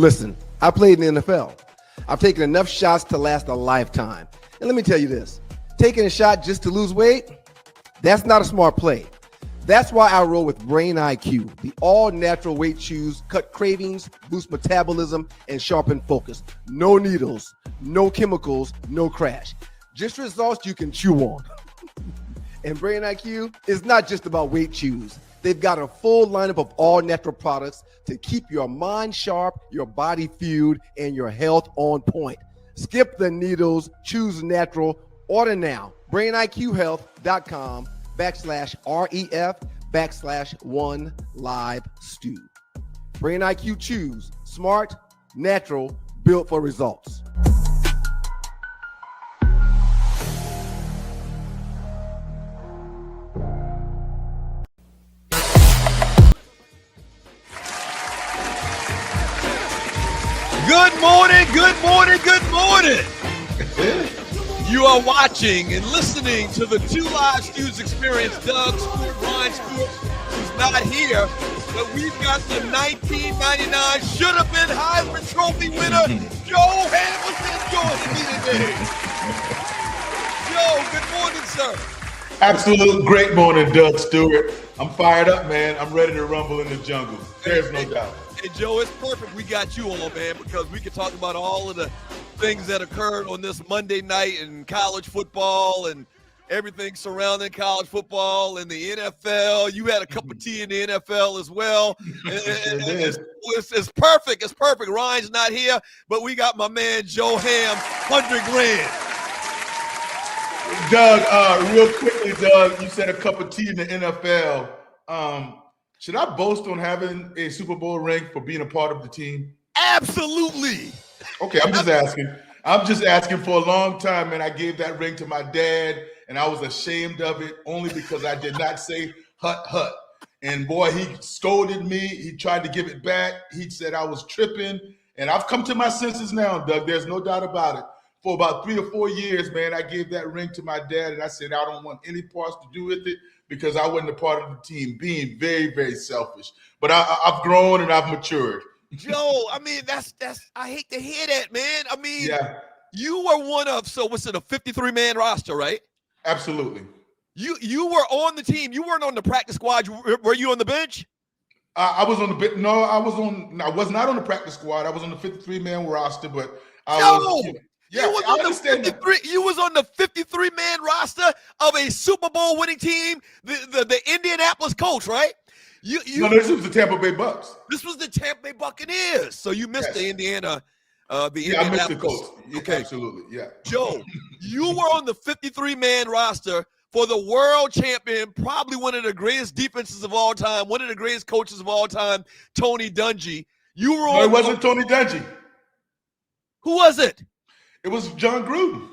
Listen, I played in the NFL. I've taken enough shots to last a lifetime. And let me tell you this, taking a shot just to lose weight, that's not a smart play. That's why I roll with Brain IQ. The all-natural weight chews cut cravings, boost metabolism, and sharpen focus. No needles, no chemicals, no crash. Just results you can chew on. And Brain IQ is not just about weight chews. They've got a full lineup of all-natural products to keep your mind sharp, your body fueled, and your health on point. Skip the needles, choose natural. Order now. BrainIQHealth.com/REF/1LiveStew. Brain IQ Chews. Smart, natural, built for results. Good morning, good morning, good morning. You are watching and listening to the Two Live Stews Experience. Doug Stewart, Ryan Stewart, who's not here, but we've got the 1999 should-have-been Heisman Trophy winner, Joe Hamilton, joining me today. Joe, good morning, sir. Absolute great morning, Doug Stewart. I'm fired up, man. I'm ready to rumble in the jungle. There's no doubt. Hey, Joe, it's perfect we got you on, man, because we can talk about all of the things that occurred on this Monday night in college football and everything surrounding college football and the NFL. You had a cup of tea in the NFL as well. It's perfect. It's perfect. Ryan's not here, but we got my man Joe Ham, 100 grand. Doug, real quickly, Doug, you said a cup of tea in the NFL. Should I boast on having a Super Bowl ring for being a part of the team? Absolutely. Okay, I'm just asking. I'm just asking. For a long time, man, I gave that ring to my dad, and I was ashamed of it only because I did not say hut, hut. And boy, he scolded me. He tried to give it back. He said I was tripping. And I've come to my senses now, Doug. There's no doubt about it. For about 3 or 4 years, man, I gave that ring to my dad, and I said I don't want any parts to do with it because I wasn't a part of the team, being very, very selfish. But I've grown and I've matured. Joe, I mean, that's I hate to hear that, man. I mean, yeah. You were one of, so what's it, a 53-man roster, right? Absolutely. You were on the team. You weren't on the practice squad. Were you on the bench? I was on the bench. No, I was not on the practice squad. I was on the 53-man roster, but you was on the 53-man roster of a Super Bowl winning team, the Indianapolis Colts, right? No, this was the Tampa Bay Bucks. This was the Tampa Bay Buccaneers. So you missed the Indiana. I missed the Colts. Okay, absolutely, yeah. Joe, you were on the 53-man roster for the world champion, probably one of the greatest defenses of all time, one of the greatest coaches of all time, Tony Dungy. You were on. No, it wasn't Tony Dungy. Who was it? It was John Gruden.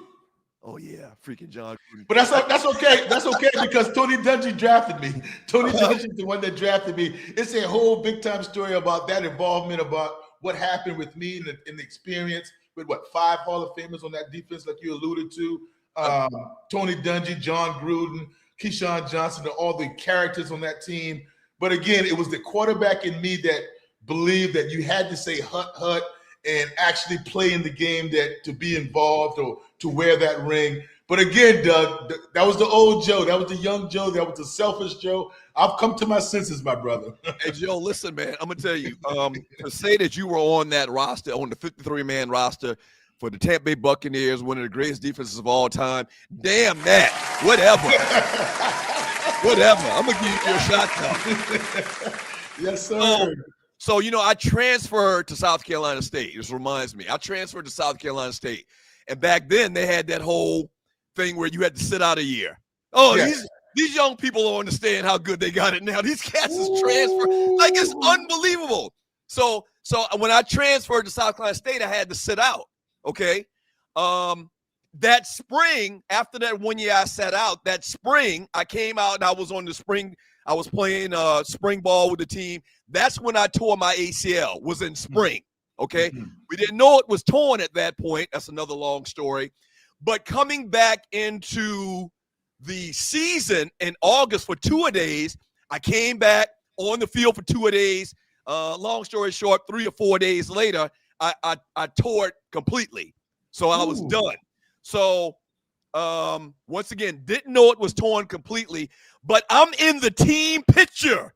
Oh yeah, freaking John Gruden. But that's okay. That's okay because Tony Dungy drafted me. Tony Dungy's the one that drafted me. It's a whole big time story about that involvement, about what happened with me in the experience with 5 Hall of Famers on that defense, like you alluded to. Tony Dungy, John Gruden, Keyshawn Johnson, and all the characters on that team. But again, it was the quarterback in me that believed that you had to say hut, hut, and actually play in the game to be involved or to wear that ring. But again, Doug, that was the old Joe. That was the young Joe. That was the selfish Joe. I've come to my senses, my brother. Hey, Joe, listen, man, I'm going to tell you, to say that you were on that roster, on the 53-man roster for the Tampa Bay Buccaneers, one of the greatest defenses of all time, damn that. Whatever. I'm going to give you a shot, though. Yes, sir. So, I transferred to South Carolina State. This reminds me. I transferred to South Carolina State. And back then, they had that whole thing where you had to sit out a year. Oh, yes. These young people don't understand how good they got it now. These cats is transferred. Like, it's unbelievable. So when I transferred to South Carolina State, I had to sit out, okay? That spring, after that 1 year I sat out, that spring, I came out and I was on the spring. I was playing spring ball with the team. That's when I tore my ACL, was in spring, okay? Mm-hmm. We didn't know it was torn at that point. That's another long story. But coming back into the season in August for 2 days, I came back on the field for 2 days. Long story short, 3 or 4 days later, I tore it completely. So I was done. So once again, didn't know it was torn completely, but I'm in the team picture.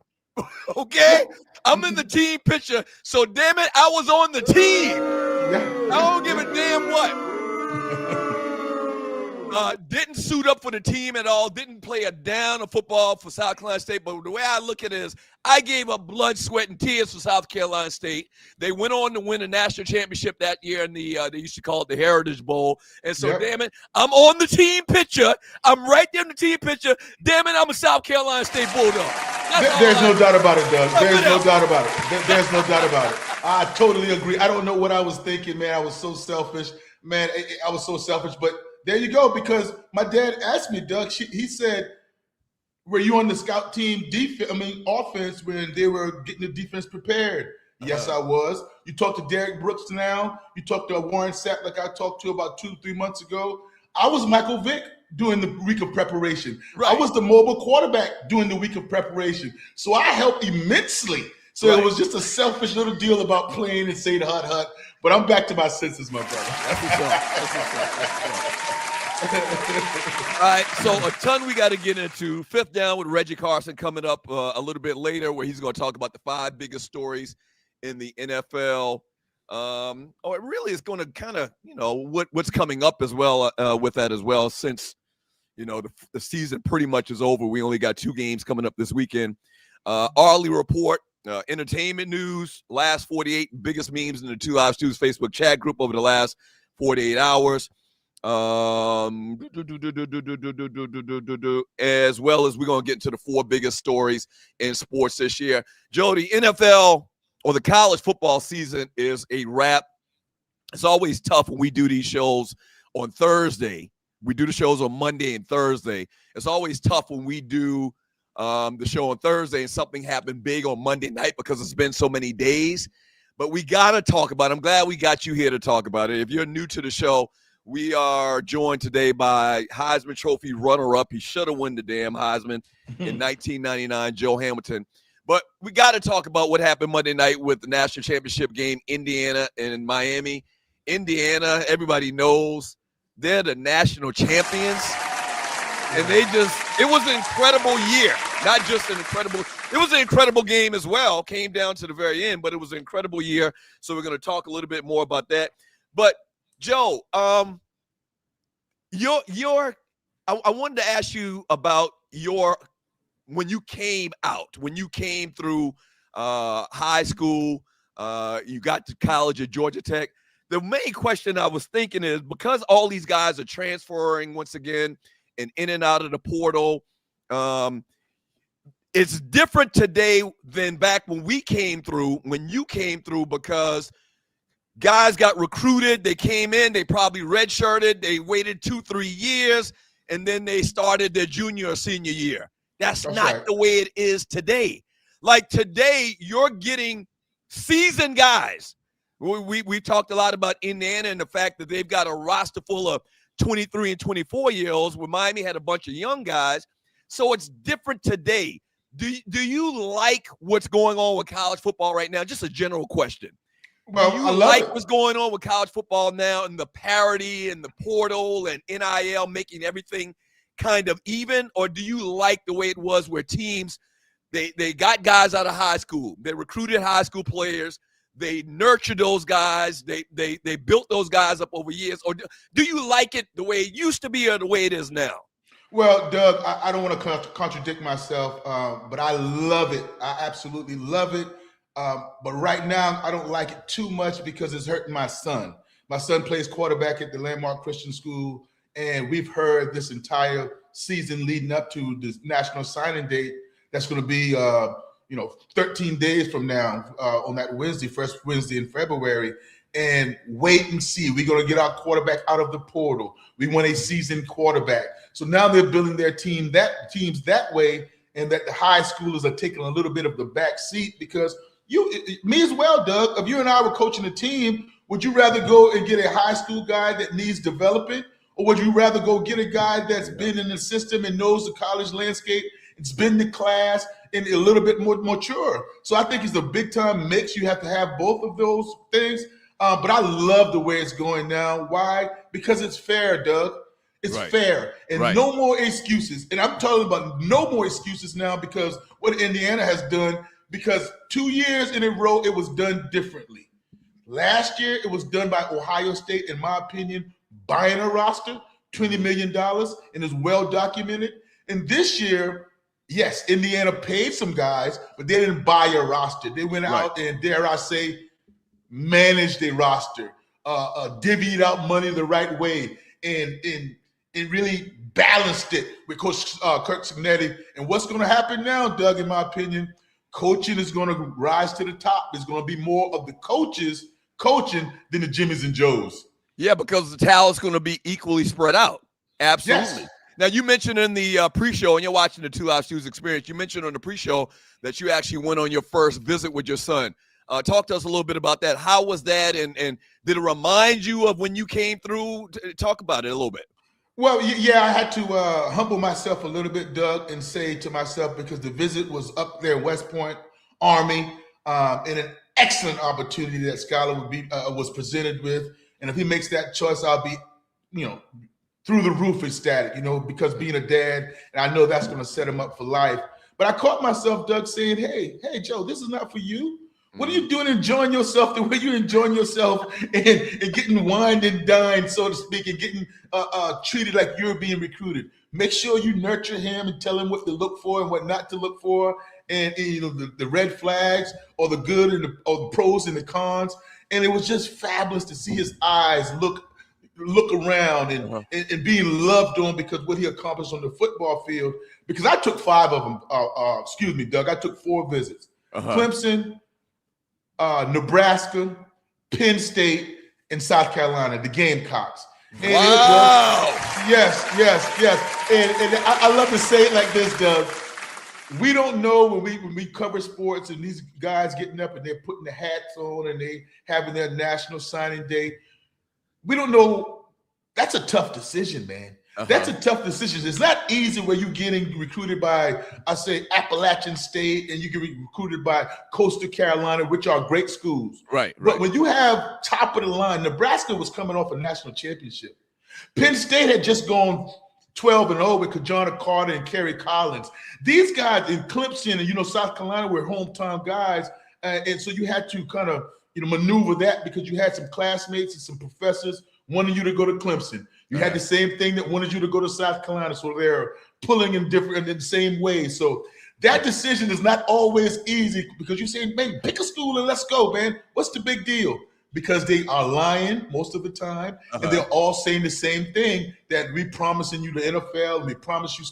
Okay? I'm in the team picture. So damn it, I was on the team. I don't give a damn what. Didn't suit up for the team at all. Didn't play a down of football for South Carolina State. But the way I look at it is I gave up blood, sweat, and tears for South Carolina State. They went on to win a national championship that year in the they used to call it the Heritage Bowl. And so, damn it, I'm on the team picture. I'm right there in the team picture. Damn it, I'm a South Carolina State Bulldog. There's no doubt about it, Doug. There's no doubt about it. There's no doubt about it. I totally agree. I don't know what I was thinking, man. I was so selfish. Man, I was so selfish. But there you go, because my dad asked me, Doug, he said, were you on the scout team offense when they were getting the defense prepared? Yes, I was. You talked to Derek Brooks now. You talked to Warren Sapp like I talked to about 2-3 months ago. I was Michael Vick during the week of preparation. Right. I was the mobile quarterback during the week of preparation. So I helped immensely. So it was just a selfish little deal about playing and saying hut hut. But I'm back to my senses, my brother. That's what's up. All right, so a ton we got to get into. Fifth Down with Reggie Carson coming up a little bit later, where he's going to talk about the 5 biggest stories in the NFL. It really is going to kind of, what's coming up as well with that as well, since, the season pretty much is over. We only got 2 games coming up this weekend. Arley Report, entertainment news, last 48 biggest memes in the 2 Live Stews Facebook chat group over the last 48 hours. As well as we're going to get into the 4 biggest stories in sports this year. Joe, the NFL or the college football season is a wrap. It's always tough when we do these shows on Thursday. We do the shows on Monday and Thursday. It's always tough when we do the show on Thursday and something happened big on Monday night because it's been so many days. But we got to talk about it. I'm glad we got you here to talk about it. If you're new to the show, we are joined today by Heisman Trophy runner-up. He should have won the damn Heisman in 1999, Joe Hamilton. But we got to talk about what happened Monday night with the national championship game, Indiana and Miami. Indiana, everybody knows, they're the national champions. And it was an incredible year. Not just it was an incredible game as well. Came down to the very end, but it was an incredible year. So we're going to talk a little bit more about that. But Joe, I wanted to ask you about when you came through high school, you got to college at Georgia Tech. The main question I was thinking is, because all these guys are transferring once again and in and out of the portal, it's different today than back when you came through, because guys got recruited, they came in, they probably redshirted, they waited 2-3 years, and then they started their junior or senior year. That's not right. The way it is today. Like today, you're getting seasoned guys. We talked a lot about Indiana and the fact that they've got a roster full of 23 and 24-year-olds, where Miami had a bunch of young guys. So it's different today. Do you like what's going on with college football right now? Just a general question. Well, do you like what's going on with college football now, and the parity and the portal and NIL making everything kind of even? Or do you like the way it was where teams, they got guys out of high school, they recruited high school players, they nurtured those guys, they built those guys up over years? Or do you like it the way it used to be or the way it is now? Well, Doug, I don't want to contradict myself, but I love it. I absolutely love it. But right now, I don't like it too much because it's hurting my son. My son plays quarterback at the Landmark Christian School, and we've heard this entire season leading up to this national signing date that's going to be, 13 days from now on that Wednesday, first Wednesday in February. And wait and see. We're going to get our quarterback out of the portal. We want a seasoned quarterback. So now they're building their teams that way, and that the high schoolers are taking a little bit of the back seat because me as well, Doug, if you and I were coaching a team, would you rather go and get a high school guy that needs developing, or would you rather go get a guy that's been in the system and knows the college landscape, it's been the class, and a little bit more mature. So I think it's a big time mix. You have to have both of those things. But I love the way it's going now. Why? Because it's fair, Doug. It's fair. And no more excuses. And I'm talking about no more excuses now because what Indiana has done, because 2 years in a row, it was done differently. Last year, it was done by Ohio State, in my opinion, buying a roster, $20 million, and is well documented. And this year, yes, Indiana paid some guys, but they didn't buy a roster. They went out and, dare I say, managed a roster, divvied out money the right way, and really balanced it with Coach Kirk Cignetti. And what's going to happen now, Doug, in my opinion, coaching is going to rise to the top. There's going to be more of the coaches coaching than the Jimmys and Joes. Yeah, because the talent's going to be equally spread out. Absolutely. Yes. Now, you mentioned in the pre-show, and you're watching the 2 Live Shoes Experience, you mentioned on the pre-show that you actually went on your first visit with your son. Talk to us a little bit about that. How was that, and did it remind you of when you came through? Talk about it a little bit. Well, yeah, I had to humble myself a little bit, Doug, and say to myself, because the visit was up there, West Point, Army, and an excellent opportunity that Skylar was presented with. And if he makes that choice, I'll be, through the roof ecstatic, because being a dad, and I know that's going to set him up for life. But I caught myself, Doug, saying, hey, Joe, this is not for you. What are you doing enjoying yourself the way you're enjoying yourself and getting wined and dined, so to speak, and getting treated like you're being recruited? Make sure you nurture him and tell him what to look for and what not to look for, and the red flags or the good and or the pros and the cons. And it was just fabulous to see his eyes look around and being loved on because what he accomplished on the football field. Because I took 5 of them. Doug. I took 4 visits. Clemson, Nebraska, Penn State, and South Carolina, the Gamecocks. And wow. Yes. And I love to say it like this, Doug. We don't know when we cover sports and these guys getting up and they're putting the hats on and they having their national signing day. We don't know. That's a tough decision, man. That's a tough decision. It's not easy where you're getting recruited by, I say, Appalachian State, and you get recruited by Coastal Carolina, which are great schools. Right. But when you have top of the line, Nebraska was coming off a national championship. Penn State had just gone 12-0 with Kajana Carter and Kerry Collins. These guys in Clemson and South Carolina were hometown guys, and so you had to kind of maneuver that because you had some classmates and some professors wanting you to go to Clemson. You had the same thing that wanted you to go to South Carolina, so they're pulling in the same ways. So that decision is not always easy because you're saying, man, pick a school and let's go, man. What's the big deal? Because they are lying most of the time, and they're all saying the same thing, that we promising you the NFL, and we promise you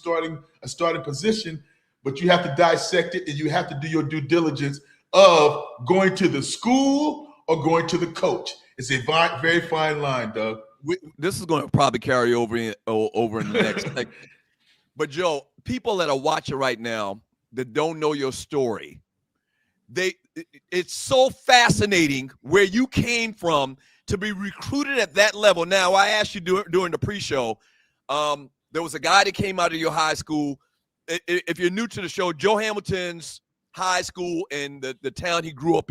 a starting position, but you have to dissect it and you have to do your due diligence of going to the school or going to the coach. It's a very fine line, Doug. This is going to probably carry over in the next segment. But Joe, people that are watching right now that don't know your story, it's so fascinating where you came from to be recruited at that level. Now, I asked you during the pre-show, there was a guy that came out of your high school. If you're new to the show, Joe Hamilton's high school and the town he grew up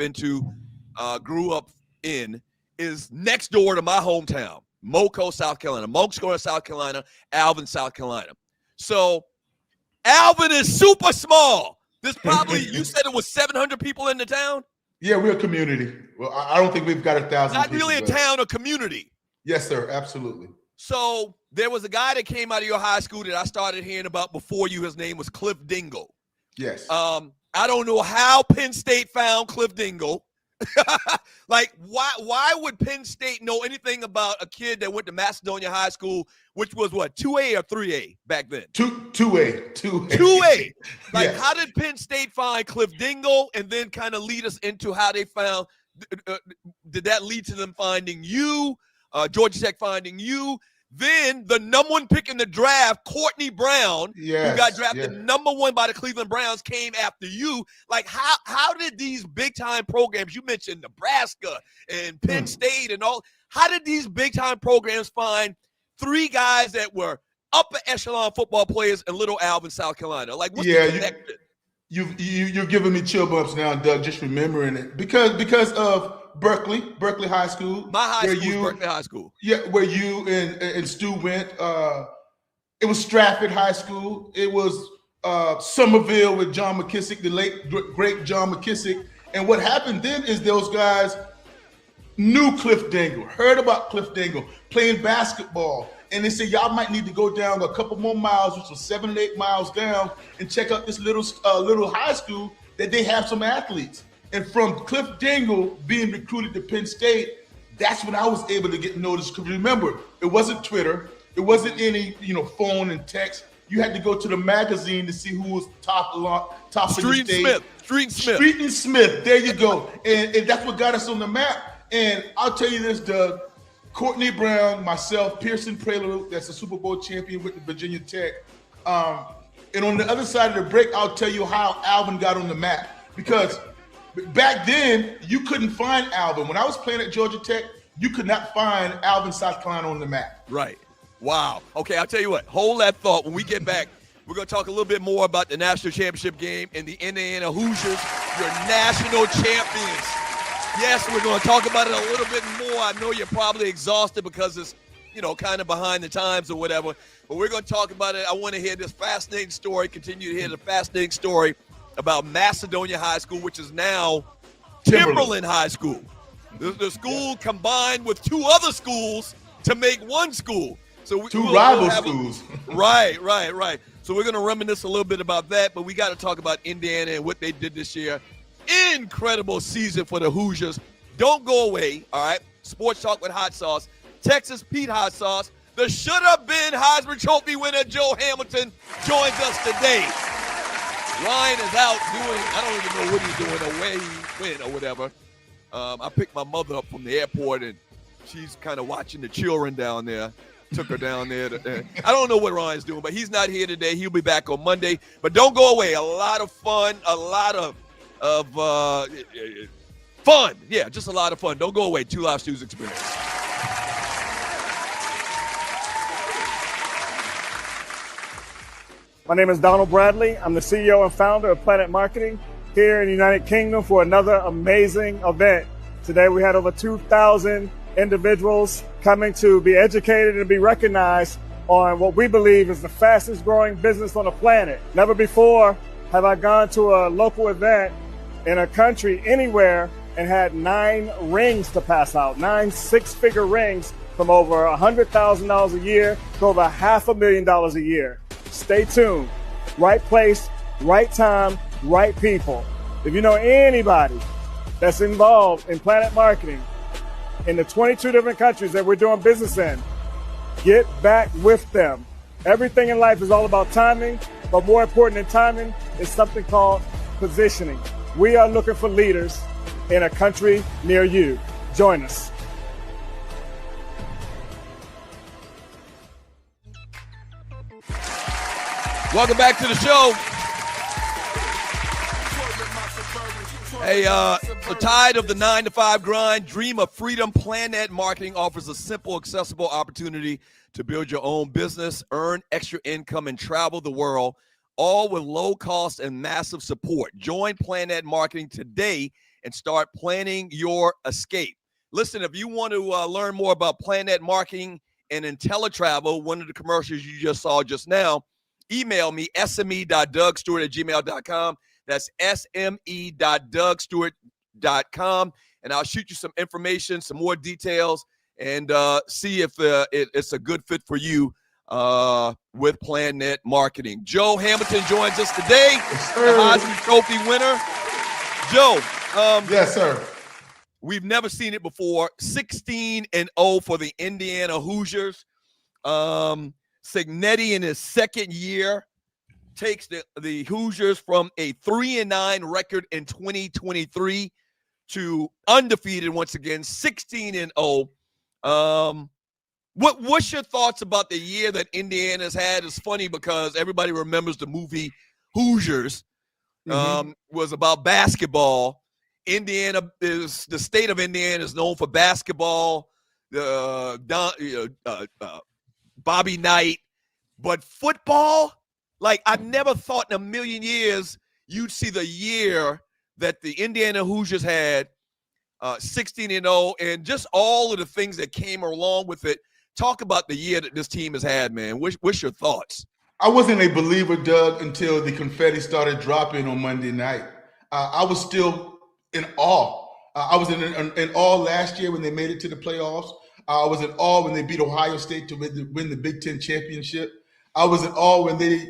in is next door to my hometown, Moco, South Carolina. Moco, South Carolina, Alvin, South Carolina. So Alvin is super small. There's probably, you said it was 700 people in the town? Yeah, we're a community. Well, I don't think we've got 1,000 Not people. really a town, a community. Yes, sir, absolutely. So there was a guy that came out of your high school that I started hearing about before you. His name was Cliff Dingle. Yes. I don't know how Penn State found Cliff Dingle. Like, why would Penn State know anything about a kid that went to Macedonia High School, which was what, 2A or 3A back then? 2A. 2A. Like, Yes. How did Penn State find Cliff Dingle, and then kind of lead us into how they found? Did that lead to them finding you? Georgia Tech finding you? Then the number 1 pick in the draft, Courtney Brown, who got drafted number 1 by the Cleveland Browns, came after you. Like, how did these big-time programs, you mentioned Nebraska and Penn State and all, how did these big-time programs find 3 guys that were upper echelon football players in Little Alvin, South Carolina? Like, what's the connection? You're giving me chill bumps now, Doug, just remembering it. Because of Berkeley High School. My high school was Berkeley High School. Yeah, where you and Stu went. It was Stratford High School. It was Somerville with John McKissick, the late great John McKissick. And what happened then is those guys knew Cliff Dingle, heard about Cliff Dingle, playing basketball. And they said, y'all might need to go down a couple more miles, which was 7 or 8 miles down, and check out this little high school that they have some athletes. And from Cliff Dingle being recruited to Penn State, that's when I was able to get noticed. Because remember, it wasn't Twitter. It wasn't any, phone and text. You had to go to the magazine to see who was top of the state. Street and Smith. There you go. And that's what got us on the map. And I'll tell you this, Doug. Courtney Brown, myself, Pearson Praler, that's a Super Bowl champion with the Virginia Tech. And on the other side of the break, I'll tell you how Alvin got on the map. Because back then, you couldn't find Alvin. When I was playing at Georgia Tech, you could not find Alvin, South Carolina on the map. Right. Wow. Okay, I'll tell you what. Hold that thought. When we get back, we're going to talk a little bit more about the national championship game and the Indiana Hoosiers, your national champions. Yes, we're going to talk about it a little bit more. I know you're probably exhausted because it's, kind of behind the times or whatever. But we're going to talk about it. I want to hear this fascinating story, continue to hear the fascinating story about Macedonia High School, which is now Timberland High School. The school combined with 2 other schools to make one school. So two rival schools. Right. So we're going to reminisce a little bit about that, but we got to talk about Indiana and what they did this year. Incredible season for the Hoosiers. Don't go away, all right? Sports Talk with Hot Sauce. Texas Pete Hot Sauce. The should-have-been Heisman Trophy winner, Joe Hamilton, joins us today. Ryan is out doing, I don't even know what he's doing, away he went or whatever. I picked my mother up from the airport, and she's kind of watching the children down there. Took her down there. I don't know what Ryan's doing, but he's not here today. He'll be back on Monday. But don't go away. A lot of fun, a lot of fun. Yeah, just a lot of fun. Don't go away. Two Live Stews experience. My name is Donald Bradley. I'm the CEO and founder of Planet Marketing here in the United Kingdom for another amazing event. Today we had over 2,000 individuals coming to be educated and be recognized on what we believe is the fastest growing business on the planet. Never before have I gone to a local event in a country anywhere and had 9 rings to pass out, 9 six-figure rings from over $100,000 a year to over $500,000 a year. Stay tuned. Right place, right time, right people. If you know anybody that's involved in Planet Marketing in the 22 different countries that we're doing business in, get back with them. Everything in life is all about timing, but more important than timing is something called positioning. We are looking for leaders in a country near you. Join us. Welcome back to the show. Hey, the tide of the 9-to-5 grind, dream of freedom. Planet Marketing offers a simple, accessible opportunity to build your own business, earn extra income, and travel the world, all with low cost and massive support. Join Planet Marketing today and start planning your escape. Listen, if you want to learn more about Planet Marketing and IntelliTravel, one of the commercials you just saw just now, email me, sme.dougstewart@gmail.com. That's sme.dougstewart.com. And I'll shoot you some information, some more details, and see if it's a good fit for you with Planet Marketing. Joe Hamilton joins us today, the Heisman Trophy winner. Joe. Yes, sir. We've never seen it before. 16-0 for the Indiana Hoosiers. Cignetti in his second year takes the Hoosiers from a 3-9 record in 2023 to undefeated once again, 16-0. What's your thoughts about the year that Indiana's had? It's funny because everybody remembers the movie Hoosiers. Was about basketball. The state of Indiana is known for basketball. Bobby Knight, but football, like I never thought in a million years you'd see the year that the Indiana Hoosiers had, 16-0, and just all of the things that came along with it. Talk about the year that this team has had, man. What's your thoughts? I wasn't a believer, Doug, until the confetti started dropping on Monday night. I was still in awe. I was in awe last year when they made it to the playoffs. I was in awe when they beat Ohio State to win the Big Ten championship. I was in awe when they,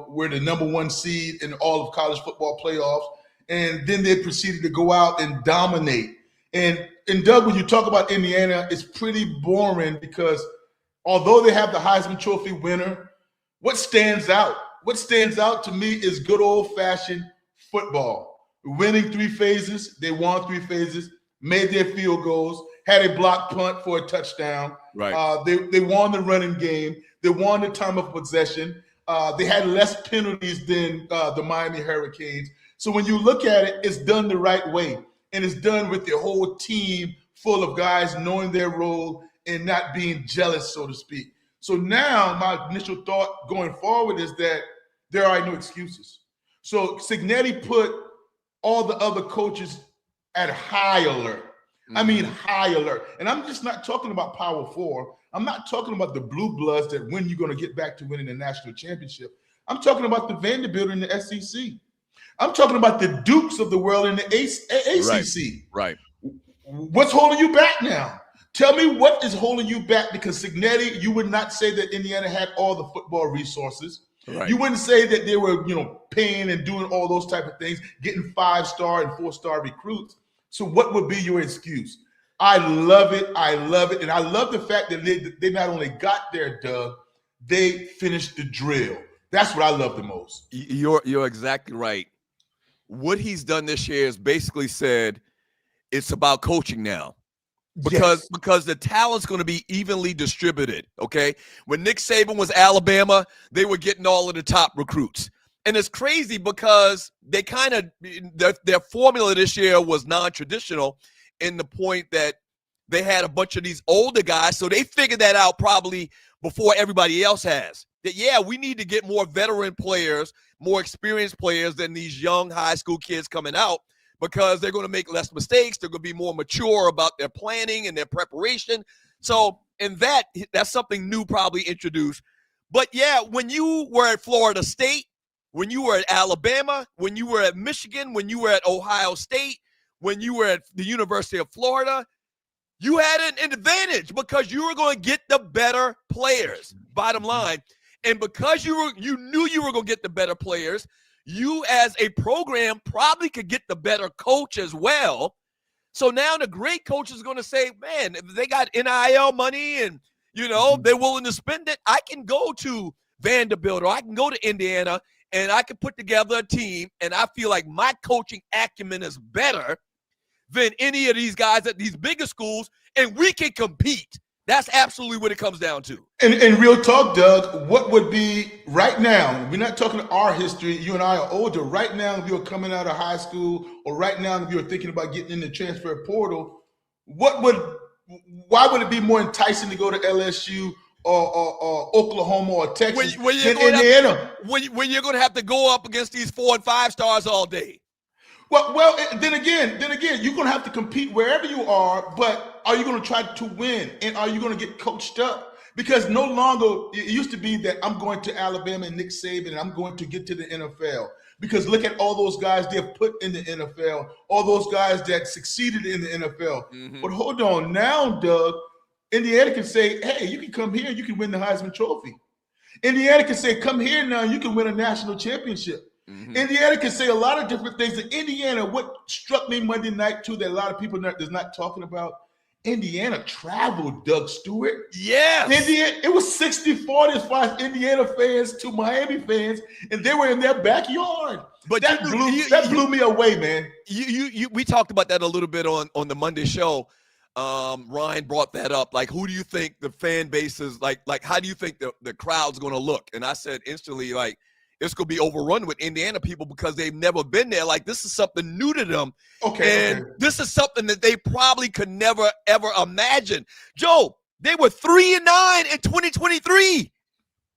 were the number 1 seed in all of college football playoffs. And then they proceeded to go out and dominate. And Doug, when you talk about Indiana, it's pretty boring because although they have the Heisman Trophy winner, what stands out? What stands out to me is good old-fashioned football. Winning 3 phases, they won 3 phases, made their field goals, had a block punt for a touchdown. Right. They won the running game. They won the time of possession. They had less penalties than the Miami Hurricanes. So when you look at it, it's done the right way. And it's done with the whole team full of guys knowing their role and not being jealous, so to speak. So now my initial thought going forward is that there are no excuses. So Cignetti put all the other coaches at high alert. I mean, high alert. And I'm just not talking about Power 4. I'm not talking about the blue bloods that when you're going to get back to winning the national championship. I'm talking about the Vanderbilt in the SEC. I'm talking about the Dukes of the world in the ACC. Right. What's holding you back now? Tell me what is holding you back, because Cignetti, you would not say that Indiana had all the football resources. Right. You wouldn't say that they were, paying and doing all those type of things, getting 5-star and 4-star recruits. So what would be your excuse? I love it. I love it. And I love the fact that they not only got their dub, they finished the drill. That's what I love the most. You're exactly right. What he's done this year is basically said it's about coaching now. Because the talent's going to be evenly distributed, okay? When Nick Saban was Alabama, they were getting all of the top recruits. And it's crazy because they kind of their formula this year was non-traditional in the point that they had a bunch of these older guys, so they figured that out probably before everybody else has. That, yeah, we need to get more veteran players, more experienced players than these young high school kids coming out, because they're going to make less mistakes. They're going to be more mature about their planning and their preparation. So, and that's something new probably introduced. But, yeah, when you were at Florida State, when you were at Alabama, when you were at Michigan, when you were at Ohio State, when you were at the University of Florida, you had an advantage because you were going to get the better players, bottom line. And because you knew you were going to get the better players, you as a program probably could get the better coach as well. So now the great coach is going to say, man, if they got NIL money and, they're willing to spend it, I can go to Vanderbilt or I can go to Indiana and I can put together a team, and I feel like my coaching acumen is better than any of these guys at these bigger schools, and we can compete. That's absolutely what it comes down to. And real talk, Doug, what would be right now, we're not talking our history, you and I are older. Right now, if you're coming out of high school, or right now, if you're thinking about getting in the transfer portal, why would it be more enticing to go to LSU or Oklahoma or Texas than Indiana? When you're going to have to go up against these 4 and 5 stars all day. Well, then again, you're going to have to compete wherever you are, but are you going to try to win? And are you going to get coached up? Because no longer, it used to be that I'm going to Alabama and Nick Saban and I'm going to get to the NFL. Because look at all those guys they've put in the NFL, all those guys that succeeded in the NFL. Mm-hmm. But hold on, now, Doug, Indiana can say, hey, you can come here, you can win the Heisman Trophy. Indiana can say, come here now, you can win a national championship. Mm-hmm. Indiana can say a lot of different things. In Indiana, what struck me Monday night, too, that a lot of people is not talking about, Indiana traveled, Doug Stewart. Yes. Indiana, it was 60-40 as far as Indiana fans to Miami fans, and they were in their backyard. But that blew me away, man. We talked about that a little bit on the Monday show. Ryan brought that up. Like, who do you think the fan base is like? How do you think the crowd's going to look? And I said instantly, like, it's going to be overrun with Indiana people because they've never been there. Like, this is something new to them. Okay. This is something that they probably could never, ever imagine. Joe, they were 3-9 in 2023.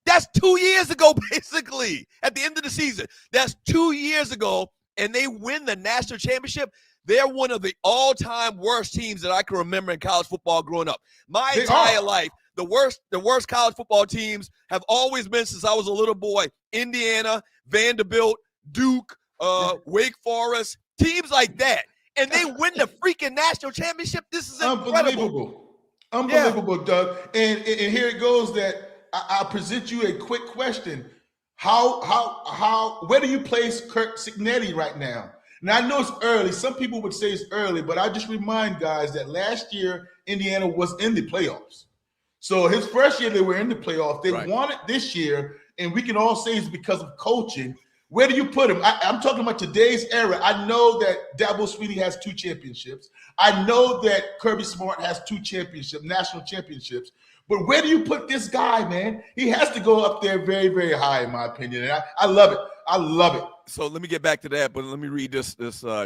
That's 2 years ago, basically, at the end of the season. That's 2 years ago, and they win the national championship. They're one of the all-time worst teams that I can remember in college football growing up. My entire life, the worst college football teams have always been, since I was a little boy, Indiana, Vanderbilt, Duke, Wake Forest, teams like that. And they win the freaking national championship. This is incredible. Unbelievable, Doug. And here it goes that I'll present you a quick question. Where do you place Curt Cignetti right now? Now, I know it's early. Some people would say it's early, but I just remind guys that last year, Indiana was in the playoffs. So his first year, they were in the playoffs. They won it this year, and we can all say it's because of coaching. Where do you put him? I'm talking about today's era. I know that Dabo Swinney has 2 championships. I know that Kirby Smart has 2 championships, national championships. But where do you put this guy, man? He has to go up there very, very high, in my opinion. And I love it. I love it. So let me get back to that, but let me read this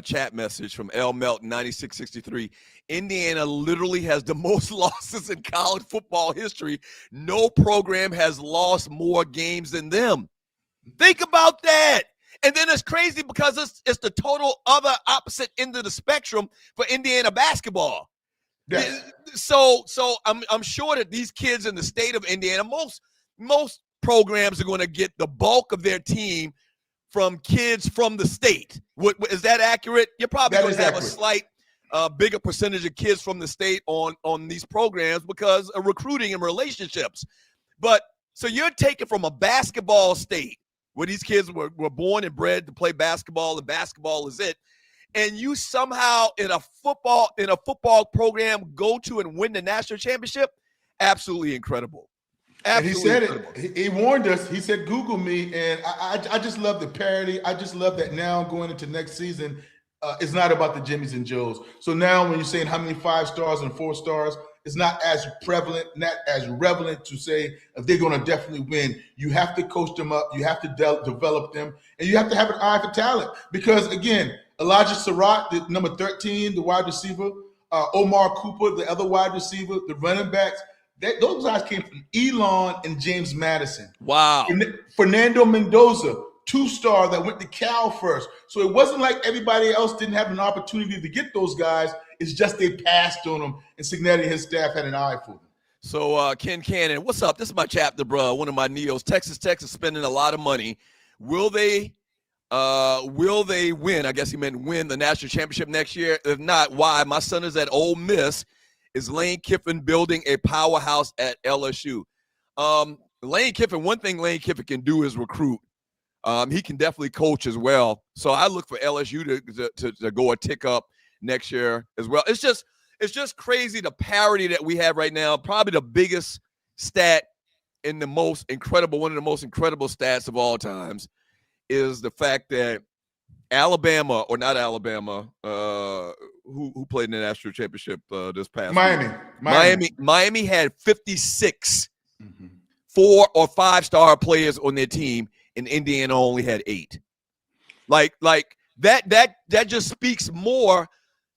chat message from L Melton 9663. Indiana literally has the most losses in college football history. No program has lost more games than them. Think about that. And then it's crazy because it's the total other opposite end of the spectrum for Indiana basketball. Yes. So I'm sure that these kids in the state of Indiana, most programs are going to get the bulk of their team from kids from the state. Is that accurate? You're probably going to have a slight bigger percentage of kids from the state on these programs because of recruiting and relationships. But so you're taking from a basketball state where these kids were born and bred to play basketball, and basketball is it. And you somehow in a football program go to and win the national championship. Absolutely incredible. Absolutely and he said incredible. He warned us. He said, Google me. And I just love the parody. I just love that now going into next season, it's not about the Jimmies and Joes. So now when you're saying how many 5 stars and 4 stars, it's not as prevalent, not as relevant to say if they're going to definitely win. You have to coach them up. You have to develop them. And you have to have an eye for talent. Because, again, Elijah Surratt, the number 13, the wide receiver, Omar Cooper, the other wide receiver, the running backs, those guys came from Elon and James Madison. Wow. Fernando Mendoza, 2-star that went to Cal first. So it wasn't like everybody else didn't have an opportunity to get those guys. It's just they passed on them, and Cignetti and his staff had an eye for them. So Ken Cannon, what's up? This is my chapter, bro. One of my Neos. Texas Tech is spending a lot of money. Will they win? I guess he meant win the national championship next year. If not, why? My son is at Ole Miss. Is Lane Kiffin building a powerhouse at LSU? Lane Kiffin, one thing Lane Kiffin can do is recruit. He can definitely coach as well. So I look for LSU to go a tick up next year as well. It's just crazy the parity that we have right now. Probably the biggest stat and one of the most incredible stats of all times is the fact that Alabama, or not Alabama, who played in the national championship this past week? Miami had 56 4 or 5-star players on their team, and Indiana only had 8. Like that just speaks more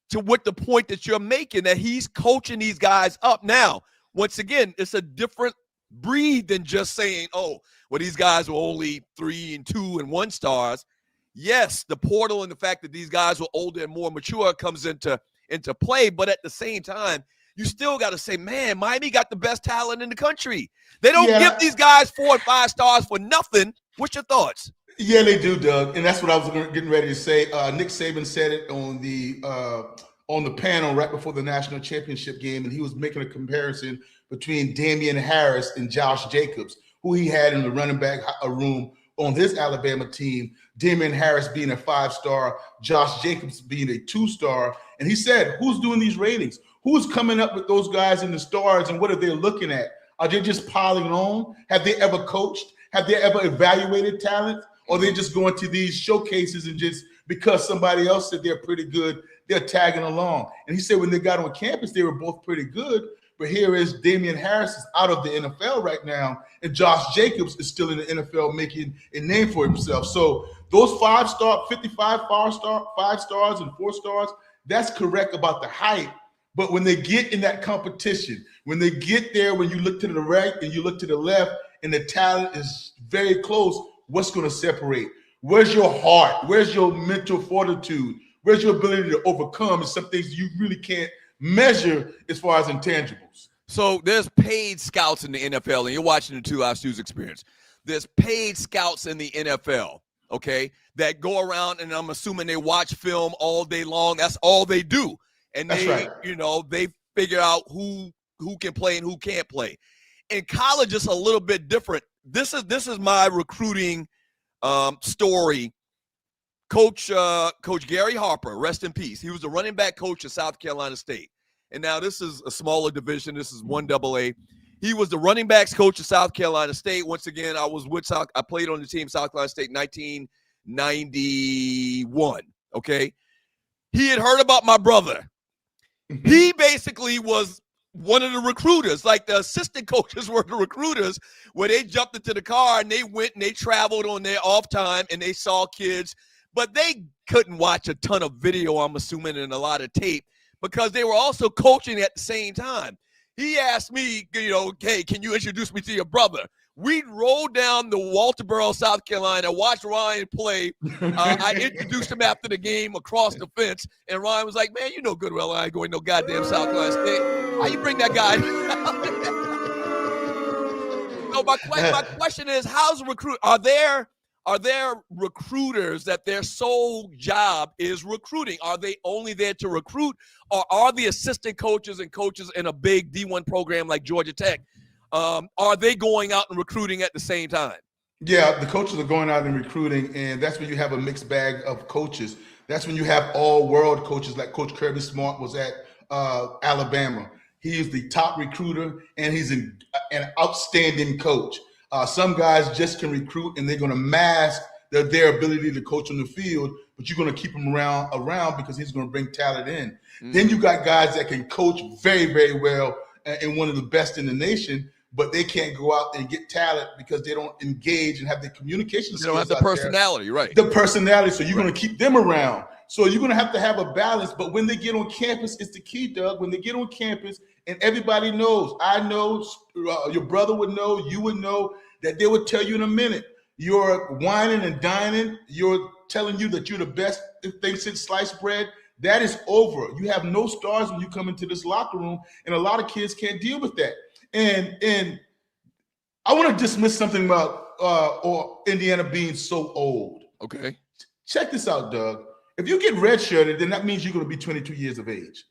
to what the point that you're making, that he's coaching these guys up. Now, once again, it's a different breed than just saying, oh, well, these guys were only 3 and 2 and 1 stars. Yes, the portal and the fact that these guys were older and more mature comes into play. But at the same time, you still got to say, man, Miami got the best talent in the country. They don't give these guys 4 and 5 stars for nothing. What's your thoughts? Yeah, they do, Doug. And that's what I was getting ready to say. Nick Saban said it on the panel right before the national championship game, and he was making a comparison between Damian Harris and Josh Jacobs, who he had in the running back room on his Alabama team. Damian Harris being a 5-star, Josh Jacobs being a 2-star. And he said, who's doing these ratings? Who's coming up with those guys in the stars, and what are they looking at? Are they just piling on? Have they ever coached? Have they ever evaluated talent? Or are they just going to these showcases and just because somebody else said they're pretty good, they're tagging along? And he said when they got on campus, they were both pretty good. But here is Damian Harris is out of the NFL right now, and Josh Jacobs is still in the NFL making a name for himself. So those 5-star, 55 5 stars and 4 stars, that's correct about the height. But when they get in that competition, when they get there, when you look to the right and you look to the left, and the talent is very close, what's going to separate? Where's your heart? Where's your mental fortitude? Where's your ability to overcome? And some things you really can't measure as far as intangibles. So there's paid scouts in the NFL, and you're watching the 2 Live Stews experience. There's paid scouts in the NFL, okay, that go around, and I'm assuming they watch film all day long. That's all they do. And That's right. They figure out who can play and who can't play. In college, it's a little bit different. This is my recruiting story. Coach Gary Harper, rest in peace. He was the running back coach at South Carolina State. And now this is a smaller division. This is 1AA. He was the running backs coach at South Carolina State. Once again, I played on the team South Carolina State in 1991. Okay. He had heard about my brother. He basically was one of the recruiters, like the assistant coaches were the recruiters, where they jumped into the car and they went and they traveled on their off time and they saw kids, but they couldn't watch a ton of video, I'm assuming, and a lot of tape, because they were also coaching at the same time. He asked me, hey, can you introduce me to your brother? We rode down to Walterboro, South Carolina, watched Ryan play. I introduced him after the game across the fence, and Ryan was like, man, you know good well I ain't going to no goddamn South Carolina State. How you bring that guy? So my question is, how's a recruit? Are there recruiters that their sole job is recruiting? Are they only there to recruit, or are the assistant coaches and coaches in a big D1 program like Georgia Tech, are they going out and recruiting at the same time? Yeah, the coaches are going out and recruiting, and that's when you have a mixed bag of coaches. That's when you have all-world coaches like Coach Kirby Smart was at Alabama. He is the top recruiter, and he's an outstanding coach. Some guys just can recruit, and they're going to mask their ability to coach on the field, but you're going to keep him around because he's going to bring talent in. Mm-hmm. Then you got guys that can coach very, very well and one of the best in the nation, but they can't go out and get talent because they don't engage and have the communication skills. They don't have the personality, right? The personality, so you're going to keep them around. So you're going to have a balance, but when they get on campus, it's the key, Doug. When they get on campus and everybody knows, I know, your brother would know, you would know, that they would tell you in a minute, you're whining and dining, you're telling you that you're the best thing since sliced bread. That is over. You have no stars when you come into this locker room, and a lot of kids can't deal with that. And I want to dismiss something about Indiana being so old. Okay. Check this out, Doug. If you get redshirted, then that means you're going to be 22 years of age.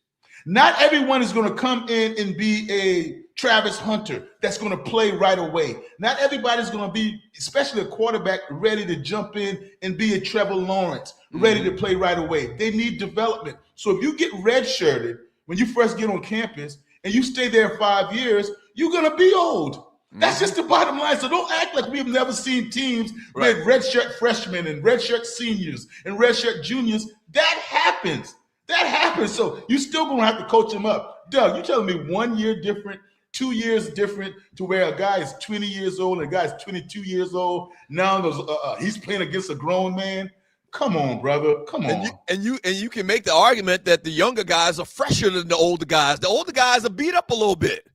Not everyone is going to come in and be a Travis Hunter that's going to play right away. Not everybody's going to be, especially a quarterback, ready to jump in and be a Trevor Lawrence, ready to play right away. They need development. So if you get redshirted when you first get on campus and you stay there 5 years, you're going to be old. That's just the bottom line. So don't act like we've never seen teams with redshirt freshmen and redshirt seniors and redshirt juniors. That happens. That happens. So you're still going to have to coach them up. Doug, you're telling me 1 year different, 2 years different, to where a guy is 20 years old and a guy is 22 years old. Now he's playing against a grown man. Come on, brother. Come on. And you can make the argument that the younger guys are fresher than the older guys. The older guys are beat up a little bit.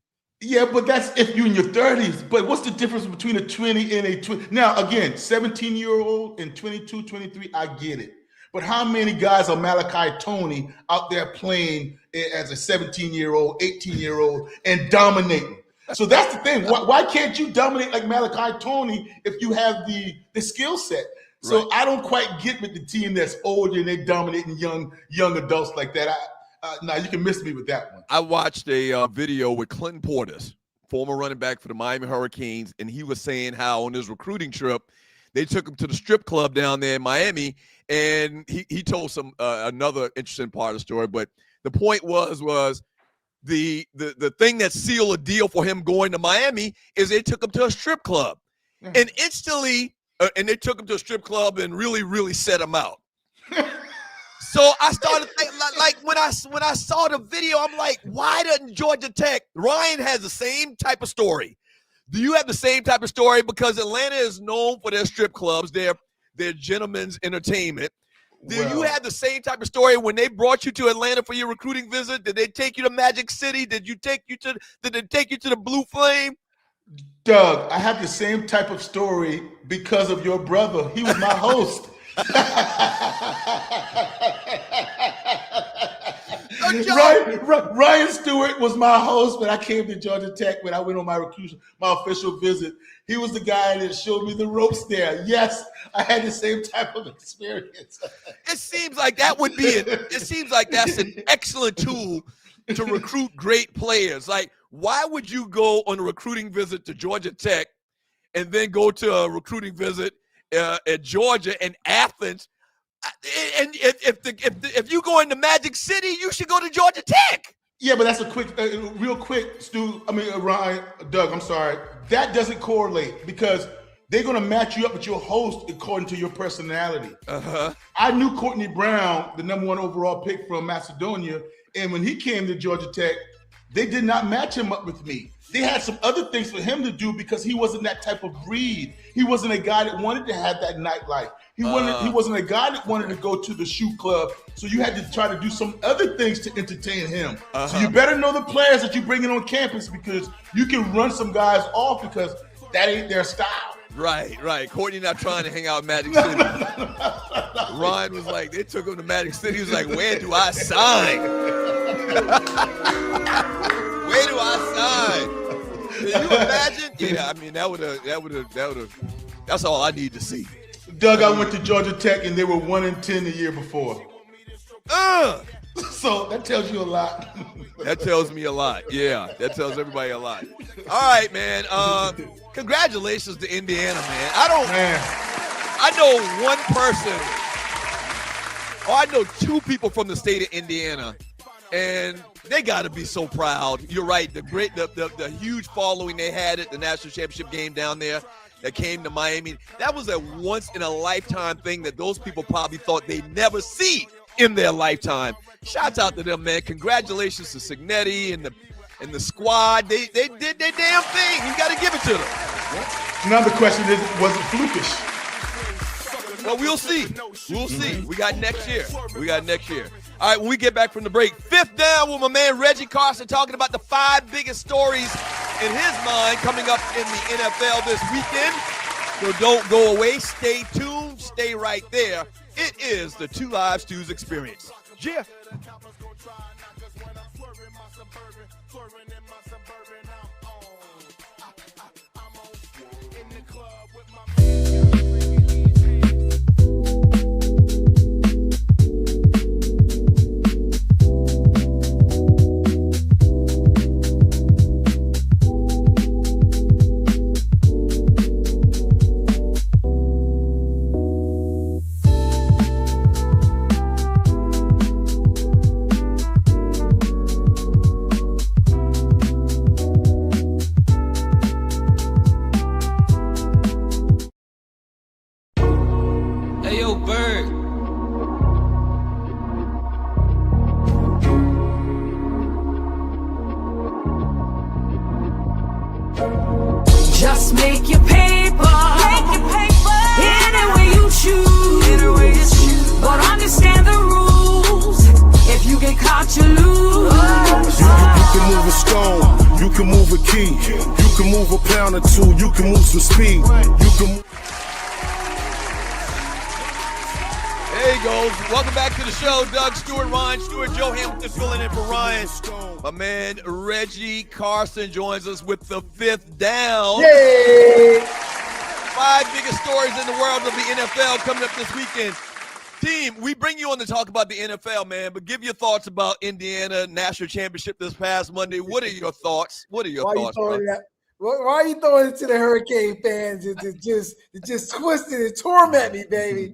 Yeah, but that's if you're in your 30s. But what's the difference between a 20 and a 20? Now, again, 17-year-old and 22, 23, I get it. But how many guys are Malachi Tony out there playing as a 17-year-old, 18-year-old and dominating? So that's the thing. Why can't you dominate like Malachi Tony if you have the skill set? So I don't quite get with the team that's older and they're dominating young adults like that. Now you can miss me with that one. I watched a video with Clinton Portis, former running back for the Miami Hurricanes, and he was saying how on his recruiting trip, they took him to the strip club down there in Miami, and he told some another interesting part of the story. But the point was the thing that sealed a deal for him going to Miami is they took him to a strip club, and instantly, and they took him to a strip club and really, really set him out. So I started thinking, like when I saw the video, I'm like, why doesn't Georgia Tech? Ryan has the same type of story. Do you have the same type of story? Because Atlanta is known for their strip clubs, their gentlemen's entertainment. Do you have the same type of story when they brought you to Atlanta for your recruiting visit? Did they take you to Magic City? Did they take you to the Blue Flame? Doug, I have the same type of story because of your brother. He was my host. Ryan Stewart was my host when I came to Georgia Tech when I went on my official visit. He was the guy that showed me the ropes there. Yes, I had the same type of experience. It seems like that would be it. It seems like that's an excellent tool to recruit great players. Like, why would you go on a recruiting visit to Georgia Tech and then go to a recruiting visit at Georgia and Athens? And if you go into Magic City, you should go to Georgia Tech. Yeah, but that's a quick, real quick, Stu. Ryan, Doug. I'm sorry. That doesn't correlate because they're going to match you up with your host according to your personality. I knew Courtney Brown, the #1 overall pick from Macedonia, and when he came to Georgia Tech, they did not match him up with me. They had some other things for him to do because he wasn't that type of breed. He wasn't a guy that wanted to have that nightlife. He wasn't a guy that wanted to go to the shoe club. So you had to try to do some other things to entertain him. So you better know the players that you bring in on campus because you can run some guys off because that ain't their style. Right. Courtney not trying to hang out in Magic City. Ryan was like, they took him to Magic City. He was like, where do I sign? Where do I sign? Can you imagine? Yeah, I mean, that would have. That's all I need to see. Doug, I went to Georgia Tech and they were 1-10 the year before. So that tells you a lot. That tells me a lot. Yeah, that tells everybody a lot. All right, man. Congratulations to Indiana, man. I know one person, or I know two people from the state of Indiana, and they got to be so proud. You're right. The huge following they had at the national championship game down there that came to Miami. That was a once in a lifetime thing that those people probably thought they'd never see in their lifetime. Shouts out to them, man. Congratulations to Cignetti and the squad. They did their damn thing. You got to give it to them. Now the question is, was it flukish? Well, we'll see. We'll see. We got next year. All right, when we get back from the break, Fifth Down with my man Reggie Carson talking about the 5 biggest stories in his mind coming up in the NFL this weekend. So don't go away. Stay tuned. Stay right there. It is the Two Live Stews experience. Yeah. Just make your paper. Any way you choose. But understand the rules. If you get caught, you lose. You can move a stone. You can move a key. You can move a pound or two. You can move some speed. You can. There he goes. Welcome back to the show. Doug Stewart, Ryan Stewart, Joe Hamilton filling in for Ryan. My man Reggie Carson joins us with the Fifth Down. Yay! 5 biggest stories in the world of the NFL coming up this weekend. Team, we bring you on to talk about the NFL, man, but give your thoughts about Indiana National Championship this past Monday. What are your thoughts? Why are you throwing it to the Hurricane fans? It just twisted and torment me, baby.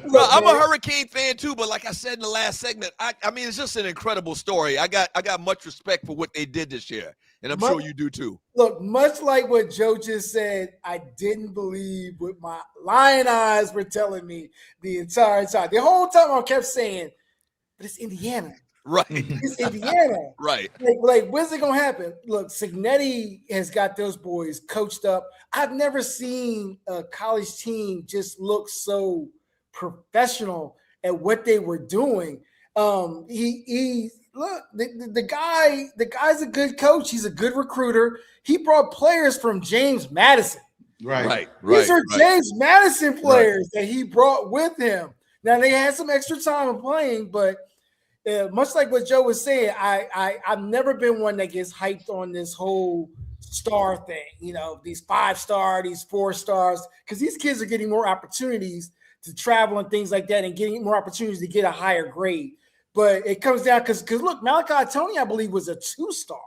Well, I'm a Hurricane fan too, but like I said in the last segment, I mean, it's just an incredible story. I got much respect for what they did this year, and I'm sure you do too. Look, much like what Joe just said, I didn't believe what my lion eyes were telling me the entire time. The whole time I kept saying, but it's Indiana. Right. It's Indiana. Right. Like, when's it going to happen? Look, Cignetti has got those boys coached up. I've never seen a college team just look so professional at what they were doing. He look, the guy's a good coach. He's a good recruiter. He brought players from James Madison. Right. These are James Madison players that he brought with him. Now they had some extra time of playing, but much like what Joe was saying, I've never been one that gets hyped on this whole star thing. You know, these 5-star, these 4 stars, because these kids are getting more opportunities to travel and things like that, and getting more opportunities to get a higher grade. But it comes down because look, Malachi Tony, I believe, was a 2-star.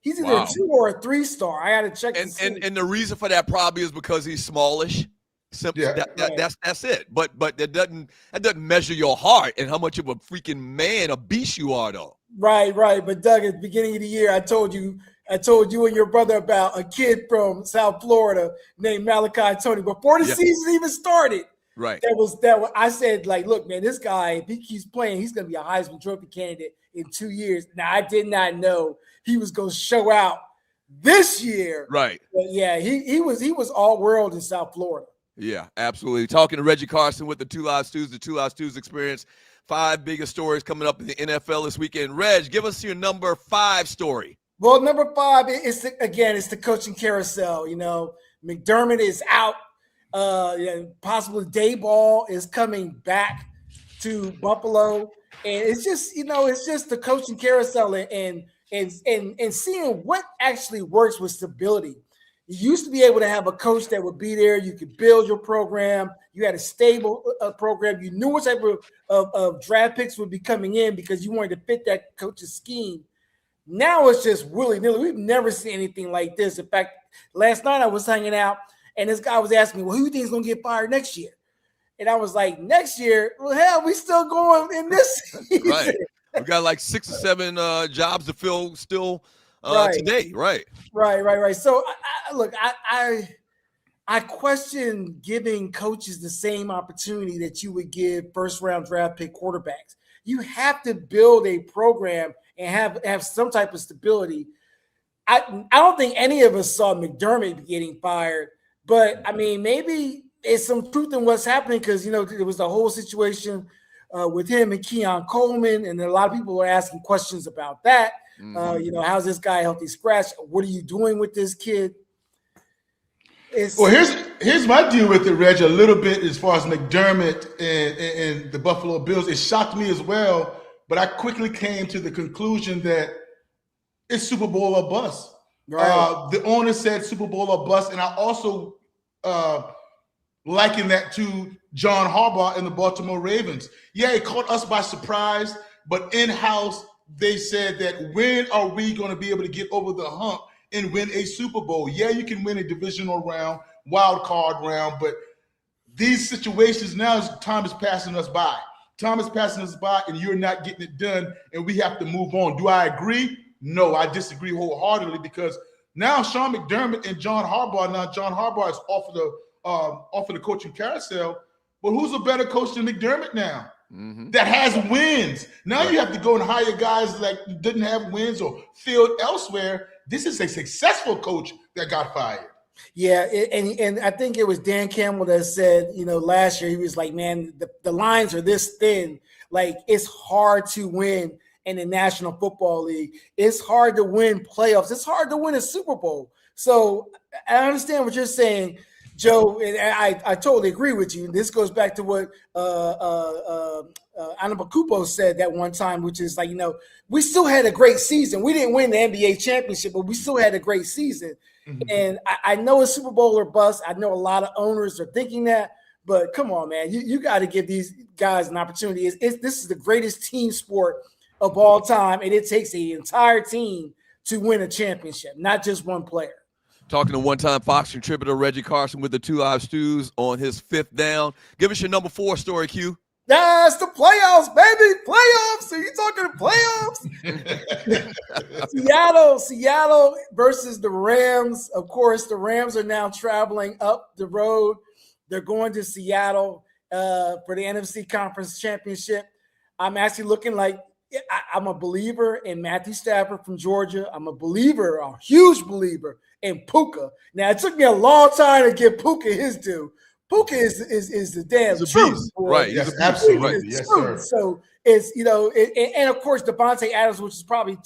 He's either a 2 or a 3-star. I got to check. And the reason for that probably is because he's smallish. Simple. Yeah. That's it. But that doesn't measure your heart and how much of a freaking man, a beast you are, though. Right. But Doug, at the beginning of the year, I told you and your brother about a kid from South Florida named Malachi Tony before the season even started. Right. I said, like, look, man, this guy, if he keeps playing, he's going to be a Heisman Trophy candidate in 2 years. Now, I did not know he was going to show out this year. Right. But yeah, he was all world in South Florida. Yeah, absolutely. Talking to Reggie Carson with the Two Live Stews, the Two Live Stews Experience. 5 biggest stories coming up in the NFL this weekend. Reg, give us your number 5 story. Well, number 5 is it's the coaching carousel. You know, McDermott is out. Possibly Dayball is coming back to Buffalo, and it's just the coaching carousel and seeing what actually works with stability. You used to be able to have a coach that would be there. You could build your program. You had a stable program. You knew what type of draft picks would be coming in because you wanted to fit that coach's scheme. Now it's just willy-nilly. We've never seen anything like this. In fact, last night I was hanging out, and this guy was asking me, well, who do you think is going to get fired next year? And I was like, next year? Well, hell, we still going in this season. Right. We got like 6 or 7 jobs to fill still today. Right. So, I question giving coaches the same opportunity that you would give first-round draft pick quarterbacks. You have to build a program and have some type of stability. I don't think any of us saw McDermott getting fired. But, I mean, maybe there's some truth in what's happening because, you know, there was the whole situation with him and Keon Coleman, and a lot of people were asking questions about that. You know, how's this guy healthy scratch? What are you doing with this kid? Well, here's my deal with it, Reg, a little bit as far as McDermott and the Buffalo Bills. It shocked me as well, but I quickly came to the conclusion that it's Super Bowl or bust. Right. The owner said Super Bowl or bust, and I also liken that to John Harbaugh and the Baltimore Ravens. Yeah, it caught us by surprise, but in-house they said that when are we going to be able to get over the hump and win a Super Bowl? Yeah, you can win a divisional round, wild card round, but these situations now, time is passing us by. Time is passing us by, and you're not getting it done, and we have to move on. Do I agree? No, I disagree wholeheartedly because now Sean McDermott and John Harbaugh. Now John Harbaugh is off of the coaching carousel, but who's a better coach than McDermott now? That has wins. Now you have to go and hire guys that didn't have wins or failed elsewhere. This is a successful coach that got fired. Yeah, and I think it was Dan Campbell that said, you know, last year he was like, man, the lines are this thin. Like, it's hard to win in the National Football League. It's hard to win playoffs. It's hard to win a Super Bowl. So I understand what you're saying, Joe, and I totally agree with you. This goes back to what Anabakupo said that one time, which is like, you know, we still had a great season. We didn't win the NBA championship, but we still had a great season. And I know it's Super Bowl or bust. I know a lot of owners are thinking that, but come on, man, you got to give these guys an opportunity. This is the greatest team sport of all time, and it takes the entire team to win a championship, not just one player. Talking to one-time Fox contributor Reggie Carson with the Two Live Stews on his 5th down. Give us your number 4 story, Q. That's the playoffs, baby. Playoffs. Are you talking playoffs? Seattle versus the Rams. Of course, the Rams are now traveling up the road. They're going to Seattle for the NFC Conference Championship. I'm actually looking like I'm a believer in Matthew Stafford from Georgia. I'm a huge believer in Puka. Now, it took me a long time to give Puka his due. Puka is the damn truth. Right. Yes, absolutely. Yes, sir. So is, and of course, Devontae Adams, which is probably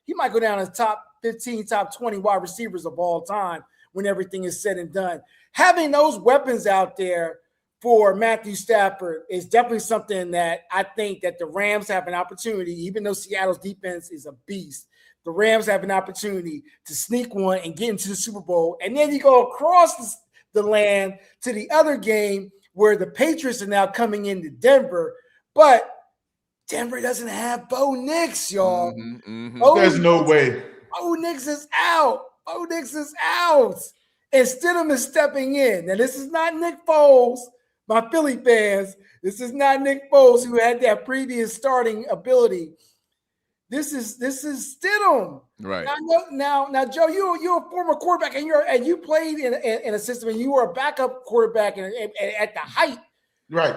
he might go down as top 15, top 20 wide receivers of all time when everything is said and done. Having those weapons out there for Matthew Stafford is definitely something that I think that the Rams have an opportunity, even though Seattle's defense is a beast. The Rams have an opportunity to sneak one and get into the Super Bowl. And then you go across the land to the other game where the Patriots are now coming into Denver. But Denver doesn't have Bo Nix, y'all. There's no way. Bo Nix is out. Bo Nix is out. And Stidham is stepping in. Now, this is not Nick Foles, my Philly fans. This is not Nick Foles, who had that previous starting ability. This is Stidham. Right. Now, Joe, you're a former quarterback, and you played in a system, and you were a backup quarterback at the height. Right.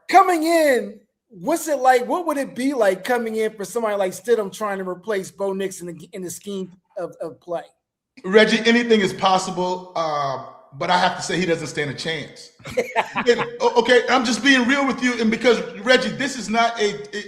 Coming in, what's it like? What would it be like coming in for somebody like Stidham trying to replace Bo Nix in the scheme of play? Reggie, anything is possible, but I have to say he doesn't stand a chance. Okay, I'm just being real with you, and because Reggie, this is not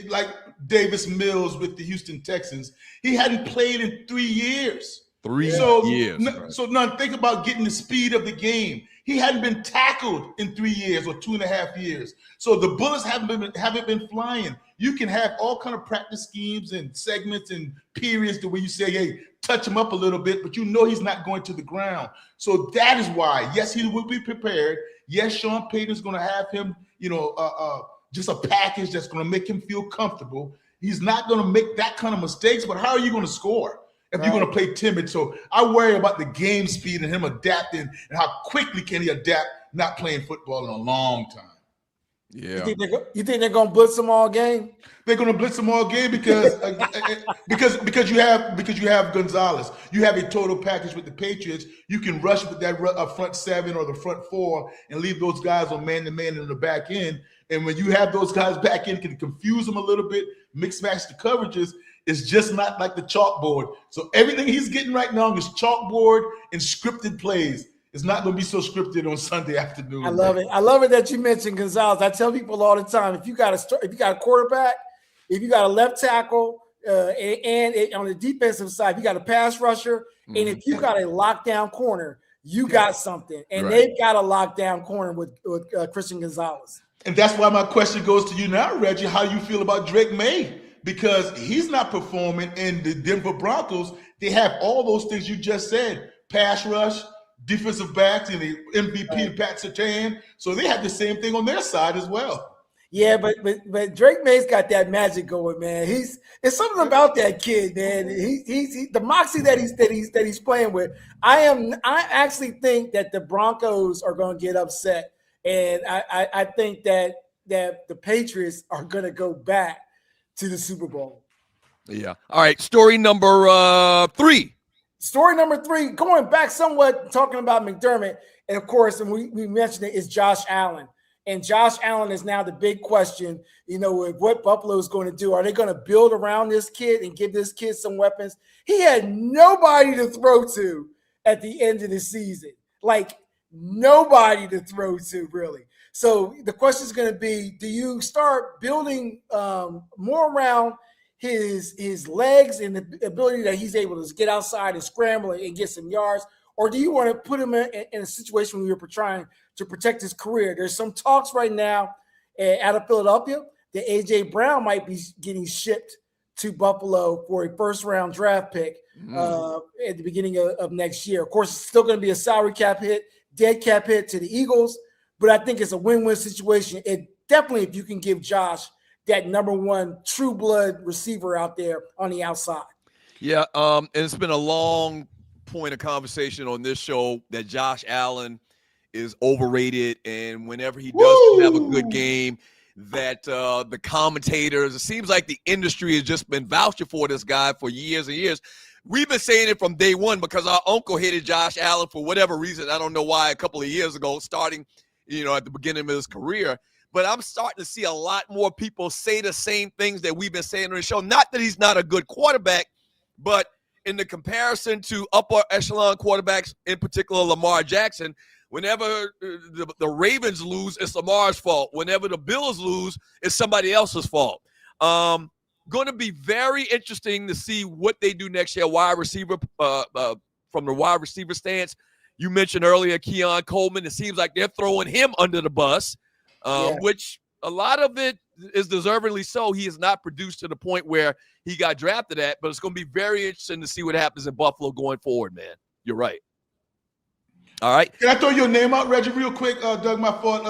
like Davis Mills with the Houston Texans. He hadn't played in 3 years. 3 years. Right. So now think about getting the speed of the game. He hadn't been tackled in 3 years or 2.5 years. So the bullets haven't been flying. You can have all kind of practice schemes and segments and periods the way you say, hey, touch him up a little bit, but you know he's not going to the ground. So that is why, yes, he will be prepared. Yes, Sean Payton's going to have him, just a package that's going to make him feel comfortable. He's not going to make that kind of mistakes, but how are you going to score if you're going to play timid? So I worry about the game speed and him adapting and how quickly can he adapt not playing football in a long time. Yeah. You think they're going to blitz him all game? They're going to blitz him all game because you have Gonzalez. You have a total package with the Patriots. You can rush with that front seven or the front four and leave those guys on man-to-man in the back end. And when you have those guys back in, it can confuse them a little bit, mix-match the coverages. It's just not like the chalkboard. So everything he's getting right now is chalkboard and scripted plays. It's not going to be so scripted on Sunday afternoon. I love it. I love it that you mentioned Gonzalez. I tell people all the time, if you got a quarterback, if you got a left tackle, and on the defensive side, if you got a pass rusher, and if you got a lockdown corner, you got something. And they've got a lockdown corner with Christian Gonzalez. And that's why my question goes to you now, Reggie. How you feel about Drake May? Because he's not performing, and the Denver Broncos, they have all those things you just said: pass rush, defensive backs, and the MVP Pat Surtain. So they have the same thing on their side as well. Yeah, but Drake May's got that magic going, man. It's something about that kid, man. He's the moxie that he's playing with. I actually think that the Broncos are going to get upset, and I think that the Patriots are going to go back to the Super Bowl. Yeah. All right. Story number 3. Story number 3, going back somewhat, talking about McDermott, and of course, and we mentioned it, is Josh Allen. And Josh Allen is now the big question, with what Buffalo is going to do. Are they going to build around this kid and give this kid some weapons? He had nobody to throw to at the end of the season. Like, nobody to throw to, really. So the question is going to be, do you start building more around his legs and the ability that he's able to get outside and scramble and get some yards? Or do you want to put him in a situation where you're trying to protect his career? There's some talks right now out of Philadelphia that A.J. Brown might be getting shipped to Buffalo for a first-round draft pick at the beginning of next year. Of course, it's still going to be a salary cap hit, dead cap hit to the Eagles, but I think it's a win-win situation. It definitely, if you can give Josh that number one true blood receiver out there on the outside. Yeah, and it's been a long point of conversation on this show that Josh Allen is overrated, and whenever he does have a good game, that the commentators, it seems like the industry has just been vouching for this guy for years and years. We've been saying it from day one because our uncle hated Josh Allen for whatever reason. I don't know why, a couple of years ago, starting at the beginning of his career. But I'm starting to see a lot more people say the same things that we've been saying on the show. Not that he's not a good quarterback, but in the comparison to upper echelon quarterbacks, in particular Lamar Jackson, whenever the Ravens lose, it's Lamar's fault. Whenever the Bills lose, it's somebody else's fault. Going to be very interesting to see what they do next year. Wide receiver, from the wide receiver stance. You mentioned earlier Keon Coleman. It seems like they're throwing him under the bus, which a lot of it is deservedly so. He has not produced to the point where he got drafted at, but it's going to be very interesting to see what happens in Buffalo going forward, man. You're right. All right. Can I throw your name out, Reggie, real quick, Doug? My fault.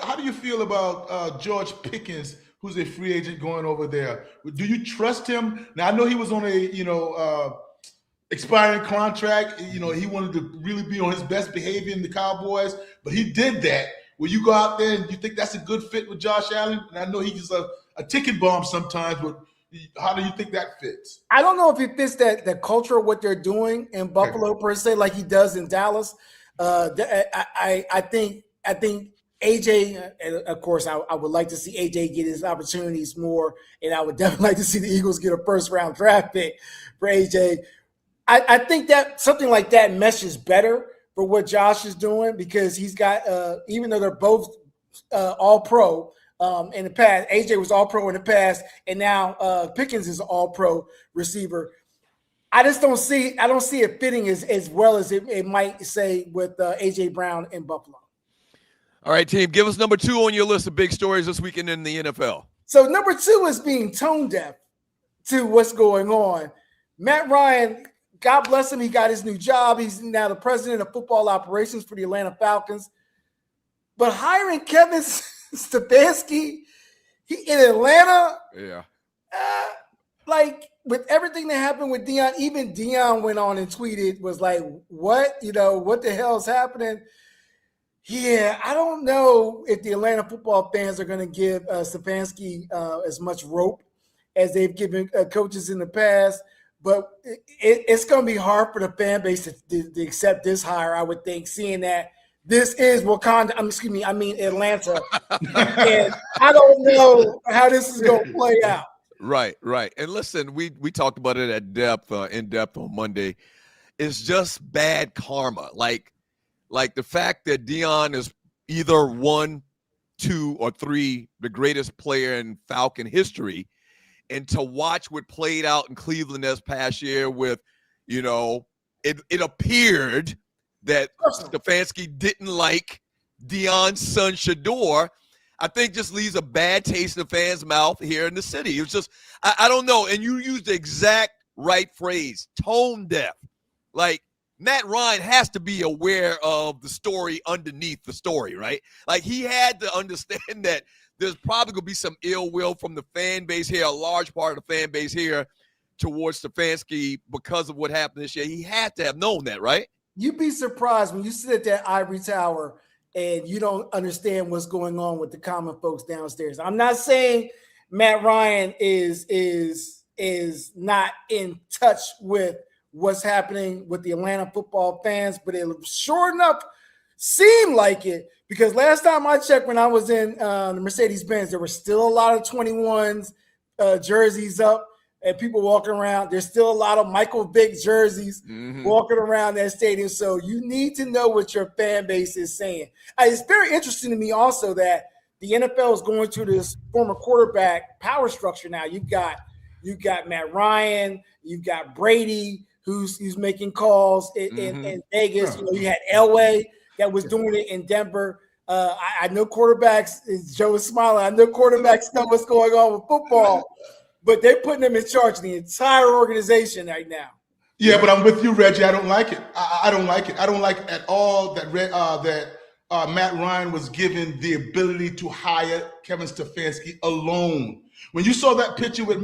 How do you feel about George Pickens, who's a free agent going over there? Do you trust him? Now, I know he was on a, expiring contract. He wanted to really be on his best behavior in the Cowboys, but he did that. Will you go out there and you think that's a good fit with Josh Allen? And I know he's a ticket bomb sometimes, but how do you think that fits? I don't know if it fits the culture of what they're doing in Buffalo per se, like he does in Dallas. I think AJ, and of course, I would like to see AJ get his opportunities more, and I would definitely like to see the Eagles get a first-round draft pick for AJ. I think that something like that meshes better for what Josh is doing because he's got, even though they're both all-pro in the past, AJ was all-pro in the past, and now Pickens is an all-pro receiver. I don't see it fitting as well as it might say with AJ Brown in Buffalo. All right, team, give us number 2 on your list of big stories this weekend in the NFL. So number 2 is being tone deaf to what's going on. Matt Ryan, God bless him, he got his new job. He's now the president of football operations for the Atlanta Falcons. But hiring Kevin Stefanski in Atlanta, with everything that happened with Deion, even Deion went on and tweeted, was like, what? What the hell is happening? Yeah, I don't know if the Atlanta football fans are going to give Stefanski as much rope as they've given coaches in the past. But it's going to be hard for the fan base to accept this hire, I would think, seeing that this is Atlanta. And I don't know how this is going to play out. Right. And listen, we talked about it in depth on Monday. It's just bad karma. Like the fact that Deion is either 1, 2, or 3 the greatest player in Falcon history. And to watch what played out in Cleveland this past year with, it appeared that Stefanski didn't like Deion's son, Shador, I think just leaves a bad taste in the fans' mouth here in the city. It was just, I don't know. And you used the exact right phrase, tone deaf. Like, Matt Ryan has to be aware of the story underneath the story, right? Like, he had to understand that there's probably going to be some ill will from the fan base here, a large part of the fan base here, towards Stefanski because of what happened this year. He had to have known that, right? You'd be surprised when you sit at that ivory tower and you don't understand what's going on with the common folks downstairs. I'm not saying Matt Ryan is not in touch with what's happening with the Atlanta football fans, but it sure enough seemed like it, because last time I checked when I was in the Mercedes-Benz, there were still a lot of 21s jerseys up and people walking around. There's still a lot of Michael Vick jerseys walking around that stadium. So you need to know what your fan base is saying. It's very interesting to me also that the NFL is going to this former quarterback power structure now. You've got Matt Ryan, you've got Brady, who's making calls in Vegas. You had Elway that was doing it in Denver. I know quarterbacks, Joe is smiling, I know quarterbacks know what's going on with football, but they're putting them in charge of the entire organization right now. Yeah, but I'm with you, Reggie. I don't like it. I don't like it. I don't like at all that Matt Ryan was given the ability to hire Kevin Stefanski alone. When you saw that picture with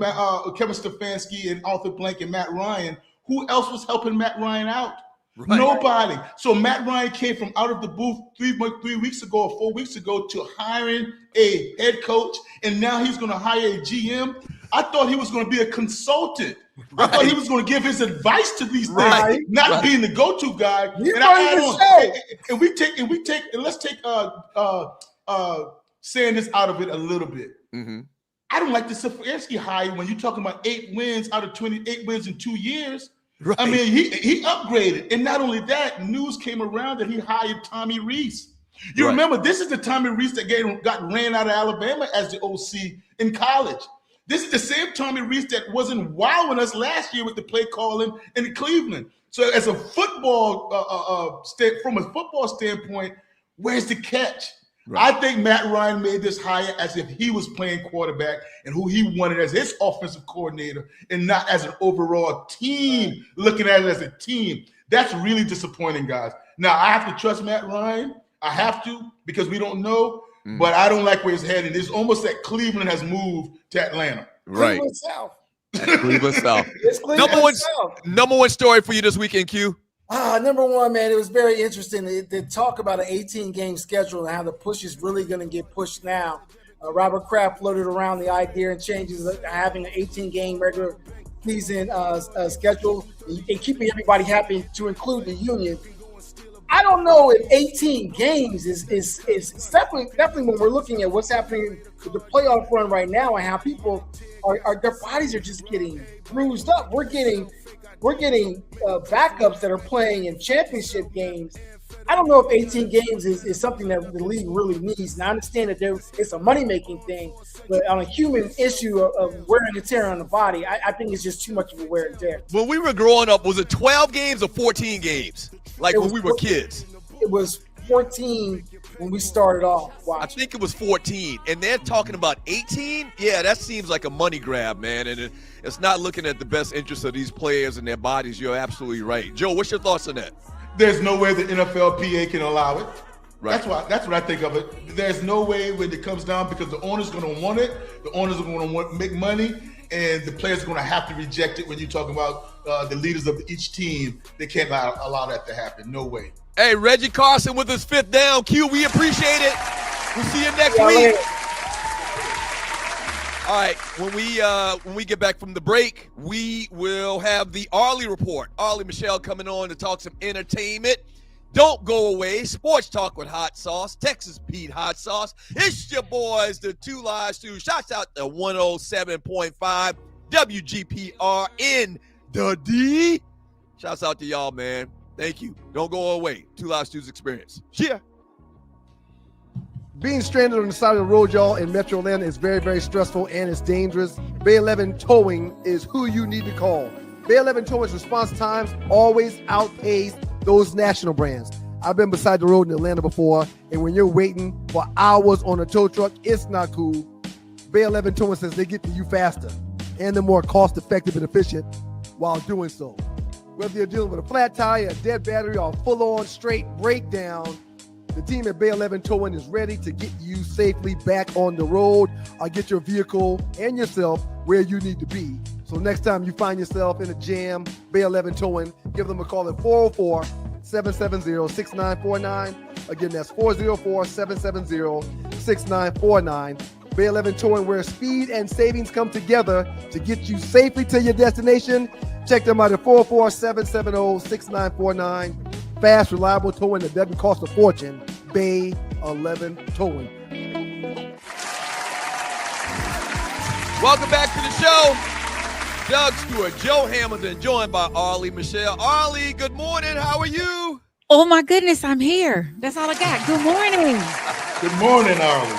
Kevin Stefanski and Arthur Blank and Matt Ryan, who else was helping Matt Ryan out? Right. Nobody. So Matt Ryan came from out of the booth 3 weeks ago or 4 weeks ago to hiring a head coach, and now he's going to hire a GM. I thought he was going to be a consultant. Right. I thought he was going to give his advice to these things, not being the go-to guy. Let's take Sanders out of it a little bit. Mm-hmm. I don't like the Stefanski hire when you're talking about 8 wins out of 28 wins in 2 years. Right. I mean, he upgraded. And not only that, news came around that he hired Tommy Rees. You remember, this is the Tommy Rees that got ran out of Alabama as the OC in college. This is the same Tommy Reese that wasn't wowing us last year with the play calling in Cleveland. So as a football, from a football standpoint, where's the catch? Right. I think Matt Ryan made this hire as if he was playing quarterback and who he wanted as his offensive coordinator and not as an overall team, looking at it as a team. That's really disappointing, guys. Now, I have to trust Matt Ryan. I have to because we don't know, but I don't like where he's headed. It's almost like Cleveland has moved to Atlanta. Right. Cleveland South. Cleveland South. It's Cleveland Number one story for you this weekend, Q. Number one, man, it was very interesting to talk about an 18-game schedule and how the push is really going to get pushed now. Robert Kraft floated around the idea and changes of having an 18-game regular season schedule and keeping everybody happy to include the union. I don't know if 18 games is definitely when we're looking at what's happening with the playoff run right now and how people are their bodies are just getting bruised up. We're getting backups that are playing in championship games. I don't know if 18 games is something that the league really needs. And I understand that it's a money-making thing, but on a human issue of wear and tear on the body, I think it's just too much of a wear and tear. When we were growing up, was it 12 games or 14 games? Like when we were kids? It was 14 when we started off watching. I think it was 14. And they're talking about 18? Yeah, that seems like a money grab, man. And it's not looking at the best interest of these players and their bodies. You're absolutely right. Joe, what's your thoughts on that? There's no way the NFLPA can allow it. Right. That's what I think of it. There's no way when it comes down because the owner's going to want it. The owners are going to make money, and the players are going to have to reject it when you talk about the leaders of each team. They can't allow that to happen. No way. Hey, Reggie Carson with his fifth down. Q, we appreciate it. We'll see you next week. All right, when we get back from the break, we will have the Arlie Report. Arlie Michelle coming on to talk some entertainment. Don't go away. Sports Talk with Hot Sauce. Texas Pete Hot Sauce. It's your boys, the Two Live Stews. Shouts out to 107.5 WGPR in the D. Shouts out to y'all, man. Thank you. Don't go away. Two Live Stews experience. Yeah. Being stranded on the side of the road, y'all, in Metro Atlanta is very, very stressful and it's dangerous. Bay 11 Towing is who you need to call. Bay 11 Towing's response times always outpace those national brands. I've been beside the road in Atlanta before, and when you're waiting for hours on a tow truck, it's not cool. Bay 11 Towing says they get to you faster, and they're more cost-effective and efficient while doing so. Whether you're dealing with a flat tire, a dead battery, or a full-on straight breakdown, the team at Bay 11 Towing is ready to get you safely back on the road or get your vehicle and yourself where you need to be. So next time you find yourself in a jam, Bay 11 Towing, give them a call at 404-770-6949. Again, that's 404-770-6949. Bay 11 Towing, where speed and savings come together to get you safely to your destination. Check them out at 404-770-6949. Fast, reliable towing that doesn't cost a fortune. Bay 11 Towing. Welcome back to the show. Doug Stewart, Joe Hamilton, joined by Arlie Michelle. Arlie, good morning. How are you? Oh, my goodness, I'm here. That's all I got. Good morning. Good morning, Arlie.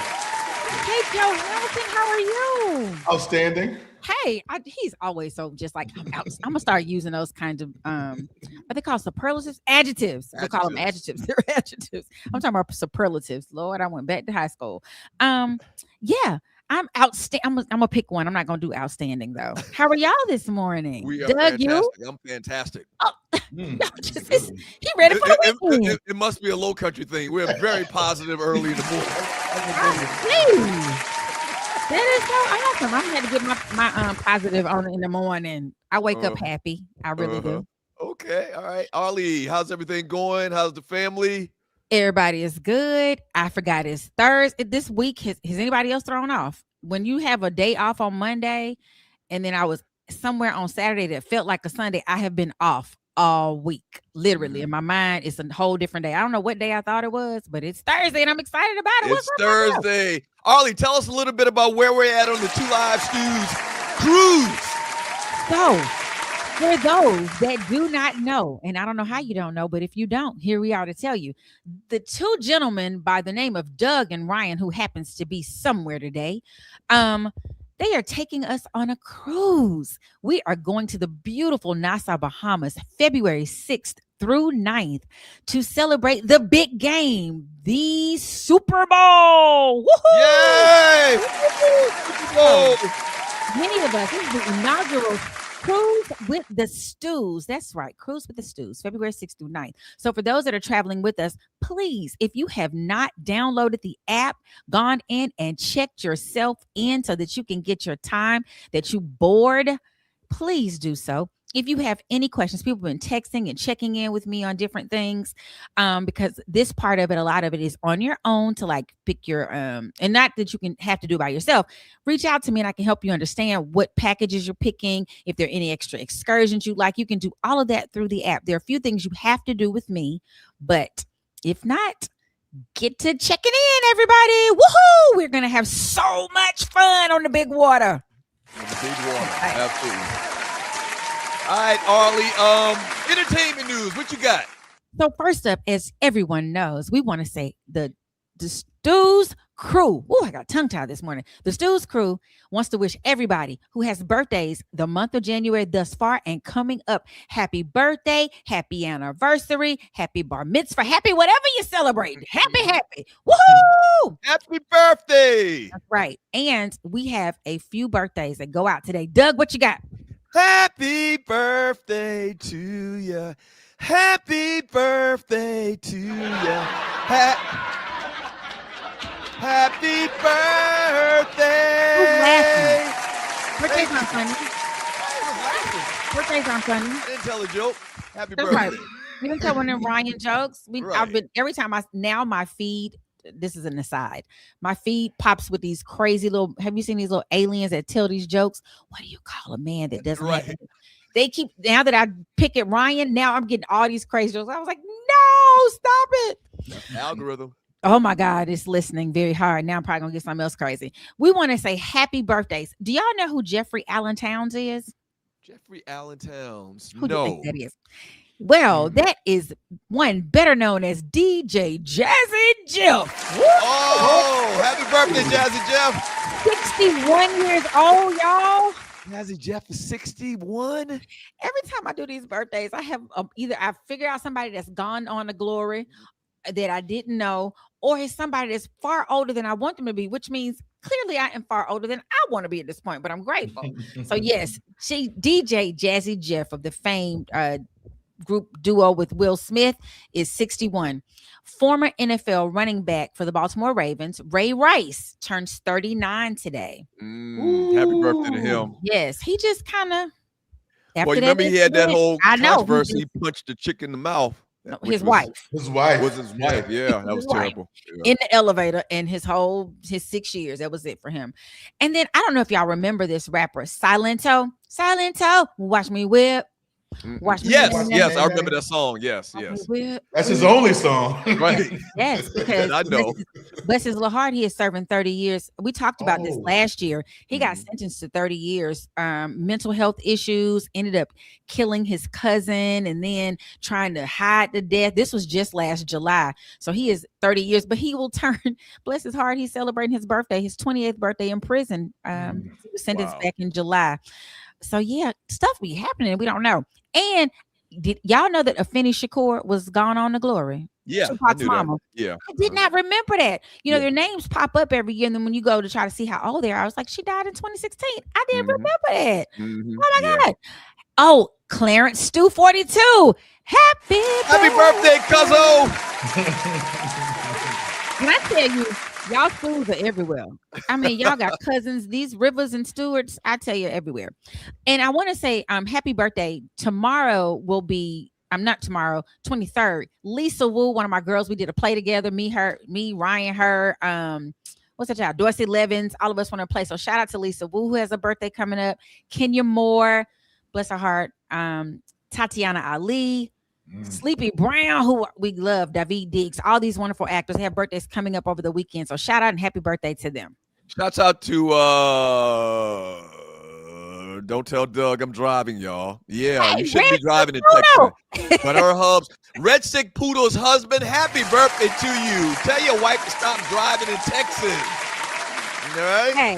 Hey, Joe Hamilton, how are you? Outstanding. Hey, he's always so just like, I'm going to start using those kinds of, what they call superlatives? Adjectives. We'll call them adjectives. They're adjectives. I'm talking about superlatives. Lord, I went back to high school. Yeah. I'm outstanding. I'm gonna pick one. I'm not gonna do outstanding though. How are y'all this morning? We are Doug, fantastic. you? I'm fantastic. Oh, he ready for the weekend. It must be a low country thing. We're very positive early in the morning. That is so awesome. I'm going to get my positive on in the morning. I wake up happy. I really do. Okay. All right. Arlie, how's everything going? How's the family? Everybody is good. I forgot it's Thursday. This week, has anybody else thrown off? When you have a day off on Monday, and then I was somewhere on Saturday that felt like a Sunday, I have been off all week. Literally. In my mind, it's a whole different day. I don't know what day I thought it was, but it's Thursday, and I'm excited about it. It's Thursday. Arlie, tell us a little bit about where we're at on the Two Live Stews cruise. So, for those that do not know, and I don't know how you don't know, but if you don't, here we are to tell you. The two gentlemen by the name of Doug and Ryan, who happens to be somewhere today, They are taking us on a cruise. We are going to the beautiful Nassau, Bahamas, February 6th through 9th to celebrate the big game, the Super Bowl. Woohoo! Yay! So, many of us, this is the inaugural Cruise with the Stews. That's right. Cruise with the Stews, February 6th through 9th. So for those that are traveling with us, please, if you have not downloaded the app, gone in and checked yourself in so that you can get your time that you board, please do so. If you have any questions, people have been texting and checking in with me on different things, because this part of it, a lot of it is on your own to like pick your, and not that you can have to do by yourself. Reach out to me and I can help you understand what packages you're picking. If there are any extra excursions you like, you can do all of that through the app. There are a few things you have to do with me, but if not, get to checking in, everybody. Woohoo! We're going to have so much fun on the big water. On the big water, absolutely. All right, Arlie. Entertainment news. What you got? So first up, as everyone knows, we want to say the Stews crew. Oh, I got tongue tied this morning. The Stews crew wants to wish everybody who has birthdays the month of January thus far and coming up, happy birthday, happy anniversary, happy bar mitzvah, happy whatever you celebrate. Happy. Woohoo! Happy birthday. That's right. And we have a few birthdays that go out today. Doug, what you got? Happy birthday to you. Happy birthday to you. Happy birthday. Who's laughing? Birthdays aren't funny. Birthdays aren't funny. I didn't tell a joke. Happy That's birthday. right. You didn't tell one of them Ryan jokes. I've been every time my feed. This is an aside. My feed pops with these crazy little. Have you seen these little aliens that tell these jokes? What do you call a man that doesn't? Right. They keep now that I pick at Ryan. Now I'm getting all these crazy jokes. I was like, no, stop it. Algorithm. Oh my God, it's listening very hard. Now I'm probably gonna get something else crazy. We want to say happy birthdays. Do y'all know who Jeffrey Allen Towns is? Jeffrey Allen Towns. Who do you No. think that is? Well, that is one better known as DJ Jazzy Jeff. Oh, happy birthday, Jazzy Jeff. 61 years old, y'all. Jazzy Jeff is 61. Every time I do these birthdays, I have either I figure out somebody that's gone on to glory that I didn't know, or it's somebody that's far older than I want them to be, which means clearly I am far older than I want to be at this point, but I'm grateful. So yes, DJ Jazzy Jeff of the famed group duo with Will Smith is 61. Former NFL running back for the Baltimore Ravens, Ray Rice, turns 39 today. Happy birthday to him. Yes, he just kind of. Well, you remember he had that whole I know controversy. He punched the chick in the mouth. His wife. His wife. Was his wife. Yeah, that was His wife. terrible. Yeah. In the elevator, and his 6 years, that was it for him. And then I don't know if y'all remember this rapper, Silento, watch me whip. Watch me Yes, whip. yes, I remember that song. Yes, Watch me yes. whip. That's his only song. Right. Yes, because I know. bless his little heart, he is serving 30 years. We talked about this last year. He got sentenced to 30 years. Mental health issues, ended up killing his cousin and then trying to hide the death. This was just last July. So he is 30 years, but he will turn, bless his heart, he's celebrating his birthday, his 28th birthday in prison. He was sentenced back in July. So yeah, stuff be happening. We don't know. And did y'all know that Afeni Shakur was gone on to glory? Yeah, I Tupac's knew mama. that. Yeah. I did not remember that. You know, their names pop up every year. And then when you go to try to see how old they are, I was like, she died in 2016. I didn't remember that. Mhm. Oh my Yeah. God. Oh, Clarence Stu 42. Happy birthday, Cuzzo. Can I tell you, y'all schools are everywhere. I mean, y'all got cousins, these Rivers and Stewarts, I tell you, everywhere. And I want to say happy birthday. Tomorrow will be, not tomorrow, 23rd. Lisa Wu, one of my girls, we did a play together. Me, Ryan, her, what's that child? Dorsey Levins, all of us want to play. So shout out to Lisa Wu, who has a birthday coming up. Kenya Moore, bless her heart. Tatiana Ali, Sleepy Brown, who we love, David Diggs, all these wonderful actors have birthdays coming up over the weekend. So shout out and happy birthday to them. Shouts out to don't tell Doug I'm driving, y'all. Yeah, Hey, you shouldn't Red be driving in Poodle. Texas. But her hubs, Red Sick Poodle's husband, happy birthday to you. Tell your wife to stop driving in Texas. All right? Hey,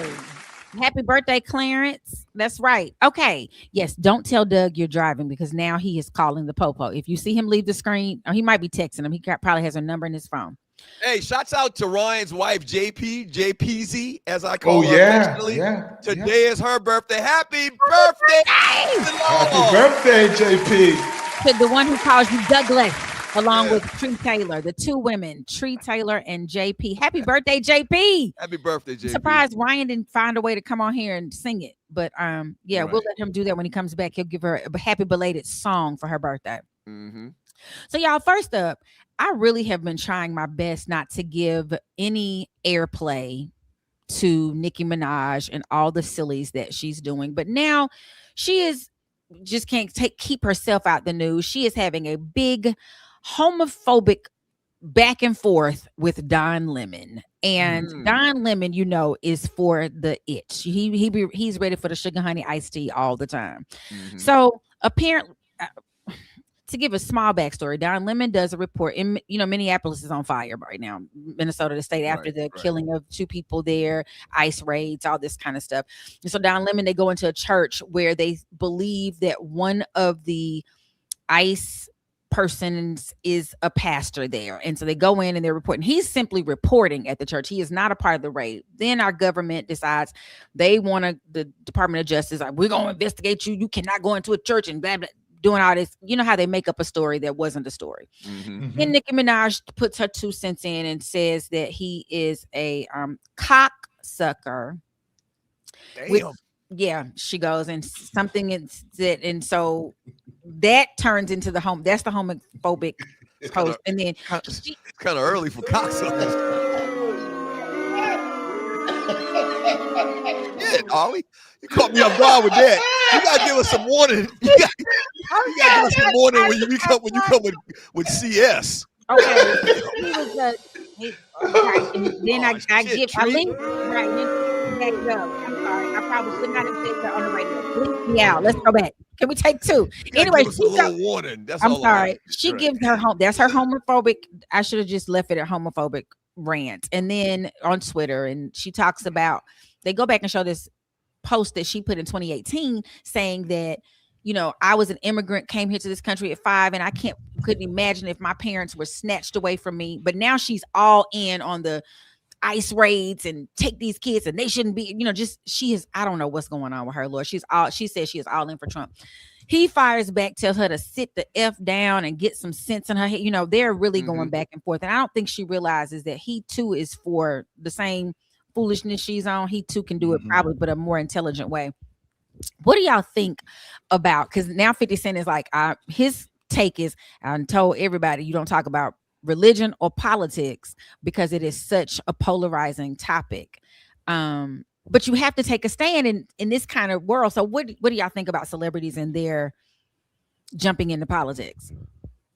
Happy birthday, Clarence. That's right. Okay. Yes. Don't tell Doug you're driving because now he is calling the popo. If you see him leave the screen, or he might be texting him. He probably has a number in his phone. Hey, shouts out to Ryan's wife, JPZ, as I call her yeah, affectionately. yeah. Today is her birthday. Happy birthday! Happy birthday, JP. To the one who calls you Douglas, along with Tree Taylor, the two women, Tree Taylor and JP. Happy birthday, JP. Happy birthday, JP. Surprised Ryan didn't find a way to come on here and sing it. But yeah, Right. we'll let him do that when he comes back. He'll give her a happy belated song for her birthday. Mm-hmm. So, y'all, first up, I really have been trying my best not to give any airplay to Nicki Minaj and all the sillies that she's doing. But now she is just can't keep herself out the news. She is having a big homophobic back and forth with Don Lemon. And Don Lemon, you know, is for the itch. He's ready for the sugar honey iced tea all the time. Mm-hmm. So apparently, to give a small backstory, Don Lemon does a report in, Minneapolis is on fire right now, Minnesota, the state, after the killing of 2 people there, ICE raids, all this kind of stuff. And so Don Lemon, they go into a church where they believe that one of the ICE persons is a pastor there. And so they go in and they're reporting. He's simply reporting at the church. He is not a part of the raid. Then our government decides the Department of Justice, like, we're going to investigate you. You cannot go into a church and blah, blah, doing all this. You know how they make up a story that wasn't a story. Mm-hmm. Then Nicki Minaj puts her 2 cents in and says that he is a cock sucker. Damn. She goes and something is it, and so that turns into that's the homophobic post. And then it's kind of early for cocksuckers. Shit, Ollie, you caught me off guard with that. You gotta give us some warning. You gotta give us some warning when you come with CS. Okay. He was and then I give a link right. Then back it up. I'm sorry. I probably should not have said that on the radio. Bleep me out. Let's go back. Can we take 2? Anyway, give us a little warning. That's I'm all sorry. She gives her that's her homophobic. I should have just left it at homophobic rant. And then on Twitter, and she talks about, they go back and show this post that she put in 2018 saying that, I was an immigrant, came here to this country at 5, and I couldn't imagine if my parents were snatched away from me. But now she's all in on the ICE raids and take these kids, and they shouldn't be, I don't know what's going on with her, Lord. She says she is all in for Trump. He fires back, tells her to sit the F down and get some sense in her head. They're really going back and forth. And I don't think she realizes that he too is for the same foolishness she's on. He too can do it probably, but a more intelligent way. What do y'all think about, because now 50 Cent is like, his take is, I told everybody, you don't talk about religion or politics because it is such a polarizing topic. But you have to take a stand in this kind of world. So what do y'all think about celebrities and their jumping into politics?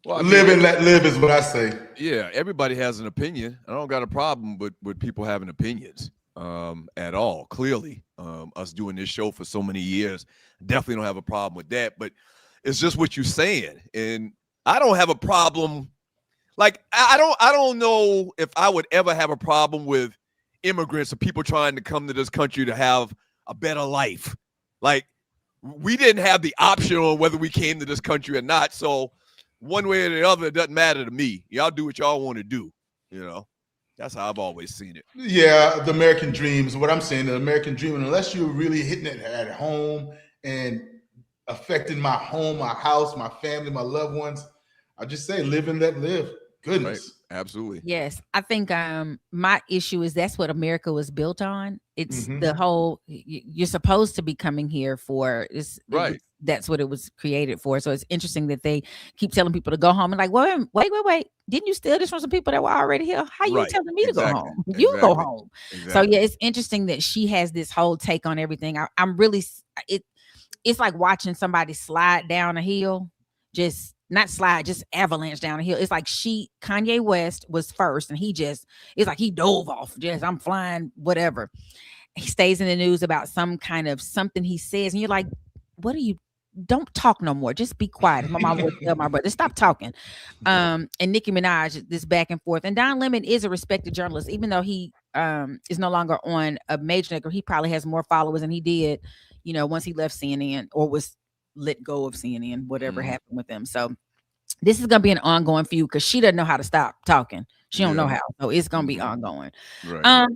Well, live and let live is what I say. Yeah, everybody has an opinion. I don't got a problem with people having opinions at all. Clearly, us doing this show for so many years, definitely don't have a problem with that. But it's just what you're saying, and I don't have a problem. Like I don't know if I would ever have a problem with immigrants or people trying to come to this country to have a better life. Like, we didn't have the option on whether we came to this country or not. So one way or the other, it doesn't matter to me. Y'all do what y'all want to do. That's how I've always seen it. Yeah, the American dream is what I'm saying. The American dream, and unless you're really hitting it at home and affecting my home, my house, my family, my loved ones, I just say live and let live. Goodness. Right. Absolutely. Yes. I think my issue is that's what America was built on. It's the whole, you're supposed to be coming here for right. That's what it was created for. So it's interesting that they keep telling people to go home and like, wait. Didn't you steal this from some people that were already here? How you telling me to go home? You go home. Exactly. So yeah, it's interesting that she has this whole take on everything. I'm really, it's like watching somebody slide down a hill, just avalanche down a hill. It's like Kanye West was first and it's like he dove off. I'm flying, whatever. He stays in the news about some kind of something he says. And you're like, what are you don't talk no more. Just be quiet. My mom would tell my brother, stop talking. And Nicki Minaj, this back and forth. And Don Lemon is a respected journalist, even though he is no longer on a major network. He probably has more followers than he did, once he left CNN or was let go of CNN, whatever happened with them. So this is gonna be an ongoing feud because she doesn't know how to stop talking. She don't know how, so it's gonna be ongoing. Right.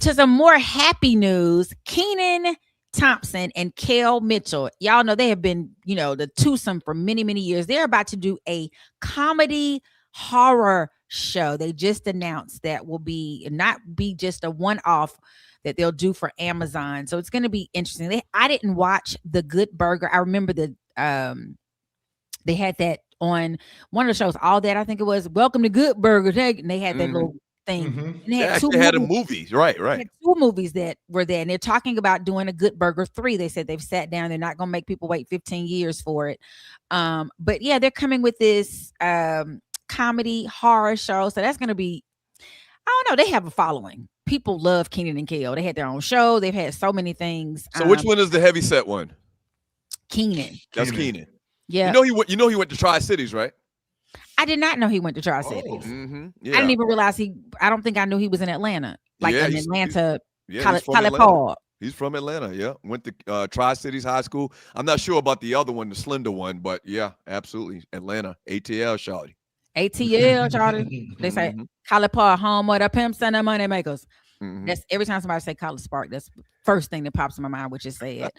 To some more happy news, Kenan Thompson and Kel Mitchell. Y'all know they have been, the twosome for many, many years. They're about to do a comedy horror show. They just announced that will not be just a one-off that they'll do for Amazon. So it's going to be interesting. I didn't watch The Good Burger. I remember they had that on one of the shows, All That, I think it was, Welcome to Good Burger. And they had that little thing. And They actually had a movie. Right. they had 2 movies that were there, and they're talking about doing a Good Burger 3. They said they've sat down. They're not going to make people wait 15 years for it. But yeah, they're coming with this comedy horror show. So that's going to be, I don't know. They have a following. People love Kenan and Kel. They had their own show. They've had so many things. So which one is the heavy set one? Kenan. That's Kenan. Yeah. He went to Tri-Cities, right? I did not know he went to Tri-Cities. Yeah. I didn't even realize I don't think I knew he was in Atlanta. Like in Atlanta, he's College from Atlanta. Paul. He's from Atlanta. Yeah. Went to Tri-Cities High School. I'm not sure about the other one, the slender one, but yeah, absolutely. Atlanta, ATL, shawty. ATL, Charlie. They say College Park, home of the pimps and the money makers. That's every time somebody say College Spark, that's the first thing that pops in my mind, which is sad.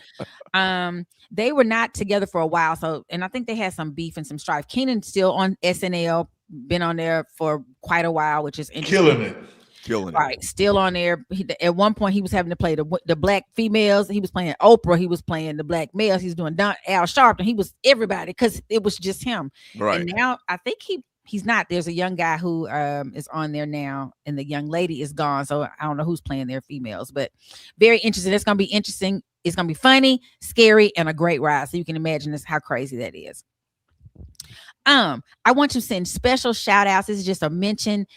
They were not together for a while, and I think they had some beef and some strife. Kenan's still on SNL, been on there for quite a while, which is interesting. Killing it. Right, still on there. At one point, he was having to play the black females. He was playing Oprah. He was playing the black males. He was doing Al Sharpton. He was everybody because it was just him. Right. And now I think he's not. There's a young guy who is on there now, and the young lady is gone. So I don't know who's playing their females, but very interesting. It's gonna be interesting. It's gonna be funny, scary, and a great ride. So you can imagine how crazy that is. I want to send special shout outs. This is just a mention.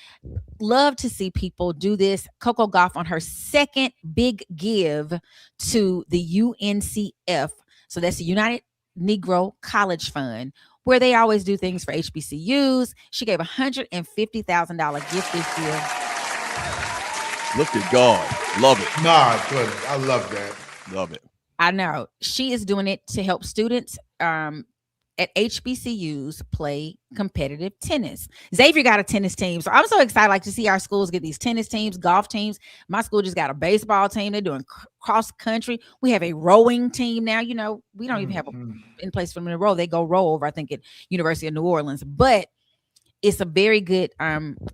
Love to see people do this. Coco Gauff on her second big give to the UNCF. So that's the United Negro College Fund, where they always do things for HBCUs. She gave $150,000 gift this year. Look at God. Love it. Nah, good. I love that. Love it. I know. She is doing it to help students at HBCUs play competitive tennis. Xavier got a tennis team. So I'm so excited to see our schools get these tennis teams, golf teams. My school just got a baseball team. They're doing cross country. We have a rowing team now. We don't even have in place for them to row. They go row over, I think, at University of New Orleans. But it's a very good,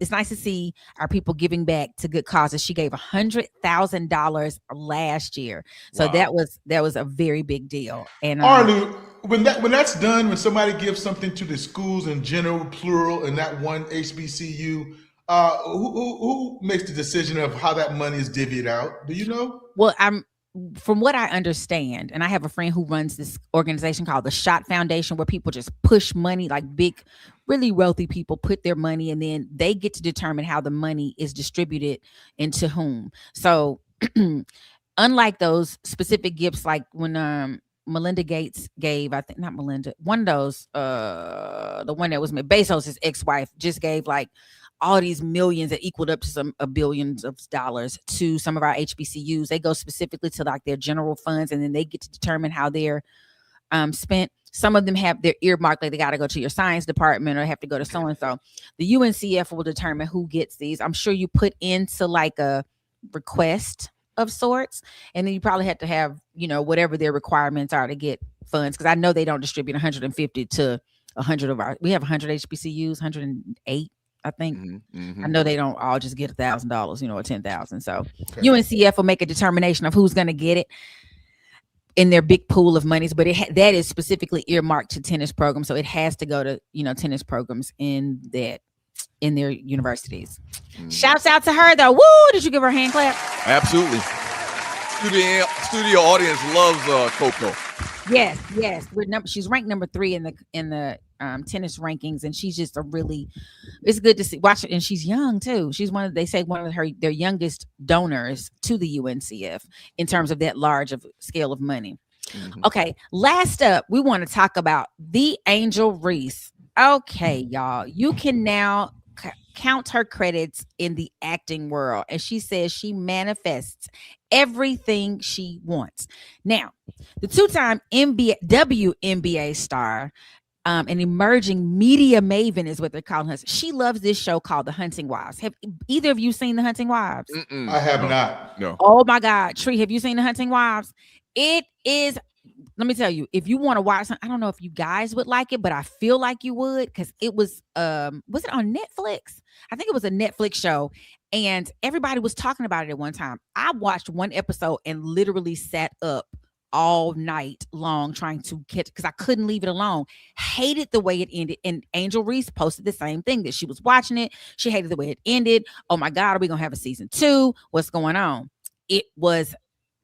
it's nice to see our people giving back to good causes. She gave $100,000 last year. So that was a very big deal. And Arlu, when that's done, when somebody gives something to the schools in general, plural, and that one HBCU, who makes the decision of how that money is divvied out? Do you know? Well, from what I understand, and I have a friend who runs this organization called the Shot Foundation, where people just push money, like big, really wealthy people put their money, and then they get to determine how the money is distributed and to whom. So unlike those specific gifts, like when Melinda Gates gave, I think not Melinda, one of those, the one that was Bezos' ex-wife just gave like all these millions that equaled up to some billions of dollars to some of our HBCUs. They go specifically to like their general funds, and then they get to determine how they're spent. Some of them have their earmarked, like they got to go to your science department or have to go to so-and-so. The UNCF will determine who gets these. I'm sure you put into like a request of sorts, and then you probably have to have, whatever their requirements are to get funds. Cause I know they don't distribute 150 to 100 of we have 100 HBCUs, 108. I think. I know they don't all just get $1,000, or 10,000. So UNCF will make a determination of who's going to get it in their big pool of monies, but that is specifically earmarked to tennis programs. So it has to go to, tennis programs in their universities. Shouts out to her though. Woo! Did you give her a hand clap? Absolutely. Studio audience loves Coco. Yes. She's ranked number 3 in the tennis rankings, and she's just it's good to see, watch it. And she's young too. She's one of their youngest donors to the UNCF in terms of that large of scale of money. Okay, last up, we want to talk about the Angel Reese. Okay, y'all, you can now count her credits in the acting world, and she says she manifests everything she wants. Now, the two-time WNBA star, an emerging media maven is what they're calling her. She loves this show called The Hunting Wives. Have either of you seen The Hunting Wives? I have not. No. Oh my God, Tree, have you seen The Hunting Wives? It is. Let me tell you, if you want to watch something, I don't know if you guys would like it, but I feel like you would, because it was it on Netflix? I think it was a Netflix show, and everybody was talking about it at one time. I watched one episode and literally sat up all night long trying to catch, because I couldn't leave it alone. Hated the way it ended. And Angel Reese posted the same thing, that she was watching it. She hated the way it ended. Oh my God, are we gonna have a season 2? What's going on?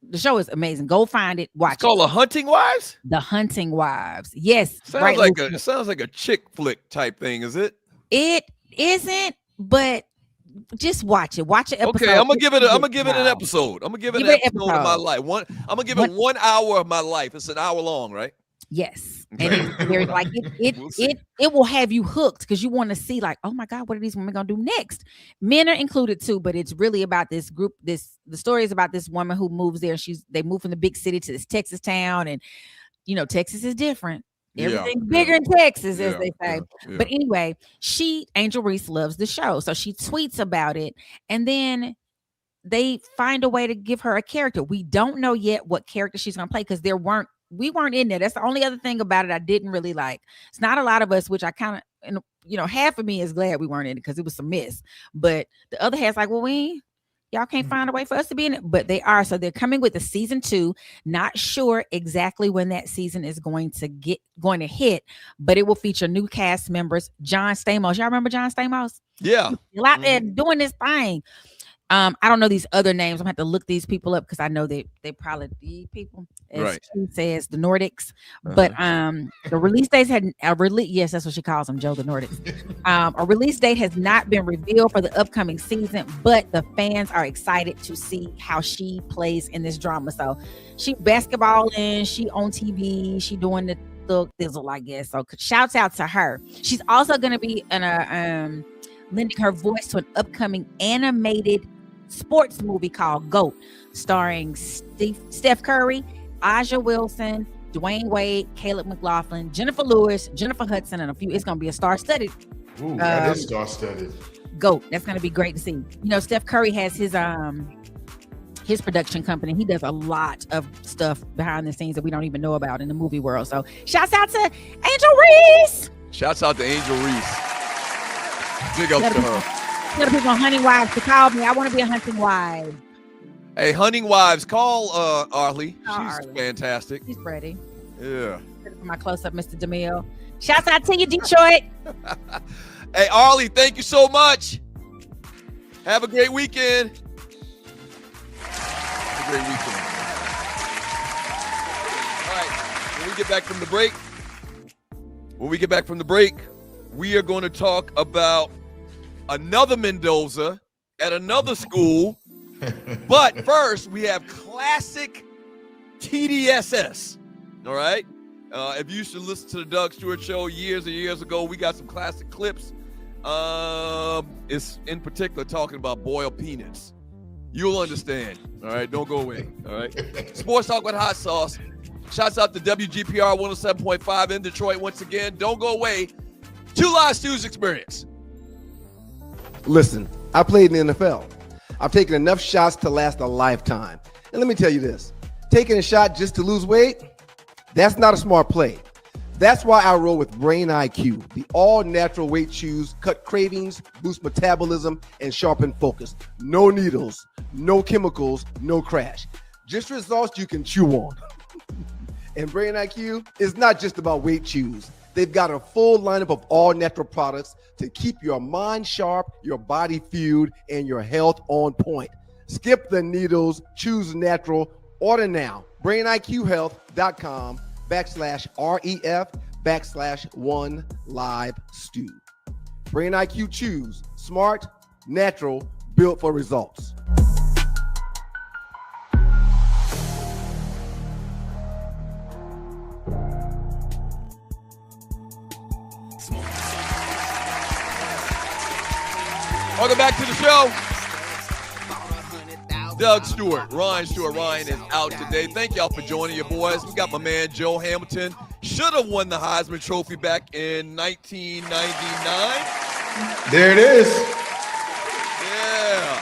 The show is amazing. Go find it. Watch It's called it. The Hunting Wives? The Hunting Wives. Yes. Sounds like a chick flick type thing, is it? It isn't, but just watch it. Watch an episode. Okay, I'm gonna give it an episode. I'm gonna give it an episode of my life. I'm gonna give it 1 hour of my life. It's an hour long, right? Yes. And it's very like it will have you hooked, because you want to see, like, oh my God, what are these women gonna do next? Men are included too, but it's really about this group. The story is about this woman who moves there. They move from the big city to this Texas town, and Texas is different. Everything's bigger in Texas, as they say. Yeah. But anyway, Angel Reese loves the show, so she tweets about it, and then they find a way to give her a character. We don't know yet what character she's gonna play, because we weren't in there. That's the only other thing about it I didn't really like. It's not a lot of us, which I kind of, half of me is glad we weren't in it, because it was some mess. But the other half's like, well, y'all can't find a way for us to be in it. But they are. So they're coming with a season 2. Not sure exactly when that season is going to hit, but it will feature new cast members. John Stamos. Y'all remember John Stamos? Yeah. Still out there doing this thing. I don't know these other names. I'm gonna have to look these people up, because I know they probably the people, as Right. she says, the Nordics. But the release dates yes, that's what she calls them, Joe, the Nordics. A release date has not been revealed for the upcoming season, but the fans are excited to see how she plays in this drama. So she basketballing, she on TV, she doing the thizzle, I guess. So shouts out to her. She's also gonna be lending her voice to an upcoming animated sports movie called GOAT, starring Steph Curry, Aja Wilson, Dwayne Wade, Caleb McLaughlin, Jennifer Lewis, Jennifer Hudson, and a few. It's going to be a star-studded. Ooh, that is star-studded. GOAT. That's going to be great to see. Steph Curry has his production company. He does a lot of stuff behind the scenes that we don't even know about in the movie world. So shouts out to Angel Reese. Shouts out to Angel Reese. Big up to her. Other people on Hunting Wives to call me. I want to be a Hunting Wife. Hey, Hunting Wives, call Arlie. She's Arlie. fantastic. She's ready. Yeah. For my close-up, Mr. DeMille. Shouts out to you, Detroit. Hey, Arlie, thank you so much. Have a great weekend. Have a great weekend. All right, when we get back from the break, we are going to talk about another Mendoza at another school. But first, we have classic TDSS. All right? If you used to listen to the Doug Stewart Show years and years ago, we got some classic clips. It's in particular talking about boiled peanuts. You'll understand. All right? Don't go away. All right? Sports Talk with Hot Sauce. Shouts out to WGPR 107.5 in Detroit once again. Don't go away. 2 Live Stews experience. Listen, I played in the NFL. I've taken enough shots to last a lifetime. And let me tell you this, taking a shot just to lose weight, that's not a smart play. That's why I roll with Brain IQ. The all-natural weight chews cut cravings, boost metabolism, and sharpen focus. No needles, no chemicals, no crash. Just results you can chew on. And Brain IQ is not just about weight chews. They've got a full lineup of all-natural products to keep your mind sharp, your body fueled, and your health on point. Skip the needles, choose natural. Order now. BrainIQHealth.com/REF/1LiveStew. Brain IQ Chews. Smart, natural, built for results. Welcome back to the show. Doug Stewart, Ryan Stewart. Ryan is out today. Thank y'all for joining your boys. We got my man Joe Hamilton. Should have won the Heisman Trophy back in 1999. There it is. Yeah.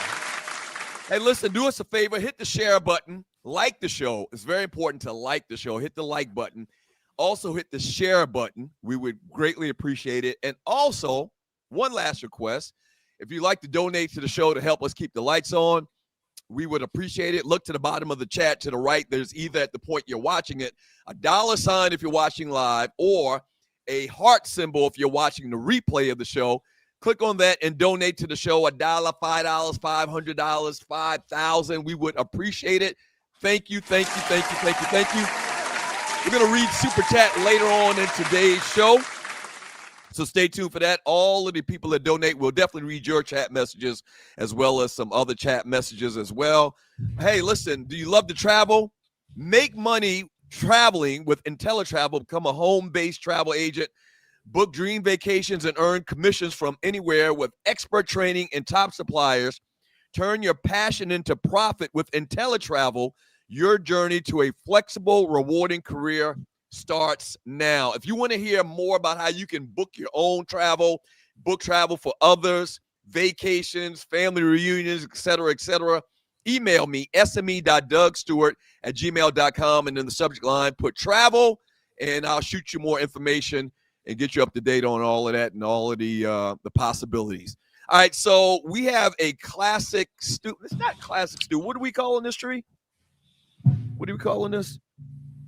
Hey, listen, do us a favor. Hit the share button. Like the show. It's very important to like the show. Hit the like button. Also hit the share button. We would greatly appreciate it. And also, one last request. If you'd like to donate to the show to help us keep the lights on, we would appreciate it. Look to the bottom of the chat to the right. There's either at the point you're watching it, a $ if you're watching live, or a heart symbol if you're watching the replay of the show. Click on that and donate to the show. $1, $5, $500, $5,000. We would appreciate it. Thank you, thank you, thank you, thank you, thank you. We're going to read Super Chat later on in today's show. So stay tuned for that. All of the people that donate will definitely read your chat messages as well as some other chat messages as well. Hey, listen, do you love to travel? Make money traveling with IntelliTravel. Become a home-based travel agent. Book dream vacations and earn commissions from anywhere with expert training and top suppliers. Turn your passion into profit with IntelliTravel. Your journey to a flexible, rewarding career starts now. If you want to hear more about how you can book your own travel, book travel for others, vacations, family reunions, etc., email me, sme.dougstewart@gmail.com, and in the subject line, put travel, and I'll shoot you more information and get you up to date on all of that and all of the possibilities. All right, so we have a classic stew. It's not classic stew. What are we calling this, Tree? What are we calling this?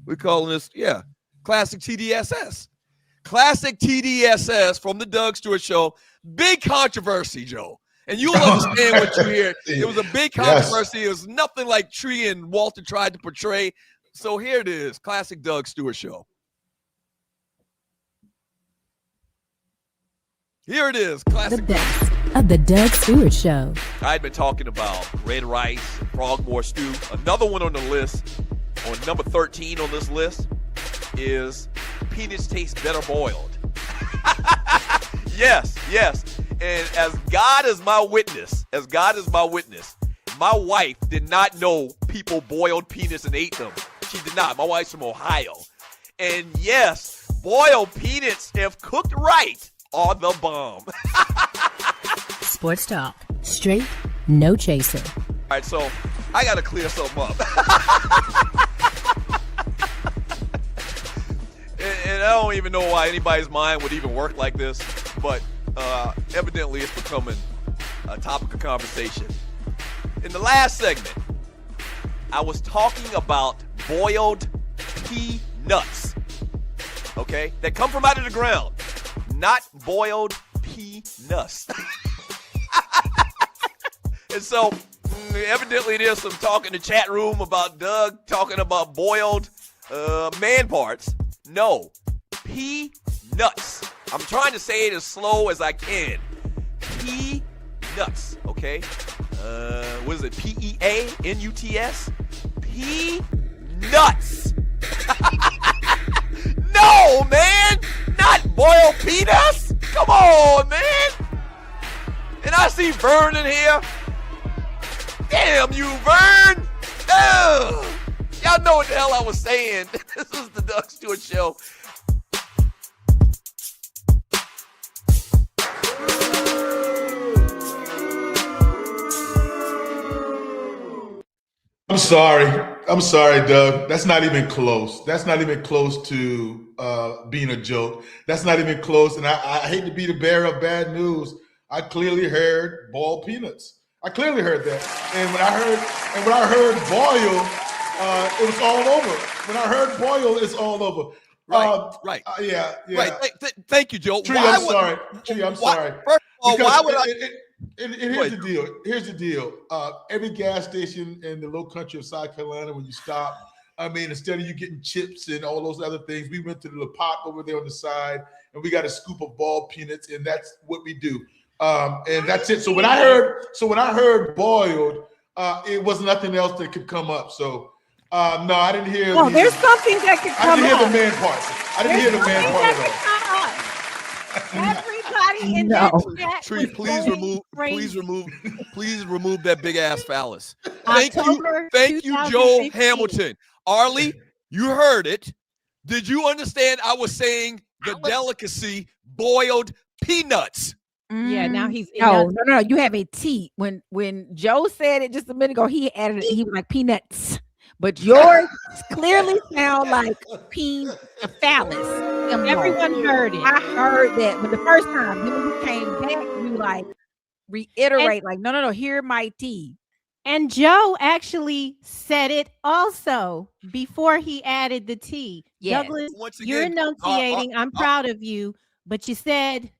We're calling this, classic TDSS. Classic TDSS from the Doug Stewart Show. Big controversy, Joe. And you'll understand what you hear. It was a big controversy. Yes. It was nothing like Tree and Walter tried to portray. So here it is, classic Doug Stewart Show. Here it is, classic. The best of the Doug Stewart Show. I'd been talking about red rice, frogmore stew. Another one on the list, on number 13 on this list, is peanuts taste better boiled. Yes. And as God is my witness, my wife did not know people boiled peanuts and ate them. She did not. My wife's from Ohio. And yes, boiled peanuts, if cooked right, are the bomb. Sports talk. Straight, no chaser. All right, so I got to clear something up. and I don't even know why anybody's mind would even work like this, but evidently it's becoming a topic of conversation. In the last segment, I was talking about boiled peanuts, okay, that come from out of the ground, not boiled peanuts. And so evidently there's some talk in the chat room about Doug talking about boiled man parts. No, peanuts. I'm trying to say it as slow as I can. Peanuts, okay? What is it? P-E-A-N-U-T-S? Peanuts. No, man! Not boiled peanuts! Come on, man! And I see Vern in here. Damn you, Vern! Ugh. Y'all know what the hell I was saying. This is the Doug Stewart Show. I'm sorry, Doug. That's not even close. That's not even close to being a joke. That's not even close. And I hate to be the bearer of bad news. I clearly heard boiled peanuts. I clearly heard that. And when I heard boil, it was all over. When I heard boil, it's all over. Right. Yeah. Right. Thank you, Joe. Tree, I'm sorry. Sorry. First of all, why would here's the deal. Here's the deal. Every gas station in the low country of South Carolina, when you stop, I mean, instead of you getting chips and all those other things, we went to the pot over there on the side, and we got a scoop of boiled peanuts, and that's what we do. And that's it. So when I heard boiled, it was nothing else that could come up. So no, I didn't hear. Well, there's something that could come up. I didn't hear the man part. I didn't hear the man part at all. Everybody Tree in No. that chat Tree, was please going remove that big ass phallus. Thank October you, Joe 2015. Hamilton. Arlie, you heard it. Did you understand? I was saying the delicacy boiled peanuts. Yeah, now he's no. You have a T. When Joe said it just a minute ago, he added he was like peanuts, but yours clearly sound like phallus. Everyone heard it. I heard that, but the first time, then when you came back, you like reiterate, like no, here my T. And Joe actually said it also before he added the T. Yes. Douglas, Once you're again, enunciating. I'm proud of you, but you said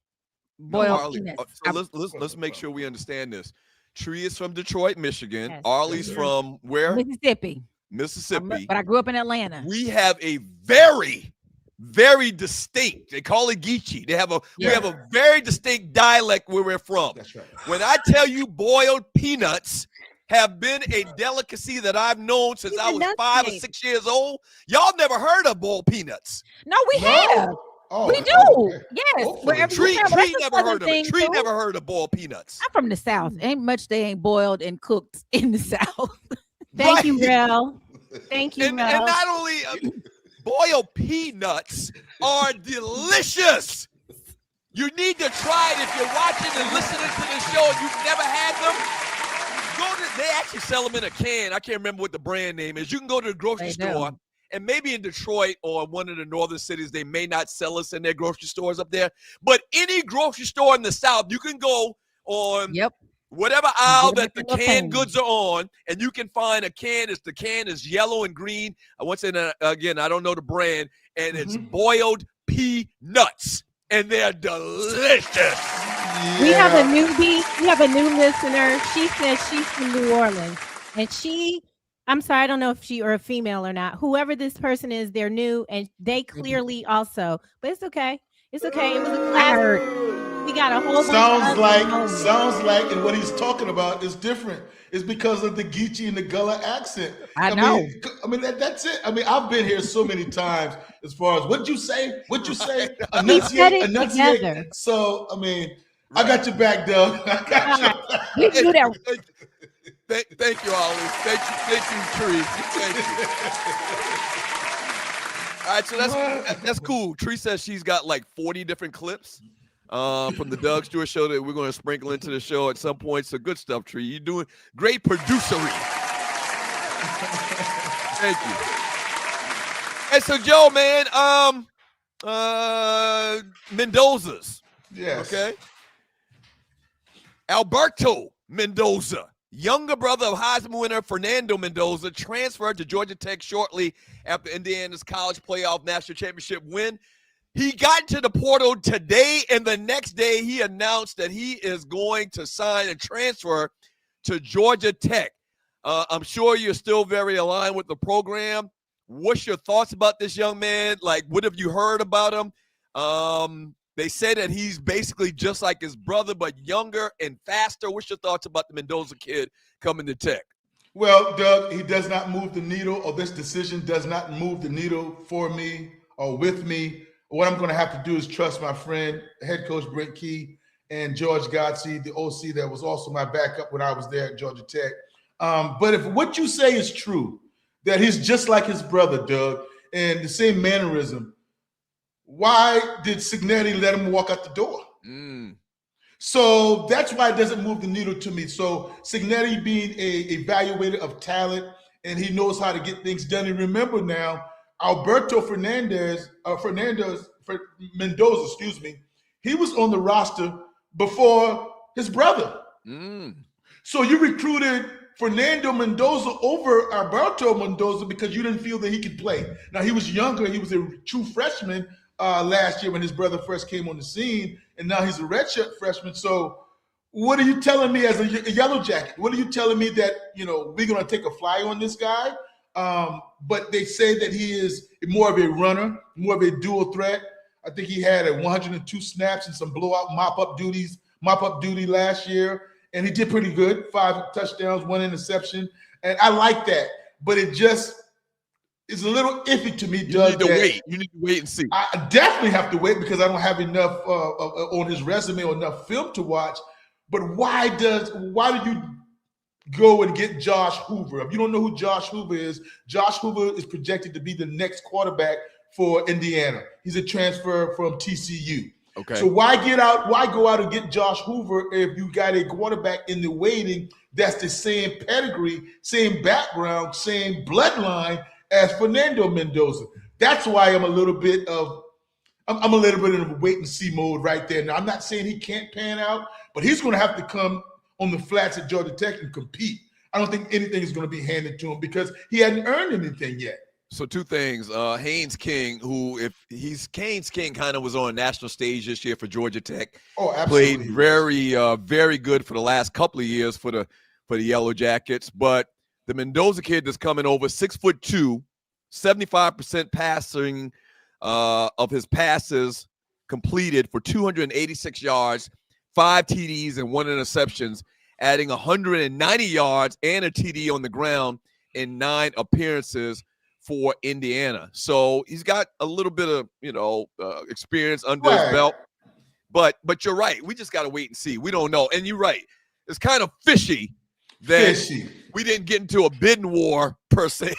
boiled Arlie, peanuts. so let's make sure we understand this. Tree is from Detroit, Michigan. Yes. Arlie's from where? Mississippi. Mississippi. But I grew up in Atlanta. We have a very, very distinct. They call it Geechee. We have a very distinct dialect where we're from. That's right. When I tell you boiled peanuts have been a delicacy that I've known since I was 5 or 6 years old, y'all never heard of boiled peanuts. No, we have. Oh, We do. okay. Yes. Hopefully. Wherever you Tree travel, that's a never Southern heard of it. thing, Tree too. never heard of boiled peanuts. I'm from the South. Ain't much they ain't boiled and cooked in the South. thank you, Rel. Thank you, And Rel. not only boiled peanuts are delicious. You need to try it if you're watching and listening to this show and you've never had them. They actually sell them in a can. I can't remember what the brand name is. You can go to the grocery They do. store, and maybe in Detroit or one of the northern cities, they may not sell us in their grocery stores up there. But any grocery store in the South, you can go on whatever aisle that the canned goods are on, and you can find a can. The can is yellow and green. Once again, I don't know the brand, and it's boiled peanuts, and they're delicious. We have a newbie. We have a new listener. She says she's from New Orleans, and I'm sorry, I don't know if she or a female or not. Whoever this person is, they're new, and they clearly also. But it's okay. It's okay. It was a class. We got a whole bunch Sounds like, and what he's talking about is different. It's because of the Geechee and the Gullah accent. I know. That's it. I mean, I've been here so many times as far as what'd you say? We said it together. So, I mean, I got your back, Doug. I got you. We do that. Thank you, Ollie. Thank you, Tree. Thank you. All right, so that's cool. Tree says she's got like 40 different clips from the Doug Stewart Show that we're going to sprinkle into the show at some point. So good stuff, Tree. You're doing great producery. Thank you. And so, Joe, man, Mendoza's. Yes. Okay. Alberto Mendoza, younger brother of Heisman winner Fernando Mendoza, transferred to Georgia Tech shortly after Indiana's college playoff national championship win. He got into the portal today, and the next day he announced that he is going to sign and transfer to Georgia Tech. I'm sure you're still very aligned with the program. What's your thoughts about this young man? Like, what have you heard about him? They say that he's basically just like his brother, but younger and faster. What's your thoughts about the Mendoza kid coming to Tech? Well, Doug, he does not move the needle, or this decision does not move the needle for me or with me. What I'm going to have to do is trust my friend, head coach Brent Key, and George Godsey, the OC that was also my backup when I was there at Georgia Tech. But if what you say is true, that he's just like his brother, Doug, and the same mannerism, why did Cignetti let him walk out the door? So that's why it doesn't move the needle to me. So Cignetti being a evaluator of talent, and he knows how to get things done. And remember now, Alberto Mendoza, he was on the roster before his brother. So you recruited Fernando Mendoza over Alberto Mendoza because you didn't feel that he could play. Now, he was younger. He was a true freshman last year when his brother first came on the scene, and now he's a redshirt freshman. So what are you telling me as a Yellow Jacket? What are you telling me that, we're going to take a flyer on this guy? But they say that he is more of a runner, more of a dual threat. I think he had 102 snaps and some blowout mop-up duty last year, and he did pretty good. 5 touchdowns, 1 interception, and I like that. But it just is a little iffy to me, You Doug. need to that wait. You need to wait and see. I definitely have to wait because I don't have enough on his resume or enough film to watch. But why did you go and get Josh Hoover? If you don't know who Josh Hoover is projected to be the next quarterback for Indiana. He's a transfer from TCU. Okay. So why go out and get Josh Hoover if you got a quarterback in the waiting that's the same pedigree, same background, same bloodline as Fernando Mendoza? That's why I'm a little bit in a wait and see mode right there. Now, I'm not saying he can't pan out, but he's going to have to come on the flats at Georgia Tech and compete. I don't think anything is going to be handed to him because he hadn't earned anything yet. So two things. Haynes King, Haynes King kind of was on a national stage this year for Georgia Tech. Oh, absolutely. Played very good for the last couple of years for the Yellow Jackets. But the Mendoza kid that's coming over, 6'2", 75% passing of his passes completed for 286 yards, 5 TDs and 1 interceptions, adding 190 yards and a TD on the ground in 9 appearances for Indiana. So he's got a little bit of, experience under his belt. But you're right. We just got to wait and see. We don't know. And you're right. It's kind of fishy that we didn't get into a bidding war per se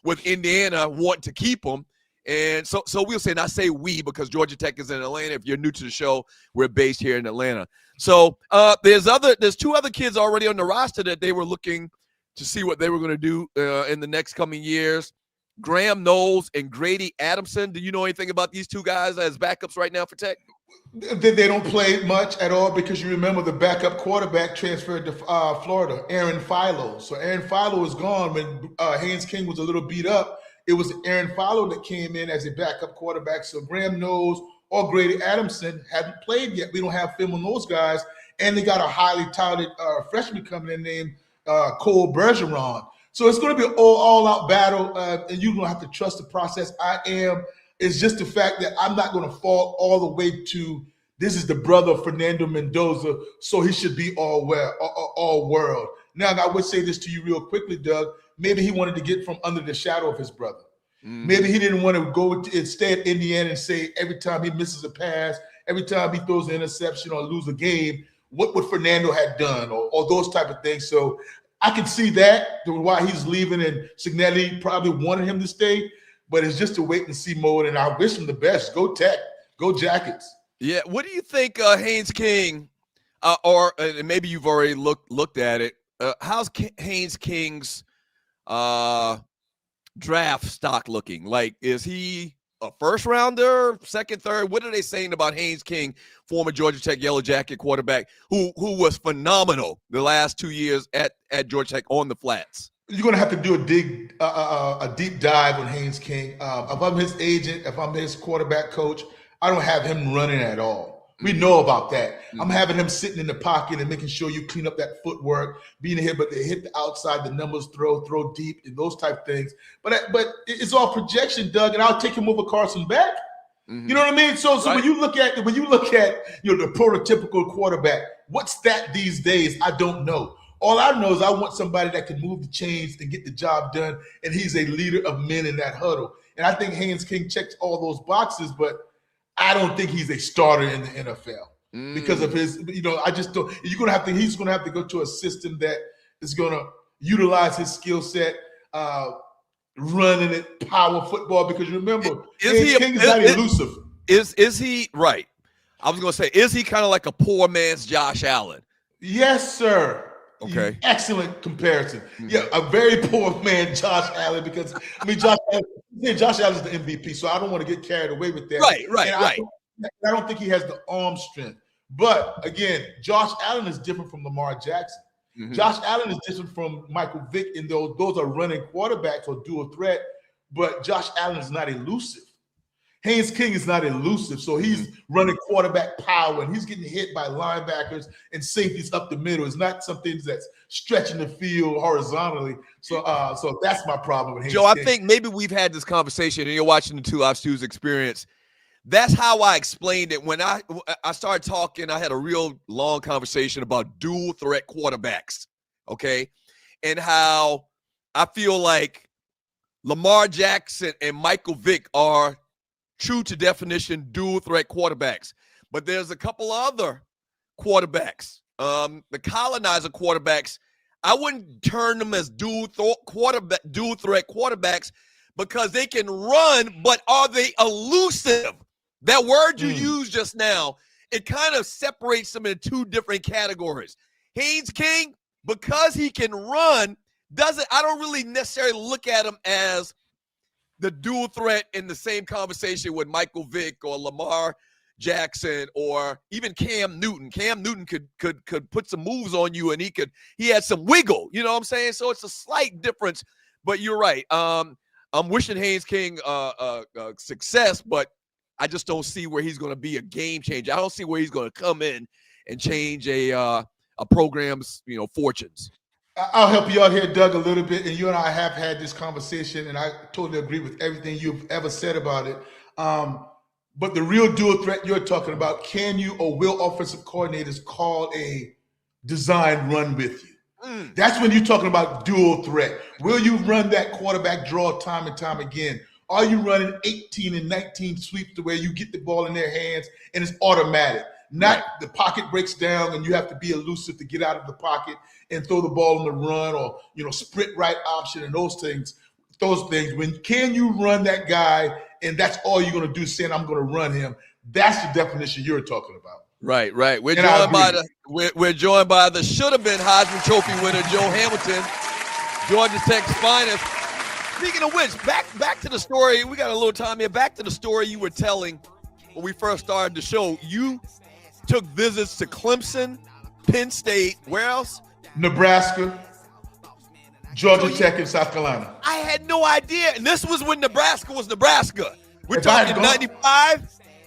with Indiana wanting to keep him. And so we'll say, and I say we because Georgia Tech is in Atlanta. If you're new to the show, we're based here in Atlanta. So there's 2 other kids already on the roster that they were looking to see what they were going to do in the next coming years. Graham Knowles and Grady Adamson. Do you know anything about these 2 guys as backups right now for Tech? They don't play much at all because you remember the backup quarterback transferred to Florida, Aaron Philo. So Aaron Philo is gone. When Haynes King was a little beat up, it was Aaron Philo that came in as a backup quarterback. So Graham Knowles or Grady Adamson haven't played yet. We don't have film on those guys. And they got a highly touted freshman coming in named Cole Bergeron. So it's going to be an all-out battle, and you're going to have to trust the process. It's just the fact that I'm not going to fall all the way to this is the brother of Fernando Mendoza, so he should be all world. Now, I would say this to you real quickly, Doug. Maybe he wanted to get from under the shadow of his brother. Maybe he didn't want to go and stay at Indiana and say every time he misses a pass, every time he throws an interception or lose a game, what would Fernando had done or those type of things. So I can see that, why he's leaving, and Cignetti probably wanted him to stay, but it's just a wait and see mode, and I wish him the best. Go Tech. Go Jackets. Yeah. What do you think Haynes King, or maybe you've already looked at it, how's Haynes King's draft stock looking? Like, is he a first rounder, second, third? What are they saying about Haynes King, former Georgia Tech Yellow Jacket quarterback, who was phenomenal the last 2 years at Georgia Tech on the flats? You're going to have to do a deep dive on Haynes King. If I'm his agent, if I'm his quarterback coach, I don't have him running at all. We know about that. I'm having him sitting in the pocket and making sure you clean up that footwork, being here, but they hit the outside, the numbers throw deep, and those type things. But it's all projection, Doug, and I'll take him over Carson Beck. You know what I mean? So right. when you look at the prototypical quarterback, what's that these days? I don't know. All I know is I want somebody that can move the chains and get the job done, and he's a leader of men in that huddle. And I think Haynes King checks all those boxes, but I don't think he's a starter in the NFL because of his, I just don't. He's going to have to go to a system that is going to utilize his skill set, running it, power football. Because remember, King is not elusive. Is he right? I was going to say, is he kind of like a poor man's Josh Allen? Yes, sir. Okay. Excellent comparison. Yeah, a very poor man, Josh Allen, because Josh Allen is the MVP, so I don't want to get carried away with that. Right. I don't think he has the arm strength. But again, Josh Allen is different from Lamar Jackson. Josh Allen is different from Michael Vick, and those are running quarterbacks or dual threat, but Josh Allen is not elusive. Haynes King is not elusive, so he's running quarterback power, and he's getting hit by linebackers and safeties up the middle. It's not something that's stretching the field horizontally. So that's my problem with Haynes Joe, King. I think maybe we've had this conversation, and you're watching the Two Live Stews experience. That's how I explained it. When I started talking, I had a real long conversation about dual threat quarterbacks, okay? And how I feel like Lamar Jackson and Michael Vick are true to definition dual threat quarterbacks. But there's a couple other quarterbacks, the colonizer quarterbacks. I wouldn't turn them as dual threat quarterbacks because they can run, but are they elusive? That word you used just now, it kind of separates them in two different categories. Haynes King, because he can run, I don't really necessarily look at him as the dual threat in the same conversation with Michael Vick or Lamar Jackson or even Cam Newton. Cam Newton could put some moves on you and he had some wiggle, you know what I'm saying? So it's a slight difference, but you're right. I'm wishing Haynes King success, but I just don't see where he's going to be a game changer. I don't see where he's going to come in and change a program's, fortunes. I'll help you out here, Doug, a little bit. And you and I have had this conversation, and I totally agree with everything you've ever said about it. But the real dual threat you're talking about, can you or will offensive coordinators call a design run with you? That's when you're talking about dual threat. Will you run that quarterback draw time and time again? Are you running 18 and 19 sweeps to where you get the ball in their hands and it's automatic? Not the pocket breaks down and you have to be elusive to get out of the pocket and throw the ball on the run or, sprint right option and those things. When can you run that guy and that's all you're going to do, saying I'm going to run him? That's the definition you're talking about. Right. We're joined by the should have been Heisman Trophy winner Joe Hamilton, Georgia Tech's finest. Speaking of which, back to the story. We got a little time here. Back to the story you were telling when we first started the show. You took visits to Clemson, Penn State. Where else? Nebraska, Georgia Tech, and South Carolina. I had no idea. And this was when Nebraska was Nebraska. We're talking 95.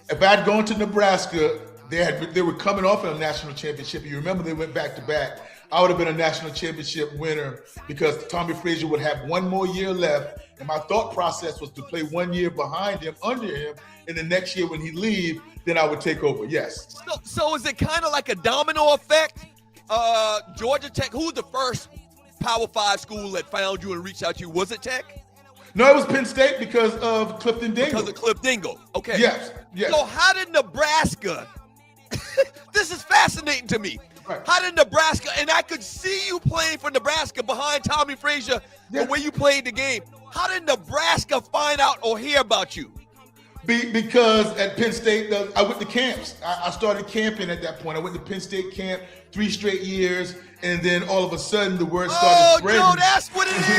If I had gone to Nebraska, they were coming off of a national championship. You remember they went back to back. I would have been a national championship winner because Tommy Frazier would have one more year left. And my thought process was to play 1 year behind him, under him. And the next year when he leaves, then I would take over. Yes. So is it kind of like a domino effect? Georgia Tech, who's the first Power 5 school that found you and reached out to you? Was it Tech? No, it was Penn State because of Clifton Dingle. Because of Cliff Dingle. Okay. Yes. So how did Nebraska – this is fascinating to me. Right. How did Nebraska – and I could see you playing for Nebraska behind Tommy Frazier the way you played the game. How did Nebraska find out or hear about you? Because at Penn State, I went to camps. I started camping at that point. I went to Penn State camp 3 straight years, and then all of a sudden the word started spreading. Oh, Joe, that's what it is. Wait a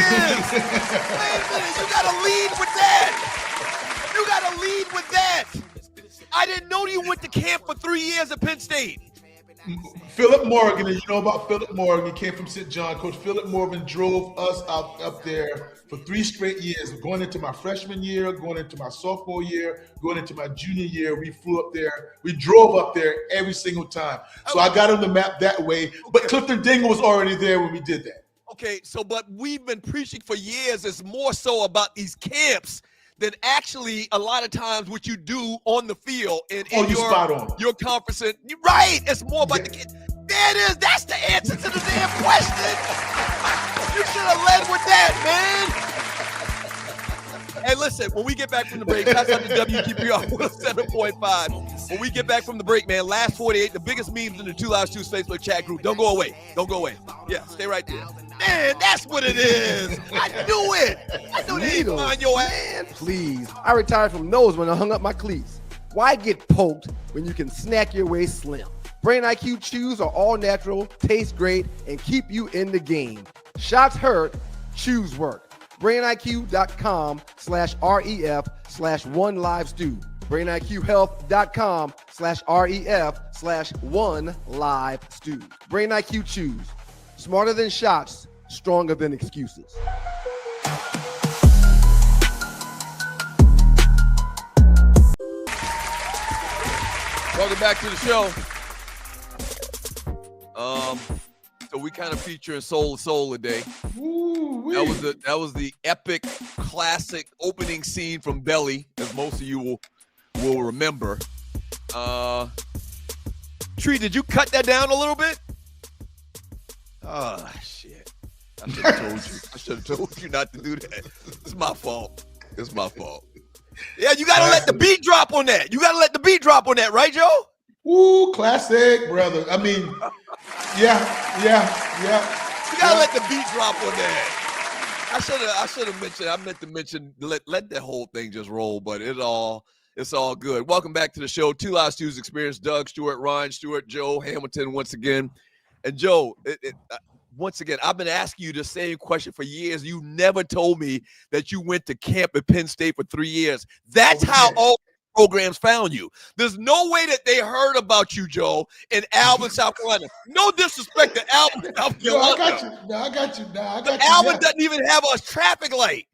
minute. You got to lead with that. I didn't know you went to camp for 3 years at Penn State. Philip Morgan, and you know about Philip Morgan. He came from St. John. Coach Philip Morgan drove us up there for 3 straight years. Going into my freshman year, going into my sophomore year, going into my junior year, we flew up there. We drove up there every single time. So I got on the map that way. But Clifton Dingle was already there when we did that. Okay, but we've been preaching for years. It's more so about these camps than actually a lot of times what you do on the field in your conference. You're right. It's more about the kids. There it is. That's the answer to the damn question. You should have led with that, man. Hey, listen, when we get back from the break, that's on the WTPR 107.5. When we get back from the break, man, last 48, the biggest memes in the 2 Live Stews Facebook chat group. Don't go away. Yeah, stay right there. Man, that's what it is. I knew it. I knew they didn't find your ass. Please. I retired from those when I hung up my cleats. Why get poked when you can snack your way slim? Brain IQ chews are all natural, taste great, and keep you in the game. Shots hurt, chews work. BrainIQ.com/REF/OneLiveStew. BrainIQHealth.com/REF/OneLiveStew. Brain IQ chews. Smarter than shots, stronger than excuses. Welcome back to the show. So we kind of featuring Soul to Soul today. That was the epic, classic opening scene from Belly, as most of you will remember. Tree, did you cut that down a little bit? Oh shit! I should have told you. I should have told you not to do that. It's my fault. It's my fault. Yeah, you got to let the beat drop on that. You got to let the beat drop on that, right, Joe? Ooh, classic, brother. I mean, yeah. You got to let the beat drop on that. I should have mentioned. I meant to mention let that whole thing just roll, but it's all good. Welcome back to the show. Two Live Stews Experience. Doug Stewart, Ryan Stewart, Joe Hamilton once again. And Joe, once again, I've been asking you the same question for years. You never told me that you went to camp at Penn State for 3 years. That's how all programs found you. There's no way that they heard about you, Joe, in Alvin, South Carolina. No disrespect to Alvin, South Carolina. I got you. Alvin doesn't even have a traffic light.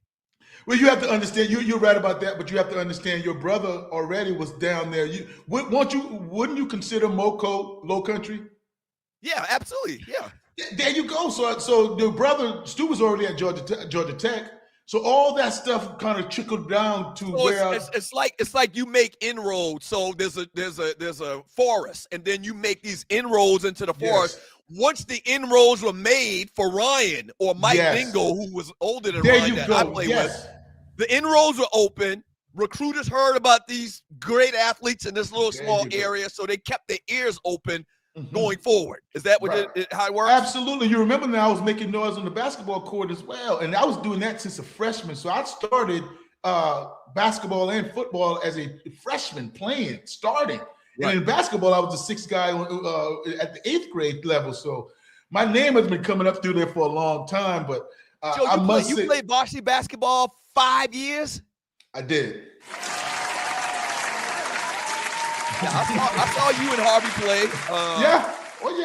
Well, you have to understand. You're right about that, but you have to understand. Your brother already was down there. Wouldn't you consider Moco Low Country? Yeah, absolutely. Yeah. There you go. So your brother Stu was already at Georgia Tech. So all that stuff kind of trickled down to where it's like you make inroads. So there's a forest, and then you make these inroads into the forest. Yes. Once the inroads were made for Ryan or Mike Dingo, who was older than Ryan that I played with, the inroads were open. Recruiters heard about these great athletes in this little small area, so they kept their ears open. Going forward. Is that how it works? Absolutely. You remember now I was making noise on the basketball court as well. And I was doing that since a freshman. So I started basketball and football as a freshman starting. Right. And in basketball, I was the sixth guy at the 8th grade level. So my name has been coming up through there for a long time. But Joe, you played varsity basketball 5 years? I did. Yeah, I saw you and Harvey play.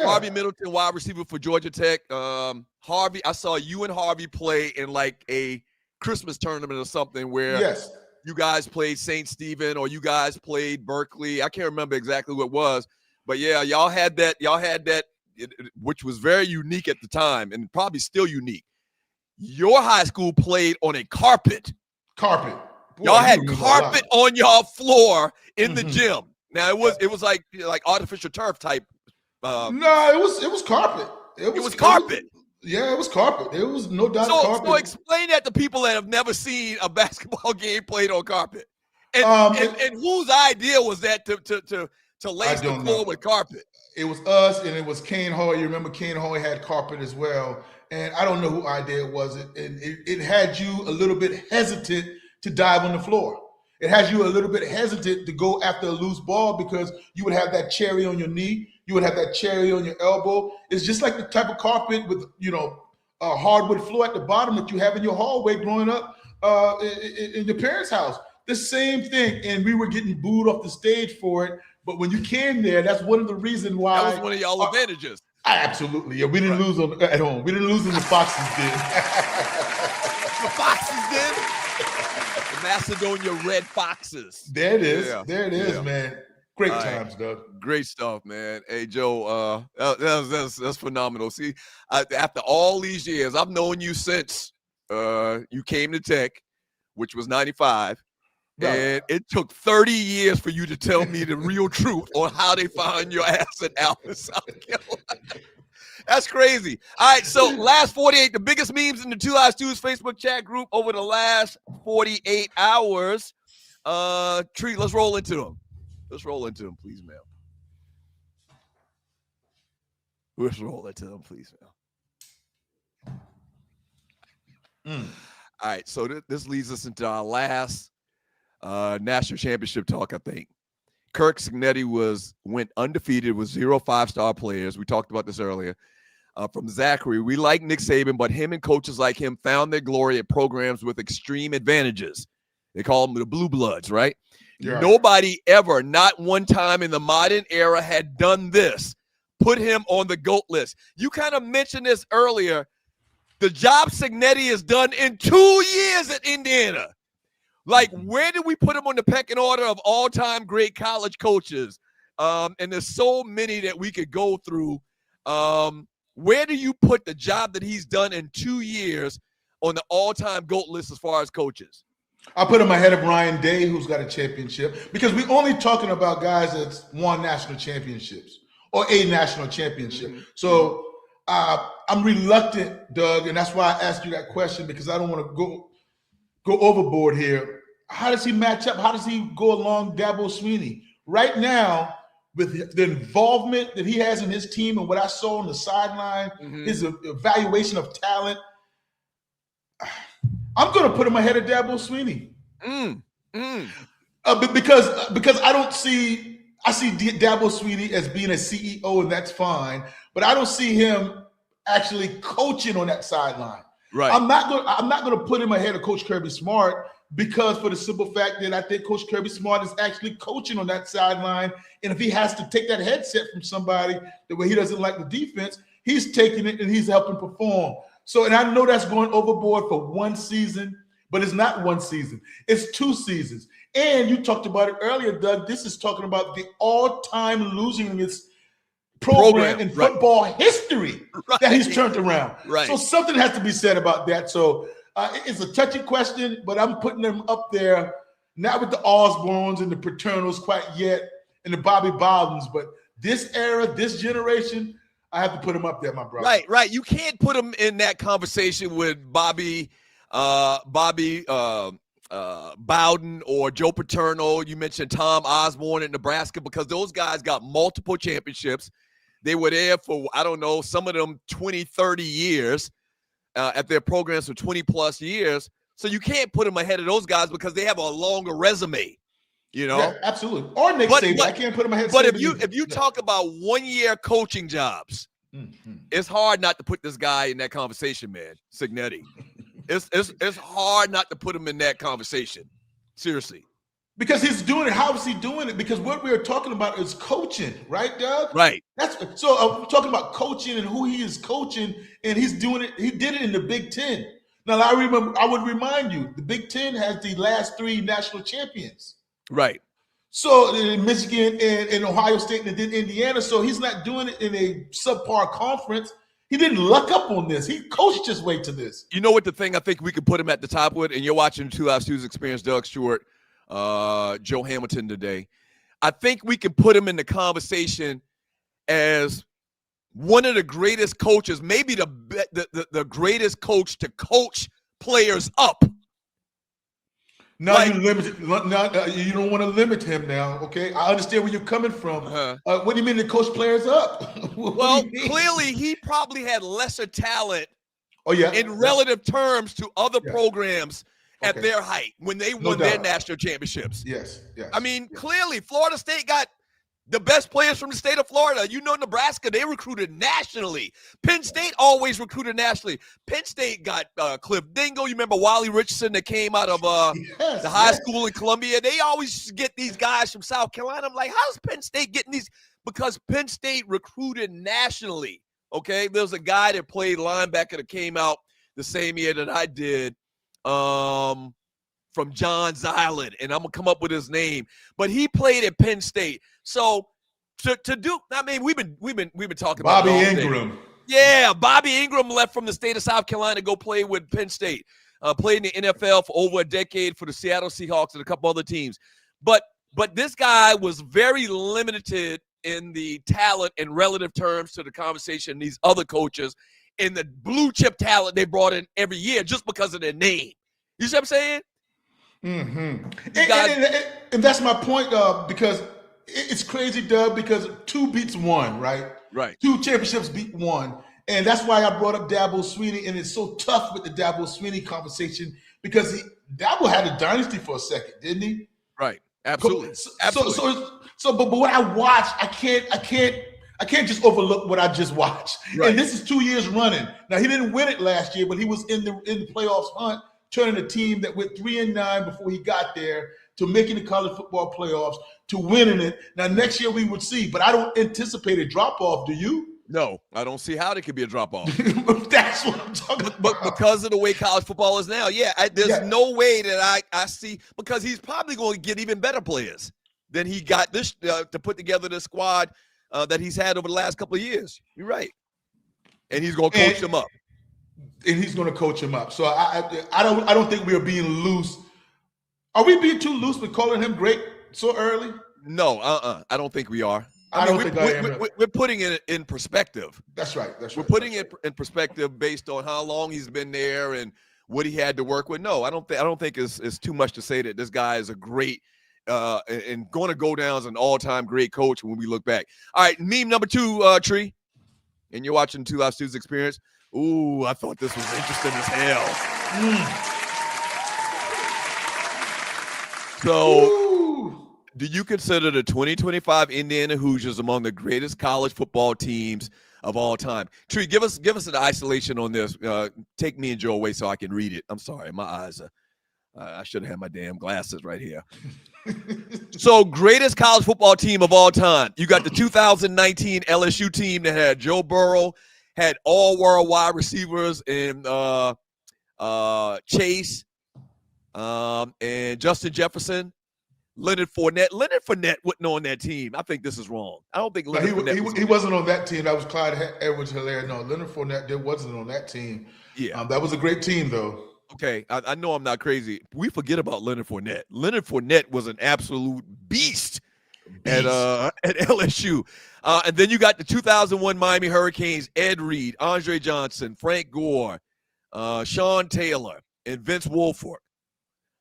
Harvey Middleton, wide receiver for Georgia Tech. Harvey, I saw you and Harvey play in like a Christmas tournament or something where you guys played St. Stephen or you guys played Berkeley. I can't remember exactly what it was, but yeah, y'all had that, which was very unique at the time and probably still unique. Your high school played on a carpet. Boy, y'all had carpet on y'all floor in the gym. Now it was like artificial turf type. No, it was carpet. It was carpet. It was carpet. It was no doubt carpet. So explain that to people that have never seen a basketball game played on carpet. And whose idea was that to lace the floor with carpet? It was us, and it was Kane Hoy. You remember Kane Hoy had carpet as well. And I don't know whose idea it was. It had you a little bit hesitant to dive on the floor. It has you a little bit hesitant to go after a loose ball because you would have that cherry on your knee. You would have that cherry on your elbow. It's just like the type of carpet with, a hardwood floor at the bottom that you have in your hallway growing up in your parents' house. The same thing. And we were getting booed off the stage for it. But when you came there, that's one of the reasons why. That was one of y'all advantages. Absolutely. Yeah, we didn't lose at home. We didn't lose when the Foxes did. The Foxes did? Macedonia Red Foxes. There it is. Yeah. There it is, man. Great times, Doug. Great stuff, man. Hey, Joe, that's phenomenal. See, after all these years, I've known you since you came to Tech, which was 95. Right. And it took 30 years for you to tell me the real truth on how they found your ass in Alvin, South Carolina. That's crazy. All right, so last 48, the biggest memes in the Two Live Stews Facebook chat group over the last 48 hours. Tree, let's roll into them. Let's roll into them, please, ma'am. Let's roll into them, please, ma'am. All right, so this leads us into our last national championship talk, I think. Kirk Cignetti went undefeated with 0 5-star players. We talked about this earlier. From Zachary, we like Nick Saban, but him and coaches like him found their glory at programs with extreme advantages. They call them the blue bloods, right? Yeah. Nobody ever, not one time in the modern era, had done this. Put him on the GOAT list. You kind of mentioned this earlier. The job Cignetti has done in 2 years at Indiana. Like, where did we put him on the pecking order of all-time great college coaches? And there's so many that we could go through. Where do you put the job that he's done in 2 years on the all-time GOAT list as far as coaches? I put him ahead of Ryan Day, who's got a championship, because we're only talking about guys that's won national championships or a national championship. So I'm reluctant, Doug, and that's why I asked you that question, because I don't want to go overboard here. How does he match up? How does he go along Dabo Swinney? Right now, with the involvement that he has in his team and what I saw on the sideline, his evaluation of talent, I'm going to put him ahead of Dabo Swinney. Because I see Dabo Swinney as being a CEO, and that's fine, but I don't see him actually coaching on that sideline. Right. I'm not going to put him ahead of Coach Kirby Smart, because for the simple fact that I think Coach Kirby Smart is actually coaching on that sideline, and if he has to take that headset from somebody the way he doesn't like the defense, he's taking it and he's helping perform. So, and I know that's going overboard for one season, but it's not one season. It's 2 seasons. And you talked about it earlier, Doug. This is talking about the all-time losingest program in football history that he's turned around. Right. So something has to be said about that. So it's a touchy question, but I'm putting them up there, not with the Osbornes and the Paternals quite yet, and the Bobby Bowdens, but this era, this generation, I have to put him up there, my brother. Right. You can't put him in that conversation with Bobby Bowden or Joe Paterno. You mentioned Tom Osborne in Nebraska, because those guys got multiple championships. They were there for, I don't know, some of them 20, 30 years at their programs for 20 plus years. So you can't put them ahead of those guys because they have a longer resume, you know? Yeah, absolutely. Or Nick Saban. I can't put him ahead of But Saban if you talk about 1-year coaching jobs, it's hard not to put this guy in that conversation, man. Cignetti. It's hard not to put him in that conversation. Seriously. Because he's doing it. How is he doing it? Because what we're talking about is coaching, right, Doug? Right. So I'm talking about coaching and who he is coaching, and he's doing it. He did it in the Big Ten. Now, I would remind you, the Big Ten has the last 3 national champions. Right. So in Michigan and Ohio State and then Indiana. So he's not doing it in a subpar conference. He didn't luck up on this. He coached his way to this. You know what the thing I think we could put him at the top with, and you're watching 2 Live Students Experience, Doug Stewart, Joe Hamilton today. I think we can put him in the conversation as one of the greatest coaches, maybe the greatest coach to coach players up. Now you don't want to limit him now, okay? I understand where you're coming from. What do you mean to coach players up? Well, clearly he probably had lesser talent in relative terms to other programs at their height when they won their national championships. Yes. I mean, clearly Florida State got the best players from the state of Florida. You know, Nebraska, they recruited nationally. Penn State always recruited nationally. Penn State got Cliff Dingle. You remember Wally Richardson that came out of the high school in Columbia? They always get these guys from South Carolina. I'm like, how's Penn State getting these? Because Penn State recruited nationally, okay? There's a guy that played linebacker that came out the same year that I did from Johns Island, and I'm going to come up with his name. But he played at Penn State. So to do, I mean, we've been talking about Bobby Ingram. Yeah, Bobby Ingram left from the state of South Carolina to go play with Penn State. Played in the NFL for over a decade for the Seattle Seahawks and a couple other teams. But this guy was very limited in the talent in relative terms to the conversation these other coaches and the blue chip talent they brought in every year just because of their name. You see what I'm saying? And that's my point, because it's crazy, Doug, because 2 beats 1, right? Right. 2 championships beat 1. And that's why I brought up Dabo Swinney, and it's so tough with the Dabo Swinney conversation because Dabo had a dynasty for a second, didn't he? Right. Absolutely. But what I watched, I can't just overlook what I just watched. Right. And this is 2 years running. Now he didn't win it last year, but he was in the playoffs hunt, turning a team that went 3-9 before he got there to making the college football playoffs, to winning it. Now next year we would see, but I don't anticipate a drop off. Do you? No, I don't see how there could be a drop off. That's what I'm talking about. But because of the way college football is now, there's no way that I see, because he's probably going to get even better players than he got this to put together the squad that he's had over the last couple of years. You're right, and he's going to coach them up. And he's going to coach him up. So I don't think we are being loose. Are we being too loose with calling him great so early? No, I don't think we are. I don't think I am. We're putting it in perspective. That's right. We're putting it in perspective based on how long he's been there and what he had to work with. No, I don't think it's too much to say that this guy is a great and going to go down as an all-time great coach when we look back. All right, meme number 2, Tree, and you're watching 2 Live Students Experience. Ooh, I thought this was interesting as hell. So, do you consider the 2025 Indiana Hoosiers among the greatest college football teams of all time? Tree, give us an isolation on this. Take me and Joe away so I can read it. I'm sorry, my eyes are. I should have had my damn glasses right here. So, greatest college football team of all time. You got the 2019 LSU team that had Joe Burrow, had all-world wide receivers in Chase and Justin Jefferson. Leonard Fournette. Leonard Fournette wasn't on that team. I think this is wrong. I don't think Leonard Fournette he wasn't on that team. That was Clyde Edwards-Helaire. No, Leonard Fournette wasn't on that team. Yeah. That was a great team, though. Okay, I know I'm not crazy. We forget about Leonard Fournette. Leonard Fournette was an absolute beast. At LSU. And then you got the 2001 Miami Hurricanes, Ed Reed, Andre Johnson, Frank Gore, Sean Taylor, and Vince Wilfork.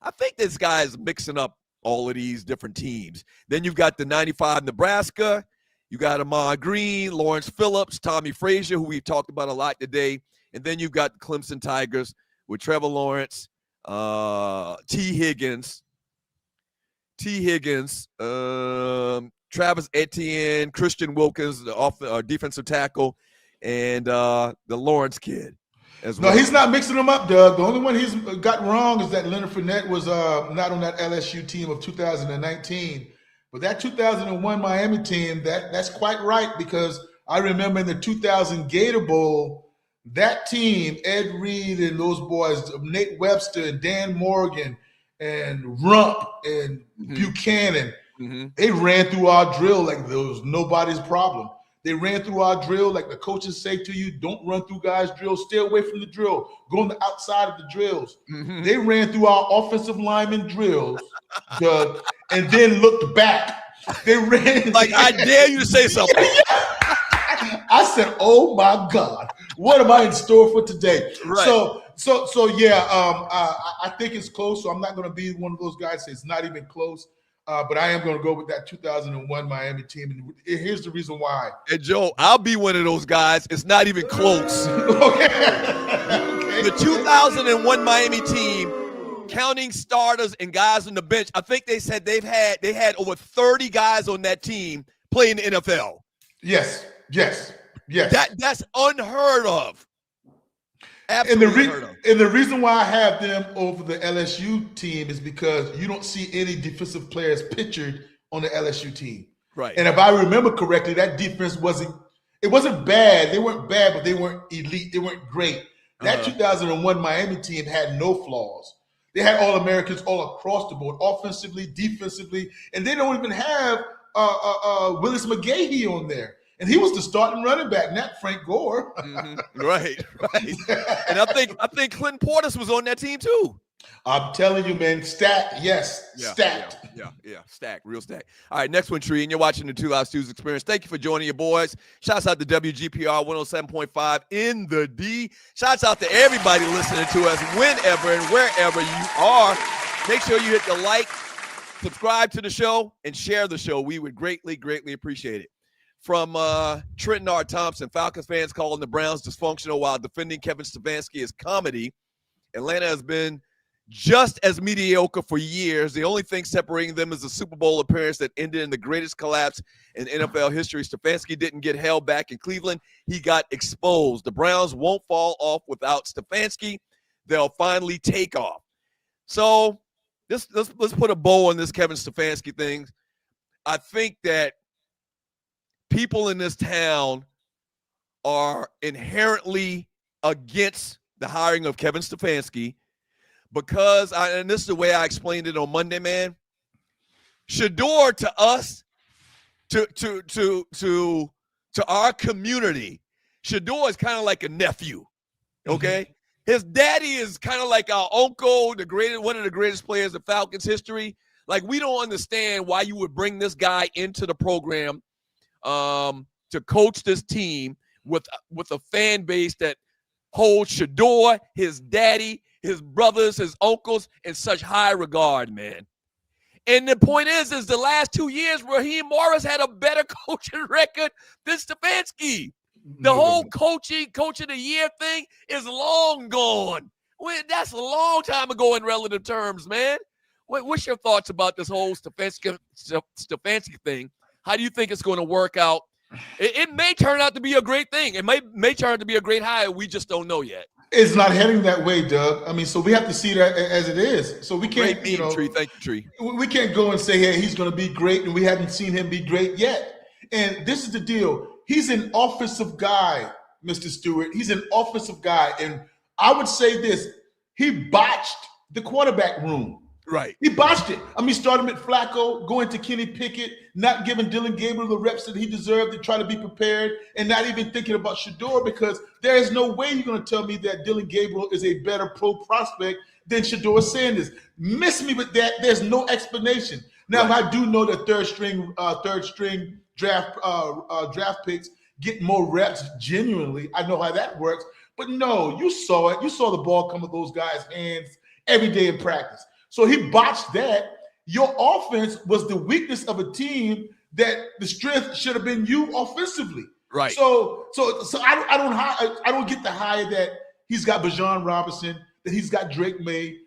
I think this guy is mixing up all of these different teams. Then you've got the 95 Nebraska. You got Ahman Green, Lawrence Phillips, Tommy Frazier, who we've talked about a lot today. And then you've got the Clemson Tigers with Trevor Lawrence, T. Higgins, Travis Etienne, Christian Wilkins, the defensive tackle, and the Lawrence kid as well. No, he's not mixing them up, Doug. The only one he's got wrong is that Leonard Fournette was not on that LSU team of 2019. But that 2001 Miami team, that's quite right, because I remember in the 2000 Gator Bowl, that team, Ed Reed and those boys, Nate Webster and Dan Morgan and Rump and Buchanan, they ran through our drill like there was nobody's problem. They ran through our drill like the coaches say to you, don't run through guys' drills, stay away from the drill, go on the outside of the drills. They ran through our offensive lineman drills, Doug, and then looked back. They ran like, I dare you to say something. I said, oh my God, what am I in store for today? Right. So yeah, I think it's close. So I'm not going to be one of those guys that say it's not even close. But I am going to go with that 2001 Miami team. And here's the reason why. And Joe, I'll be one of those guys. It's not even close. The 2001 Miami team, counting starters and guys on the bench, I think they said they had over 30 guys on that team playing in the NFL. Yes. That's unheard of. Absolutely unheard of. And the reason why I have them over the LSU team is because you don't see any defensive players pictured on the LSU team. Right. And if I remember correctly, that defense wasn't bad. They weren't bad, but they weren't elite. They weren't great. That 2001 Miami team had no flaws. They had All-Americans all across the board, offensively, defensively, and they don't even have Willis McGahee on there. And he was the starting running back, not Frank Gore. Right. And I think Clinton Portis was on that team too. I'm telling you, man, stacked. Yes, stacked. Yeah, stacked, real stacked. All right, next one, Tree, and you're watching the 2 Live Students Experience. Thank you for joining your boys. Shouts out to WGPR 107.5 in the D. Shouts out to everybody listening to us whenever and wherever you are. Make sure you hit the like, subscribe to the show, and share the show. We would greatly, greatly appreciate it. From Trenton R. Thompson, Falcons fans calling the Browns dysfunctional while defending Kevin Stefanski as comedy. Atlanta has been just as mediocre for years. The only thing separating them is the Super Bowl appearance that ended in the greatest collapse in NFL history. Stefanski didn't get held back in Cleveland. He got exposed. The Browns won't fall off without Stefanski. They'll finally take off. So let's put a bow on this Kevin Stefanski thing. I think that people in this town are inherently against the hiring of Kevin Stefanski because, and this is the way I explained it on Monday, man. Shedeur to us, to our community, Shedeur is kind of like a nephew, okay? His daddy is kind of like our uncle, one of the greatest players in Falcons history. Like, we don't understand why you would bring this guy into the program to coach this team with a fan base that holds Shedeur, his daddy, his brothers, his uncles in such high regard, man. And the point is the last 2 years, Raheem Morris had a better coaching record than Stefanski. The whole coach of the year thing is long gone. That's a long time ago in relative terms, man. What's your thoughts about this whole Stefanski thing? How do you think it's going to work out? It may turn out to be a great thing. It may turn out to be a great hire. We just don't know yet. It's not heading that way, Doug. I mean, so we have to see that as it is. So we can't, Tree. Thank you, Tree. We can't go and say, hey, he's going to be great, and we haven't seen him be great yet. And this is the deal. He's an offensive guy, Mr. Stewart. He's an offensive guy. And I would say this. He botched the quarterback room. Right. He botched it. I mean, starting with Flacco, going to Kenny Pickett, not giving Dylan Gabriel the reps that he deserved to try to be prepared, and not even thinking about Shedeur, because there is no way you're going to tell me that Dylan Gabriel is a better pro prospect than Shedeur Sanders. Miss me with that. There's no explanation. Now, I do know that third string draft picks get more reps genuinely. I know how that works. But no, you saw it. You saw the ball come to those guys' hands every day in practice. So he botched that. Your offense was the weakness of a team that the strength should have been you offensively. Right. So I don't get the hire that he's got Bijan Robinson, that he's got Drake May.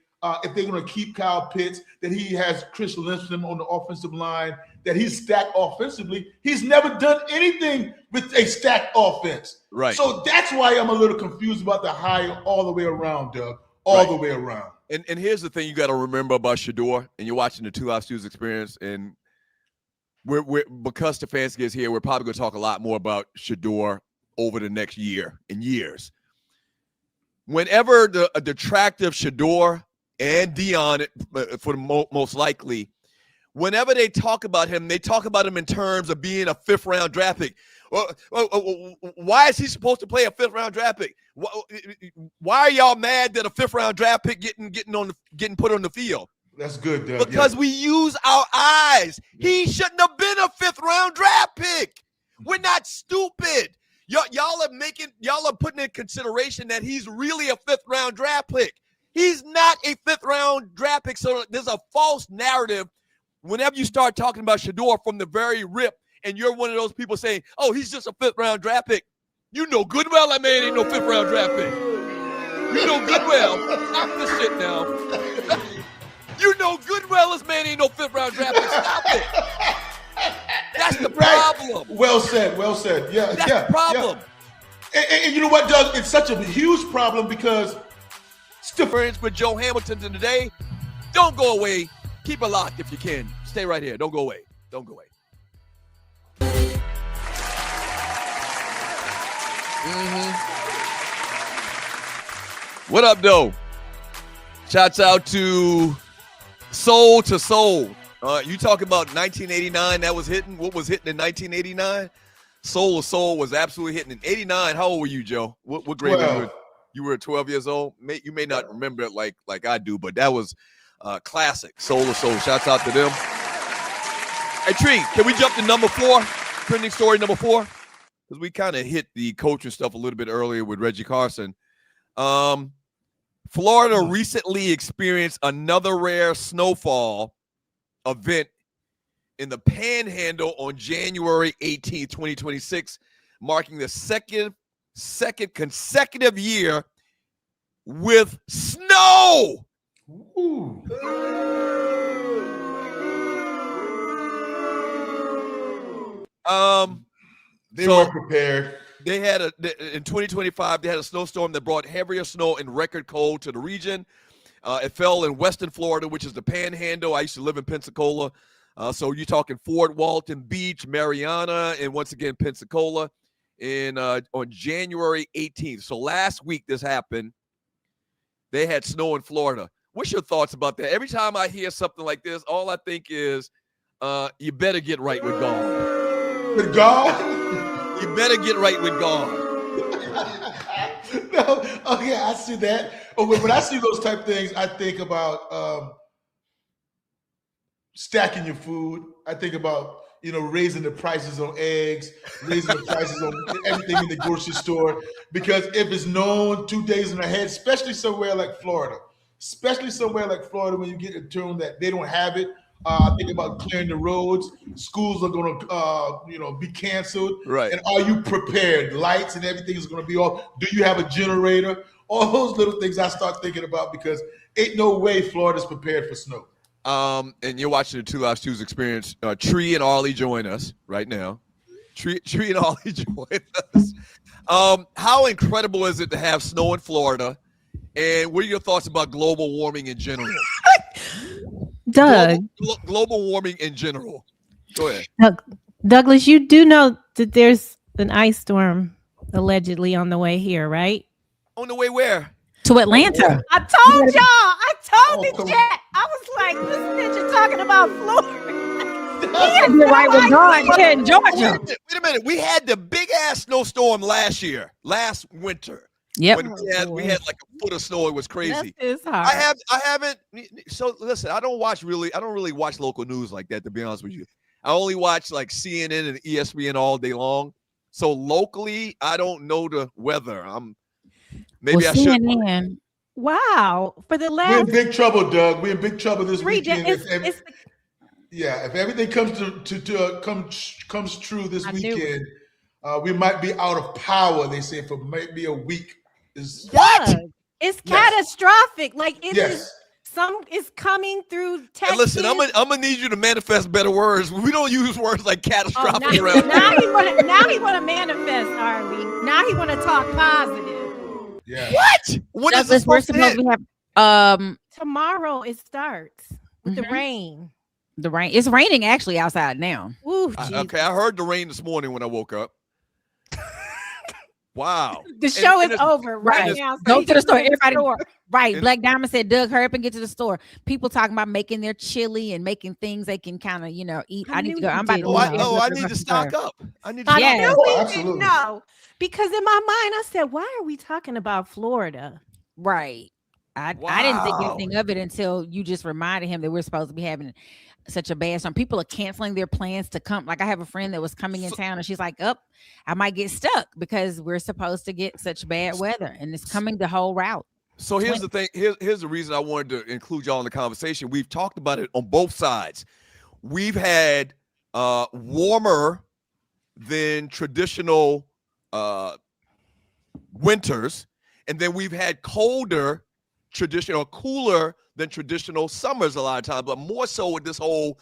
If they're going to keep Kyle Pitts, that he has Chris Lindstrom on the offensive line, that he's stacked offensively. He's never done anything with a stacked offense. Right. So that's why I'm a little confused about the hire all the way around, Doug. All the way around. And here's the thing you got to remember about Shedeur, and you're watching the Two Live Stews experience, and we're because Stefanski is here, we're probably going to talk a lot more about Shedeur over the next year and years. Whenever the detractive Shedeur and Dion, for the most likely, whenever they talk about him in terms of being a fifth-round draft pick. Why is he supposed to play a fifth-round draft pick? Why are y'all mad that a fifth-round draft pick getting put on the field? That's good, Doug. Because we use our eyes. He shouldn't have been a fifth-round draft pick. We're not stupid. Y'all are putting in consideration that he's really a fifth-round draft pick. He's not a fifth-round draft pick. So there's a false narrative whenever you start talking about Shedeur from the very rip, and you're one of those people saying, oh, he's just a fifth-round draft pick. You know good well that man ain't no fifth-round draft pick. You know good well. Stop this shit now. You know good well this man ain't no fifth-round draft pick. Stop it. That's the problem. Well said. Yeah, That's the problem. Yeah. And you know what, Doug? It's such a huge problem because friends with Joe Hamilton today. Don't go away. Keep it locked if you can. Stay right here. Don't go away. Don't go away. What up, though? Shouts out to Soul to Soul. You talking about 1989 that was hitting? What was hitting in 1989? Soul to Soul was absolutely hitting in 89. How old were you, Joe? What grade were you in? You were 12 years old. You may not remember it like I do, but that was classic. Soul to Soul. Shouts out to them. Hey, Tree, can we jump to number 4? Trending story number 4? Because we kind of hit the coaching stuff a little bit earlier with Reggie Carson. Florida recently experienced another rare snowfall event in the Panhandle on January 18, 2026, marking the second consecutive year with snow. Ooh. They weren't prepared. They had in 2025, they had a snowstorm that brought heavier snow and record cold to the region. It fell in western Florida, which is the Panhandle. I used to live in Pensacola. So you're talking Fort Walton Beach, Mariana, and once again, Pensacola on January 18th. So last week this happened. They had snow in Florida. What's your thoughts about that? Every time I hear something like this, all I think is you better get right with God. With God? You better get right with God. No, oh yeah, I see that. When I see those type of things, I think about stacking your food. I think about raising the prices on eggs, raising the prices on everything in the grocery store. Because if it's known 2 days in ahead, especially somewhere like Florida, when you get a term that they don't have it, think about clearing the roads. Schools are going to, be canceled. Right. And are you prepared? Lights and everything is going to be off. Do you have a generator? All those little things I start thinking about because ain't no way Florida's prepared for snow. And you're watching the Two Lives Tuesday experience. Tree and Ollie join us right now. Tree and Ollie join us. How incredible is it to have snow in Florida? And what are your thoughts about global warming in general? Doug. Global warming in general. Go ahead. Douglas, you do know that there's an ice storm allegedly on the way here, right? On the way where? To Atlanta. I told y'all. I told the chat. I was like, this bitch is talking about Florida. You're right with God. Yeah, in Georgia. Wait a minute. We had the big ass snowstorm last winter. Yep. When we had like a foot of snow. It was crazy. That's hard. I haven't. So listen, I don't really watch local news like that, to be honest with you. I only watch like CNN and ESPN all day long. So locally, I don't know the weather. Maybe I should. CNN. Wow. For the We're last in big trouble, Doug. We're in big trouble this 3 weekend. days. If everything comes true this weekend, we might be out of power. They say for maybe a week. Doug, it's catastrophic. Like it is. Yes. It's coming through Texas. Hey, listen, I'm gonna need you to manifest better words. We don't use words like catastrophic. Now he want to manifest, Arlie. Now he want to talk positive. Yeah. What is Douglas, this we're supposed to supposed to have Tomorrow it starts with the rain. the rain. It's raining actually outside now. Ooh, okay, I heard the rain this morning when I woke up. Wow. The show is over right now. So Go to the store. Everybody, store. right. Black Diamond said, Doug, hurry up and get to the store. People talking about making their chili and making things they can kind of, eat. I need to go. I'm about to I need to stock up. I knew we didn't know. Because in my mind, I said, why are we talking about Florida? Right. I didn't think anything of it until you just reminded him that we're supposed to be having such a bad storm. People are canceling their plans to come. Like I have a friend that was coming in town and she's like, I might get stuck because we're supposed to get such bad weather and it's coming the whole route. So here's the thing. Here's the reason I wanted to include y'all in the conversation. We've talked about it on both sides. We've had warmer than traditional winters, and then we've had cooler than traditional summers a lot of times, but more so with this whole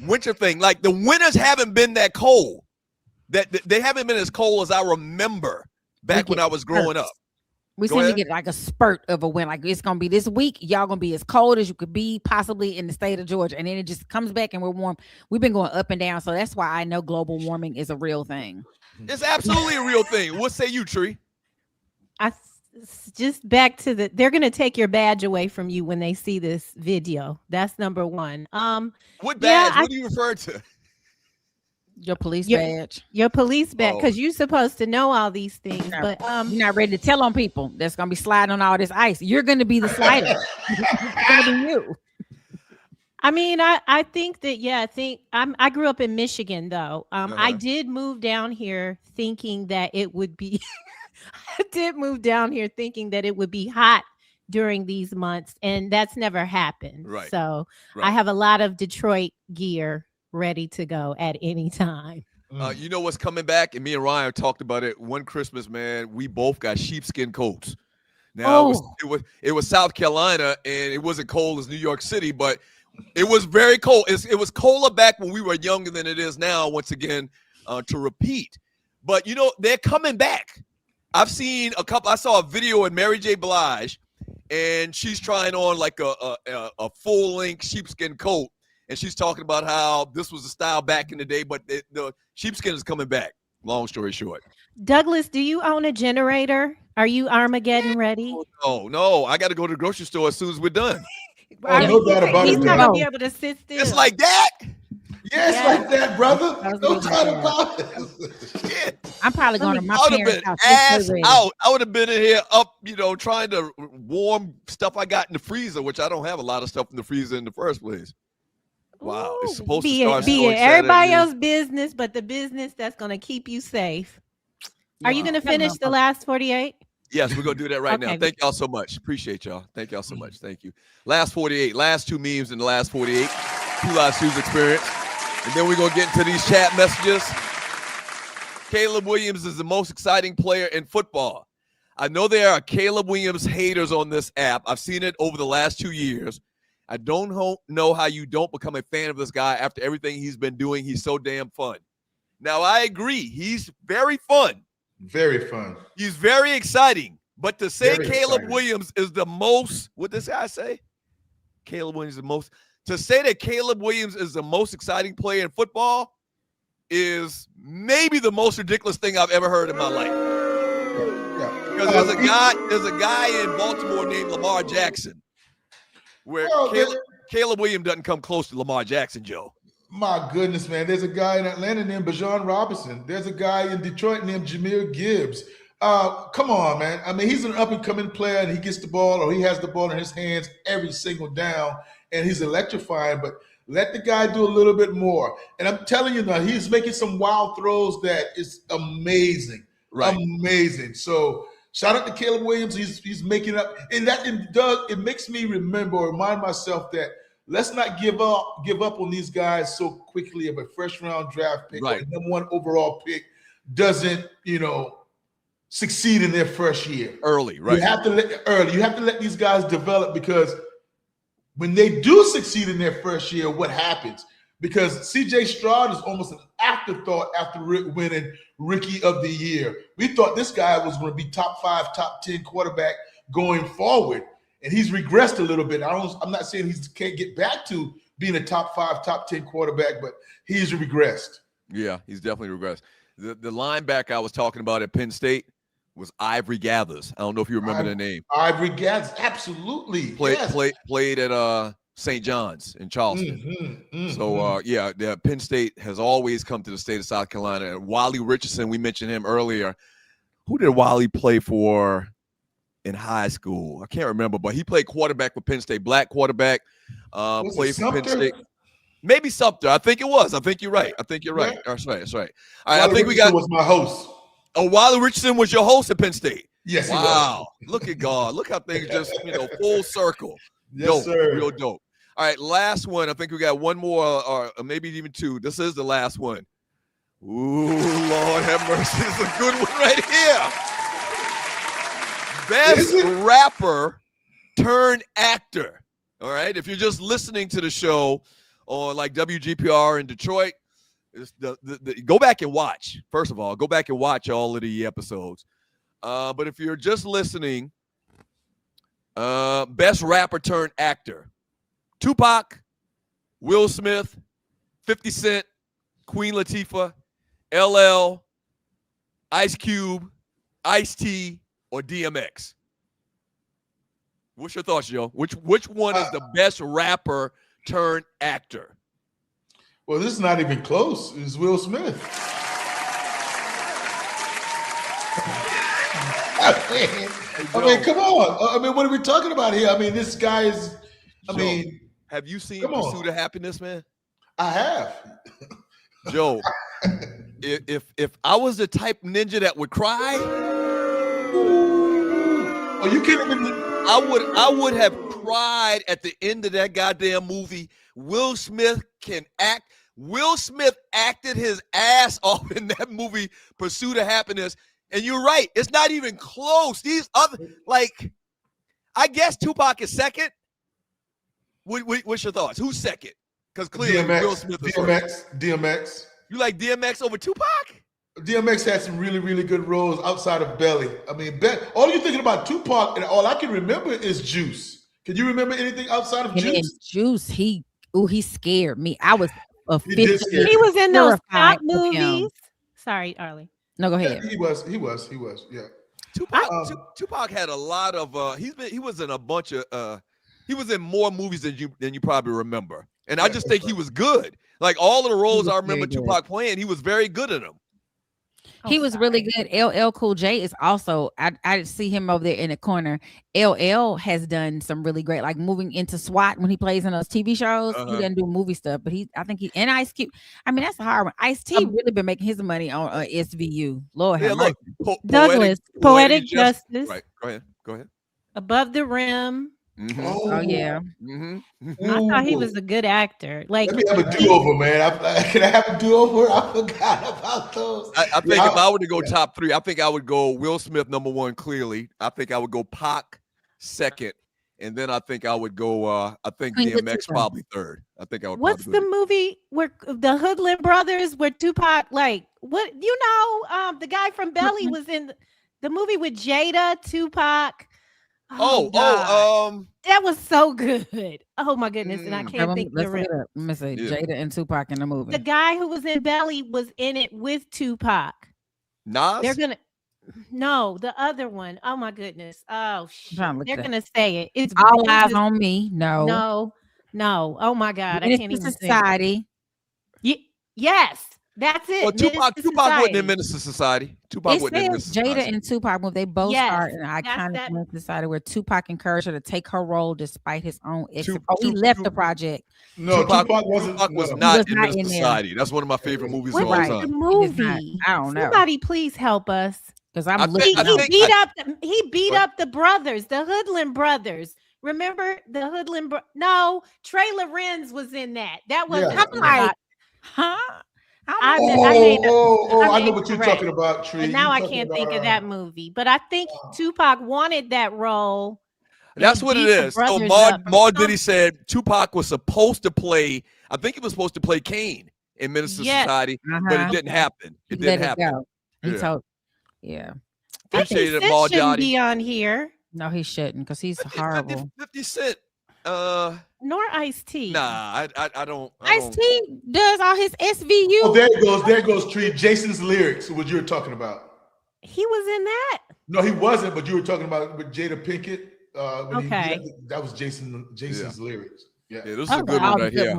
winter thing. Like the winters haven't been that cold. That they haven't been as cold as I remember back when I was growing up. We seem to get like a spurt of a wind. Like it's gonna be this week, y'all gonna be as cold as you could be possibly in the state of Georgia, and then it just comes back and we're warm. We've been going up and down, so that's why I know global warming is a real thing. It's absolutely a real thing. What say you, Tree? Just back to they're going to take your badge away from you when they see this video. That's number one. What badge? What do you refer to? Your police badge. Your police badge, because you're supposed to know all these things. But you're not ready to tell on people that's going to be sliding on all this ice. You're going to be the slider. It's going to be you. I mean, I think that, I grew up in Michigan, though. I did move down here thinking that it would be hot during these months, and that's never happened. Right. So I have a lot of Detroit gear ready to go at any time. You know what's coming back? And me and Ryan talked about it one Christmas, man. We both got sheepskin coats. Now it was South Carolina, and it wasn't cold as New York City, but it was very cold. It was colder back when we were younger than it is now, once again, to repeat. But, they're coming back. I've seen I saw a video of Mary J. Blige, and she's trying on like a full-length sheepskin coat, and she's talking about how this was the style back in the day, but the sheepskin is coming back, long story short. Douglas, do you own a generator? Are you Armageddon ready? No. I got to go to the grocery store as soon as we're done. No doubt about it. He's not going to be able to sit still. It's like that? Yes, like that, brother. No doubt about it. Shit. I'm probably going to my parents' house. Ass out. I would have been in here up, trying to warm stuff I got in the freezer, which I don't have a lot of stuff in the freezer in the first place. Wow, it's Ooh, supposed to be start it, be snowing it everybody Saturday. else's business, but the business that's going to keep you safe. Are you going to finish the last 48? Yes, we're gonna do that right now. Okay. Thank y'all so much. Appreciate y'all. Thank y'all so much. Thank you. Last 48, last two memes in the last 48. Two Live Shoes experience. And then we're gonna get into these chat messages. Caleb Williams is the most exciting player in football. I know there are Caleb Williams haters on this app. I've seen it over the last 2 years. I don't know how you don't become a fan of this guy after everything he's been doing. He's so damn fun. Now, I agree. He's very fun. Very fun. He's very exciting. But to say Very Caleb exciting. Williams is the most, what this guy say? Caleb Williams is the most. To say that Caleb Williams is the most exciting player in football is maybe the most ridiculous thing I've ever heard in my life. Because there's a guy in Baltimore named Lamar Jackson, where Caleb Williams doesn't come close to Lamar Jackson, Joe. My goodness, man. There's a guy in Atlanta named Bijan Robinson. There's a guy in Detroit named Jahmyr Gibbs. Come on, man. I mean, he's an up-and-coming player, and he gets the ball or he has the ball in his hands every single down, and he's electrifying. But let the guy do a little bit more. And I'm telling you now, he's making some wild throws that is amazing. Right. Amazing. So shout out to Caleb Williams. He's making up. And it makes me remind myself that let's not give up on these guys so quickly. If a first round draft pick or Right. a number one overall pick doesn't, succeed in their first year. Early, right. You have to let these guys develop, because when they do succeed in their first year, what happens? Because CJ Stroud is almost an afterthought after winning Rookie of the Year. We thought this guy was going to be top 5, top 10 quarterback going forward, and he's regressed a little bit. I'm not saying he can't get back to being a top 5, top 10 quarterback, but he's regressed. Yeah, he's definitely regressed. The linebacker I was talking about at Penn State was Ivory Gathers. I don't know if you remember the name. Ivory Gathers, absolutely. Played at St. John's in Charleston. So, the Penn State has always come to the state of South Carolina. And Wally Richardson, we mentioned him earlier. Who did Wally play for in high school? I can't remember, but he played quarterback for Penn State, black quarterback. Played for Penn State. Maybe Sumter. I think it was. I think you're right. Yeah. That's right. All right. Wally I think Richardson was my host. Oh, Wally Richardson was your host at Penn State. Yes, wow. Look at God. Look how things just, full circle. Yes, dope, sir. Real dope. All right, last one. I think we got one more, or maybe even two. This is the last one. Ooh, Lord have mercy. This is a good one right here. Best rapper turned actor. All right. If you're just listening to the show on like WGPR in Detroit, go back and watch. First of all, go back and watch all of the episodes. But if you're just listening, best rapper turned actor: Tupac, Will Smith, 50 Cent, Queen Latifah, LL, Ice Cube, Ice-T, or DMX. What's your thoughts, Joe? Which one is the best rapper turned actor? Well, this is not even close. It's Will Smith. I mean, come on. I mean, what are we talking about here? I mean, this guy is. Joe, have you seen Pursuit of Happiness, man? I have. Joe, if I was the type ninja that would cry, oh, you can't even. I would have cried at the end of that goddamn movie. Will Smith can act. Will Smith acted his ass off in that movie, Pursuit of Happiness. And you're right. It's not even close. These other, I guess Tupac is second. What's your thoughts? Who's second? Because clearly Will Smith is first. DMX. You like DMX over Tupac? DMX had some really, really good roles outside of Belly. I mean, all you're thinking about Tupac, and all I can remember is Juice. Can you remember anything outside of Juice? And Juice, he scared me. I was He was in those terrified top of him. movies. Sorry, Arlie. No, go ahead. Yeah, he was. Yeah. Tupac had a lot of. He was in a bunch of. He was in more movies than you probably remember, and I just think he was good. Like all of the roles I remember Tupac playing, he was very good in them. He was really good. LL Cool J is also, I see him over there in the corner. LL has done some really great, like moving into SWAT when he plays in those TV shows. He doesn't do movie stuff, but I think and Ice Cube. I mean, that's a hard one. Ice-T really been making his money on SVU. Lord have mercy. Douglas, Poetic Justice. Right. Go ahead. Above the Rim. Mm-hmm. Oh yeah. I thought he was a good actor. Like, let me have a do-over, man. Can I have a do-over? I forgot about those. I think if I were to go top 3, I think I would go Will Smith number 1. Clearly, I think I would go Pac second, and then I think I would go. I think DMX probably third. I think I would. What's the movie where the Hoodlum Brothers, where Tupac, like, what, the guy from Belly was in the movie with Jada, Tupac. That was so good. Oh my goodness, and I can't think of Let me say Jada and Tupac in the movie. The guy who was in Belly was in it with Tupac. Nas? No, the other one. Oh my goodness. Oh shit. They're gonna say it. It's All Eyes on Me. No. Oh my God. I can't even Society. Yes. That's it. Well, Tupac wasn't in Menace to Society. Tupac wasn't in Menace to Society. Jada and Tupac, when they both are in an iconic Menace to Society, where Tupac encouraged her to take her role despite his own exit. He left the project. No, Tupac was not in Menace to Society. That's one of my favorite movies of all time. What's the movie? I don't know. Somebody please help us. Because I'm he beat up the brothers, the Hoodlum brothers. Remember the Hoodlum? No, Trey Lorenz was in that. That was I know what you're talking about, Tree. And now I can't think of that movie, but I think Tupac wanted that role. That's what it is. So Mar Diddy said Tupac was supposed to play. I think he was supposed to play Kane in Menace to Society, but it didn't happen. It didn't happen. Appreciate it, Mar shouldn't be on here. No, he shouldn't, because he's horrible. 50 Cent. Nor Ice-T. Nah, I don't. Ice-T does all his SVU. Oh, there goes Tree. Jason's Lyrics, what you were talking about. He was in that. No, he wasn't, but you were talking about with Jada Pinkett. That was Jason's Lyrics. Yeah, this is a good one right here.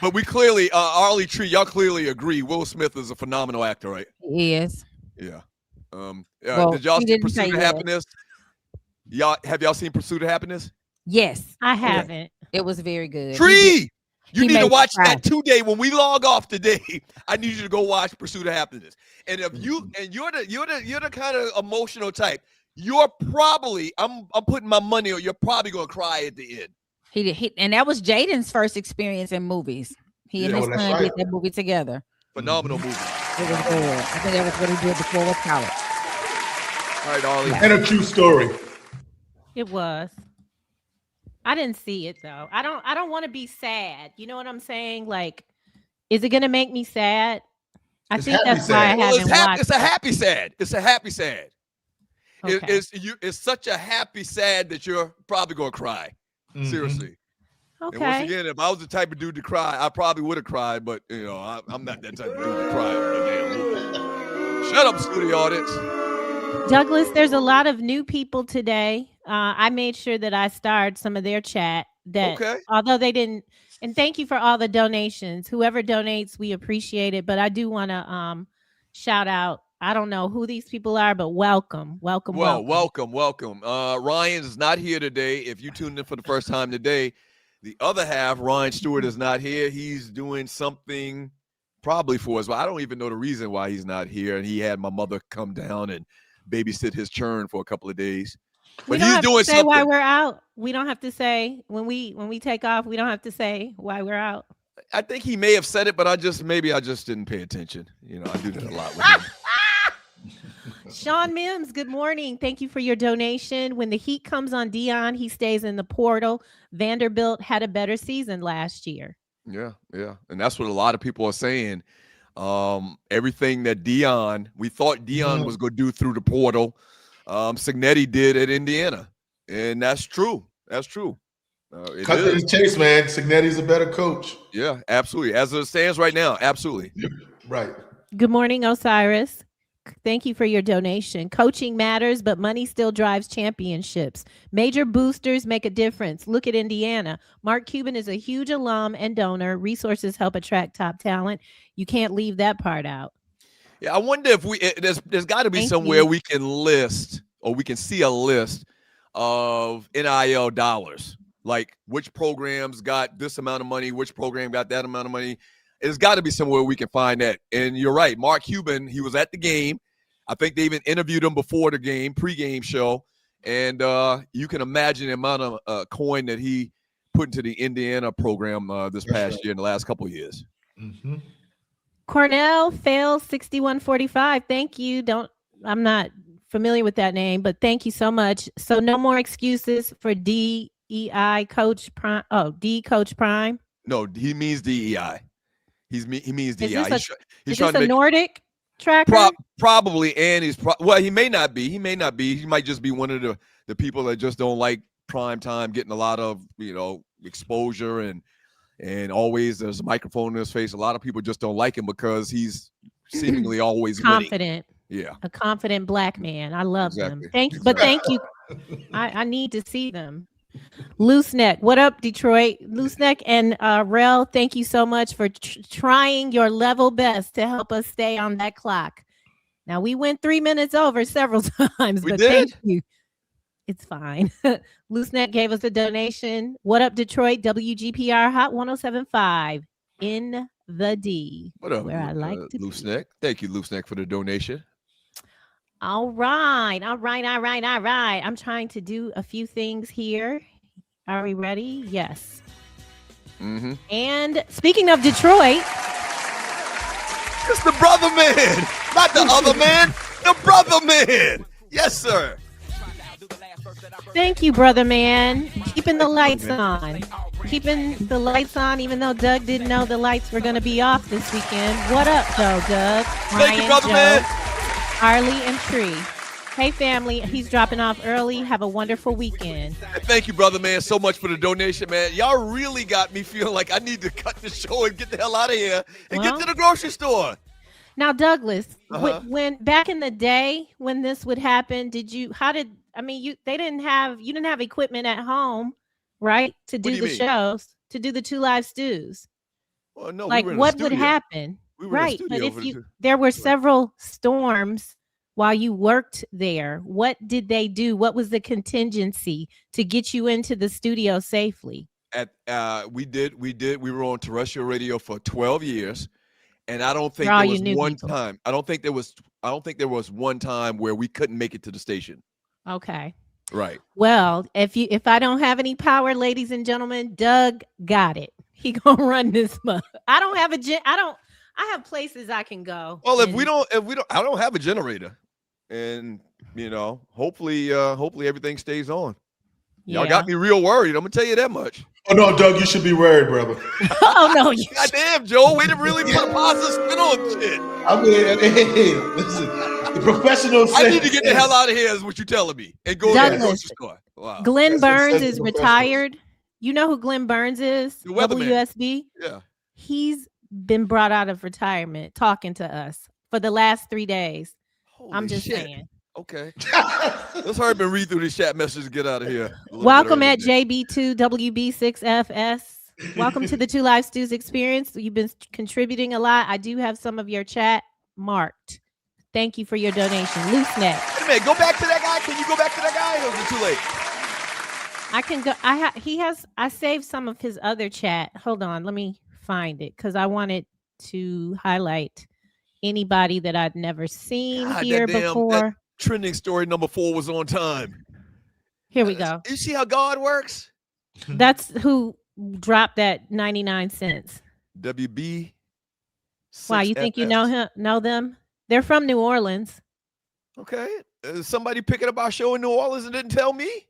But we clearly, Arlie Tree, y'all clearly agree. Will Smith is a phenomenal actor, right? He is. Yeah. Did y'all see Pursuit of Happiness? Have y'all seen Pursuit of Happiness? Yes, I haven't. It was very good. Tree, you need to watch that today. When we log off today, I need you to go watch Pursuit of Happiness. And if you're the kind of emotional type, you're probably I'm putting my money on. You're probably gonna cry at the end. He did, and that was Jaden's first experience in movies. He and his son did that movie together. Phenomenal movie. It was good. I think that was what he did before with college. All right, Ollie. And a true story. It was. I didn't see it though. I don't want to be sad. You know what I'm saying? Like, is it gonna make me sad? I think that's why I haven't watched. It's a happy sad. It's a happy sad. Okay. It's such a happy sad that you're probably gonna cry. Mm-hmm. Seriously. Okay. And once again, if I was the type of dude to cry, I probably would have cried, but I'm not that type of dude to cry over the damn movie. Shut up, studio audience. Douglas, there's a lot of new people today. I made sure that I starred some of their chat. Although they didn't, and thank you for all the donations. Whoever donates, we appreciate it. But I do want to shout out. I don't know who these people are, but welcome. Welcome. Ryan is not here today. If you tuned in for the first time today, the other half, Ryan Stewart, is not here. He's doing something probably for us, but I don't even know the reason why he's not here. And he had my mother come down and babysit his churn for a couple of days. But he's doing something. Why we're out. We don't have to say when we take off. We don't have to say why we're out. I think he may have said it, but I just didn't pay attention. I do that a lot with him. Sean Mims, good morning. Thank you for your donation. When the heat comes on Deion, he stays in the portal. Vanderbilt had a better season last year. Yeah. And that's what a lot of people are saying. Everything that we thought Deion was going to do through the portal, Cignetti did at Indiana. And that's true. Cut to the chase, man. Cignetti's a better coach. Yeah, absolutely. As it stands right now, absolutely. Right. Good morning, Osiris. Thank you for your donation. Coaching matters, but money still drives championships. Major boosters make a difference. Look at Indiana. Mark Cuban is a huge alum and donor. Resources help attract top talent. You can't leave that part out. Yeah, I wonder if there's got to be Thank somewhere you. we can list or we can see a list of NIL dollars, like which programs got this amount of money, which program got that amount of money. There's got to be somewhere we can find that. And you're right, Mark Cuban, he was at the game. I think they even interviewed him before the game, pregame show, and you can imagine the amount of coin that he put into the Indiana program this past year in the last couple of years. Mm-hmm. Cornell fails 6145. Thank you. I'm not familiar with that name, but thank you so much. So no more excuses for DEI Coach Prime. Oh, D Coach Prime. No, he means DEI. He means DEI. Is He's this trying to a make Nordic tracker? probably, and well, he may not be. He may not be. He might just be one of the people that just don't like prime time, getting a lot of exposure and always there's a microphone in his face. A lot of people just don't like him because he's seemingly always confident. Winning. Yeah, a confident black man. I love them. Exactly. Thank you. I need to see them. Loose Neck, what up, Detroit? Loose Neck and Rel, thank you so much for trying your level best to help us stay on that clock. Now we went 3 minutes over several times, but thank you. It's fine. Loose Neck gave us a donation. What up, Detroit? WGPR Hot 107.5 in the D. What up, where I like to Loose Neck? Thank you, Loose Neck, for the donation. All right. I'm trying to do a few things here. Are we ready? Yes. Mm-hmm. And speaking of Detroit, it's the brother man, not the other man, the brother man. Yes, sir. Thank you, brother man. Keeping the lights on. Keeping the lights on, even though Doug didn't know the lights were going to be off this weekend. What up, though, Doug? Thank you, brother man. Harley and Tree. Hey, family. He's dropping off early. Have a wonderful weekend. Thank you, brother man, so much for the donation, man. Y'all really got me feeling like I need to cut the show and get the hell out of here and get to the grocery store. Now, Douglas, when back in the day when this would happen, you didn't have equipment at home, right? To do the shows, to do the Two Live Stews. Well, no, like what would happen? Right. But if there were several storms while you worked there, what did they do? What was the contingency to get you into the studio safely? We were on terrestrial radio for 12 years. And I don't think there was one time. I don't think there was one time where we couldn't make it to the station. Okay. Right. Well, if I don't have any power, ladies and gentlemen, Doug got it. He gonna run this month. I have places I can go. Well, if we don't, I don't have a generator, and hopefully everything stays on. Y'all got me real worried. I'm gonna tell you that much. Oh no, Doug, you should be worried, brother. Oh no, goddamn, Joe, way to really put a positive spin on shit. I mean, hey, listen, the professional. I need to get the hell out of here, is what you're telling me, and go to the grocery store. Wow. Glenn Burns is retired. You know who Glenn Burns is? The weatherman. WSB. Yeah. He's been brought out of retirement talking to us for the last 3 days. I'm just saying. Okay. Let's hurry up and read through this chat message and get out of here. Welcome at JB2WB6FS. Welcome to the Two Live Stews experience. You've been contributing a lot. I do have some of your chat marked. Thank you for your donation. Loose Neck. Wait a minute, go back to that guy. Can you go back to that guy? Or is it too late? I can go. I saved some of his other chat. Hold on. Let me find it because I wanted to highlight anybody that I'd never seen here before. That trending story number 4 was on time. Here we go. You see how God works? That's who dropped that 99 cents. WB. Wow, you think you know them? They're from New Orleans. Okay. Somebody picking up our show in New Orleans and didn't tell me?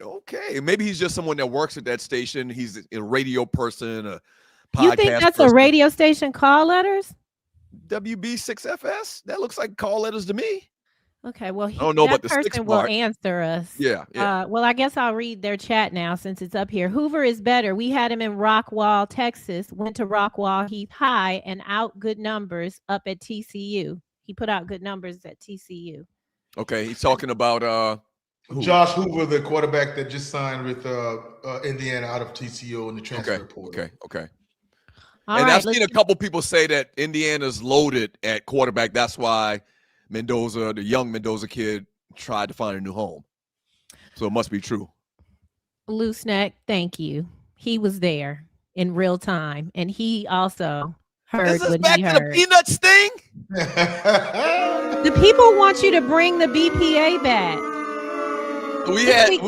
Okay. Maybe he's just someone that works at that station. He's a radio person, a podcast You think that's person. a radio station call letters? WB6FS? That looks like call letters to me. Okay, well, I don't know about the person 6 will part. answer us. Yeah. Well, I guess I'll read their chat now since it's up here. Hoover is better. We had him in Rockwall, Texas. Went to Rockwall Heath High and out good numbers up at TCU. He put out good numbers at TCU. Okay, he's talking about Josh Hoover, the quarterback that just signed with Indiana out of TCU in the transfer report. Okay. And I've seen a couple people say that Indiana's loaded at quarterback. That's why Mendoza, the young Mendoza kid, tried to find a new home. So it must be true. Loose neck, thank you. He was there in real time, and he also heard This is what back he to heard. the Peanuts thing? The people want you to bring the BPA back. This week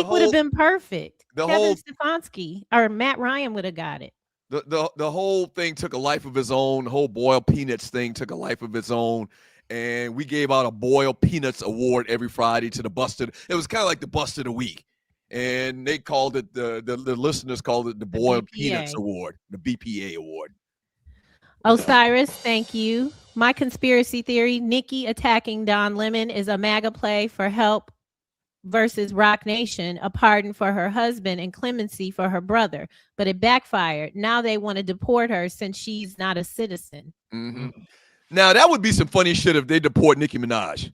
would have been perfect. Kevin Stefanski or Matt Ryan would have got it. The whole thing took a life of its own. The whole Boiled Peanuts thing took a life of its own. And we gave out a Boiled Peanuts award every Friday to the Busted. It was kind of like the Bust of the Week. And they called it, the listeners called it the Boiled Peanuts Award, the BPA Award. Osiris, thank you. My conspiracy theory, Nikki attacking Don Lemon is a MAGA play for help versus Rock Nation, a pardon for her husband and clemency for her brother. But it backfired. Now they want to deport her since she's not a citizen. Mm-hmm. Now, that would be some funny shit if they deport Nicki Minaj.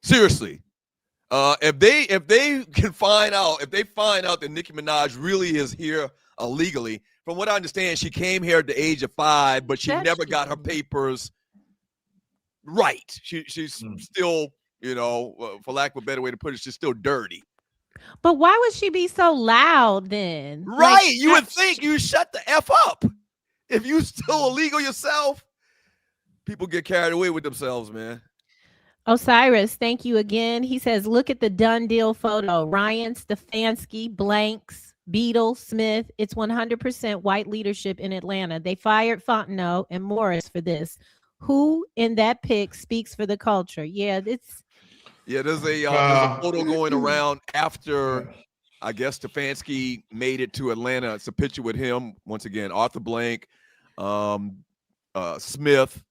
Seriously. If they find out that Nicki Minaj really is here illegally, from what I understand, she came here at the age of 5, but she never got her papers right. She's still, for lack of a better way to put it, she's still dirty. But why would she be so loud then? Right. You would think you shut the F up. If you still illegal yourself, people get carried away with themselves, man. Osiris, thank you again. He says, look at the done deal photo. Ryan, Stefanski, Blanks, Beadle, Smith. It's 100% white leadership in Atlanta. They fired Fontenot and Morris for this. Who in that pic speaks for the culture? Yeah, there's a photo going around after, I guess, Stefanski made it to Atlanta. It's a picture with him, once again, Arthur Blank, Smith,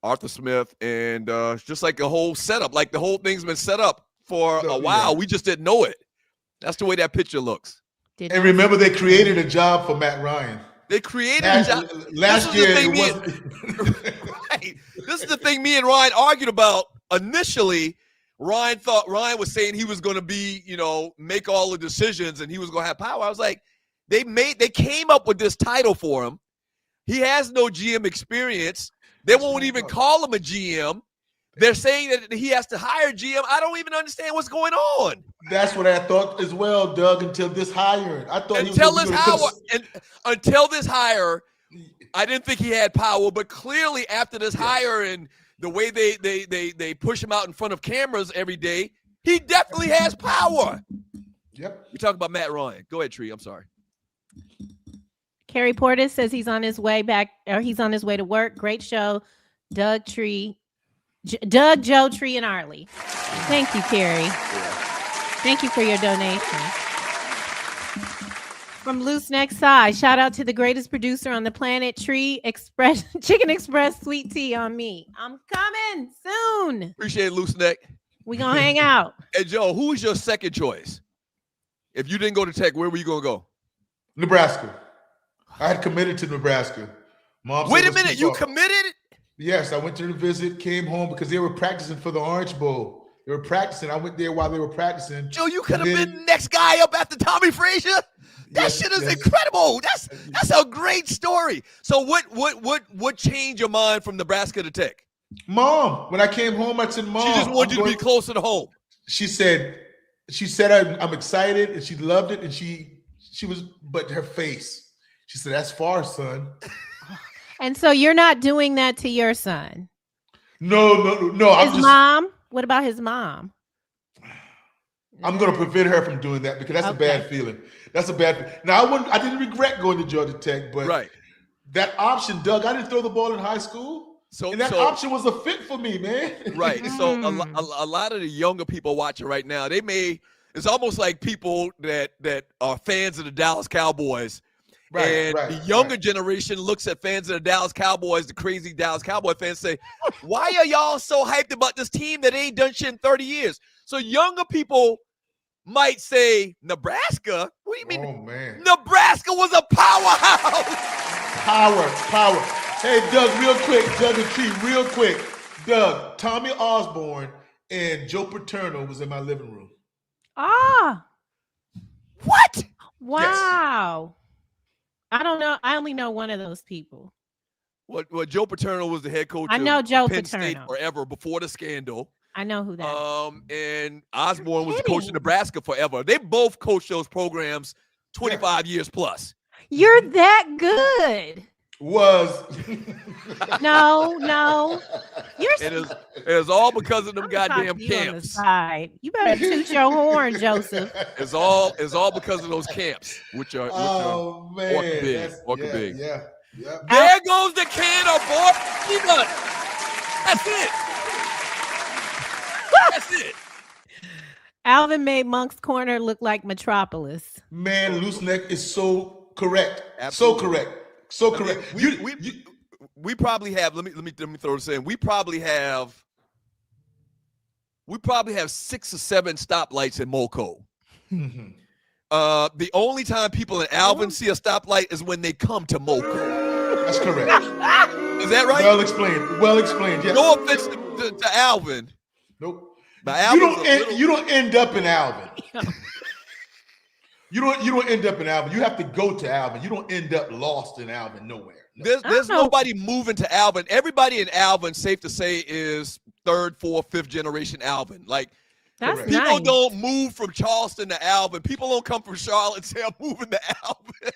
Arthur Smith, and just like a whole setup. Like the whole thing's been set up for a while. We just didn't know it. That's the way that picture looks. And remember, they created a job for Matt Ryan. They created a job. Last year, right. This is the thing me and Ryan argued about initially. Ryan was saying he was going to be, make all the decisions and he was going to have power. I was like, they came up with this title for him. He has no GM experience. They won't even call him a GM. They're saying that he has to hire GM. I don't even understand what's going on. That's what I thought as well, Doug, until this hire. I thought until this hire, I didn't think he had power, but clearly after this hire and the way they push him out in front of cameras every day, he definitely has power. Yep. You're talking about Matt Ryan. Go ahead, Tree. I'm sorry. Carrie Portis says he's on his way back, or he's on his way to work. Great show. Doug, Joe, Tree, and Arlie. Thank you, Carrie. Thank you for your donation. From Loose Neck Side, shout out to the greatest producer on the planet, Tree Express, Chicken Express Sweet Tea on me. I'm coming soon. Appreciate it, Loose Neck. We gonna hang out. Hey, Joe, who is your second choice? If you didn't go to Tech, where were you gonna go? Nebraska. I had committed to Nebraska. Mom. Wait a minute, you committed? Yes, I went to the visit, came home because they were practicing for the Orange Bowl. They were practicing. I went there while they were practicing. Joe, you could have been the next guy up after Tommy Frazier. That shit is incredible. That's a great story. So what changed your mind from Nebraska to Tech? Mom, when I came home, I said, Mom, she just wanted you to be closer to home. She said I'm excited, and she loved it, and she was, but her face. She said, that's far, son. And so you're not doing that to your son? No. His mom? What about his mom? I'm going to prevent her from doing that because that's a bad feeling. That's a bad. Now I didn't regret going to Georgia Tech, but that option, Doug, I didn't throw the ball in high school, and that option was a fit for me, man. Right. So a lot of the younger people watching right now, it's almost like people that are fans of the Dallas Cowboys. The younger generation looks at fans of the Dallas Cowboys, the crazy Dallas Cowboy fans, say, why are y'all so hyped about this team that ain't done shit in 30 years? So younger people might say, Nebraska? What do you mean? Oh, man. Nebraska was a powerhouse. Power. Hey, Doug, Doug and T, real quick. Doug, Tommy Osborne and Joe Paterno was in my living room. Ah. What? Wow. I don't know. I only know one of those people. Well, Joe Paterno was the head coach. I know Joe Penn State Paterno forever before the scandal. I know who that is. And Osborne was the coach in Nebraska forever. They both coached those programs 25 years plus. You're that good. No. It is all because of them goddamn You on the camps. side. You better toot your horn, Joseph. It's all because of those camps, which are man, orca big. Yeah. There goes the can of boiled peanuts. That's it. That's it. Alvin made Monk's Corner look like Metropolis. Man, Loose Neck is so correct. Absolutely. So correct. So correct. We probably have. Let me throw this in. We probably have 6 or 7 stoplights in Moco. The only time people in Alvin see a stoplight is when they come to Moco. That's correct. Is that right? Well explained. Yeah. No offense to Alvin. Nope. But You don't end up in Alvin. You don't end up in Alvin. You have to go to Alvin. You don't end up lost in Alvin nowhere. No. There's nobody moving to Alvin. Everybody in Alvin, safe to say, is 3rd, 4th, 5th generation Alvin. Like, That's people nice. don't move from Charleston to Alvin. People don't come from Charlotte and say, I'm moving to Alvin.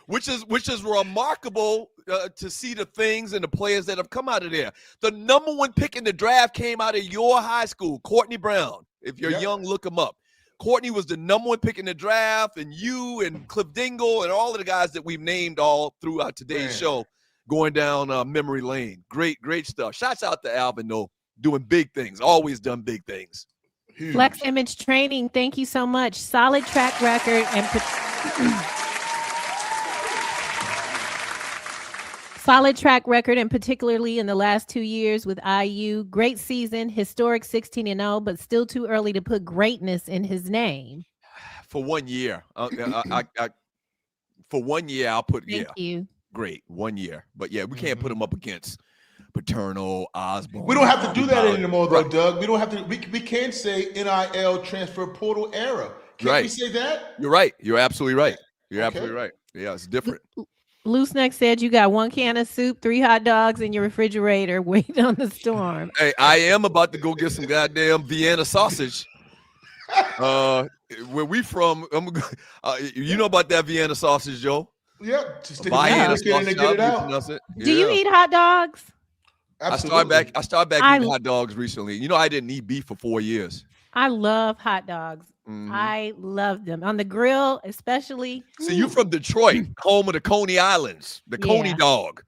which is remarkable to see the things and the players that have come out of there. The number 1 pick in the draft came out of your high school, Courtney Brown. If you're young, look him up. Courtney was the number 1 pick in the draft, and you and Cliff Dingle and all of the guys that we've named all throughout today's show going down memory lane. Great stuff. Shouts out to Alvin, though, doing big things. Always done big things. Huge. Flex Image Training, thank you so much. Solid track record and solid track record, and particularly in the last 2 years with IU. Great season, historic 16-0, but still too early to put greatness in his name. For 1 year, for 1 year, I'll put Thank you. Great 1 year, but yeah, we can't put him up against Paterno, Osborne. We don't have to do that anymore, though, Doug. We don't have to. We can say NIL transfer portal era. Can we say that? You're right. You're absolutely right. Absolutely right. Yeah, it's different. Loose Neck said you got 1 can of soup, 3 hot dogs in your refrigerator waiting on the storm. Hey, I am about to go get some goddamn Vienna sausage. Where we from? You know about that Vienna sausage, Joe? Yeah. Just stick it in and get it out. Do you eat hot dogs? Absolutely. I started back eating hot dogs recently. You know, I didn't eat beef for 4 years. I love hot dogs. I love them on the grill, especially. See, you from Detroit, home of the Coney Islands, the Coney dog.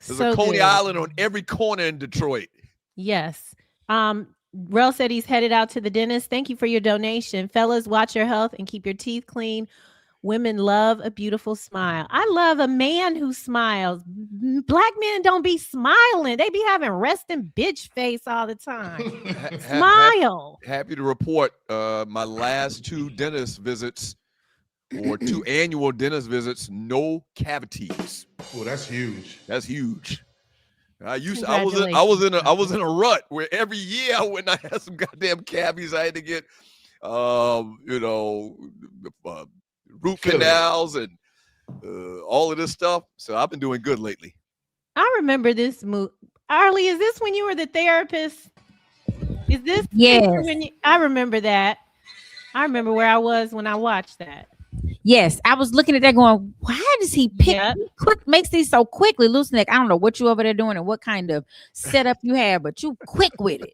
There's a Coney Island on every corner in Detroit. Yes. Rel said he's headed out to the dentist. Thank you for your donation. Fellas, watch your health and keep your teeth clean. Women love a beautiful smile. I love a man who smiles. Black men don't be smiling. They be having resting bitch face all the time. Smile. Happy to report my last 2 dentist visits or 2 annual dentist visits, no cavities. Oh, that's huge. That's huge. I was in a rut where every year when I had some goddamn cavities, I had to get root canals and all of this stuff. So I've been doing good lately. I remember this move. Arlie, is this when you were the therapist? Is this? Yes. I remember that. I remember where I was when I watched that. Yes, I was looking at that going, why does he makes these so quickly? Loose Neck, I don't know what you over there doing and what kind of setup you have, but you quick with it.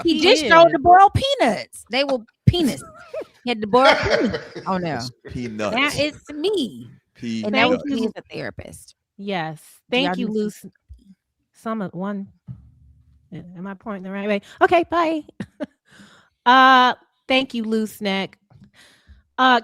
He just showed the boiled peanuts. They were peanuts. He had the boiled peanuts on there. Peanuts. Now it's me. Peanuts. And that was me as a therapist. Yes. Thank you, Loose. Am I pointing the right way? Okay, bye. Thank you, Loose Neck.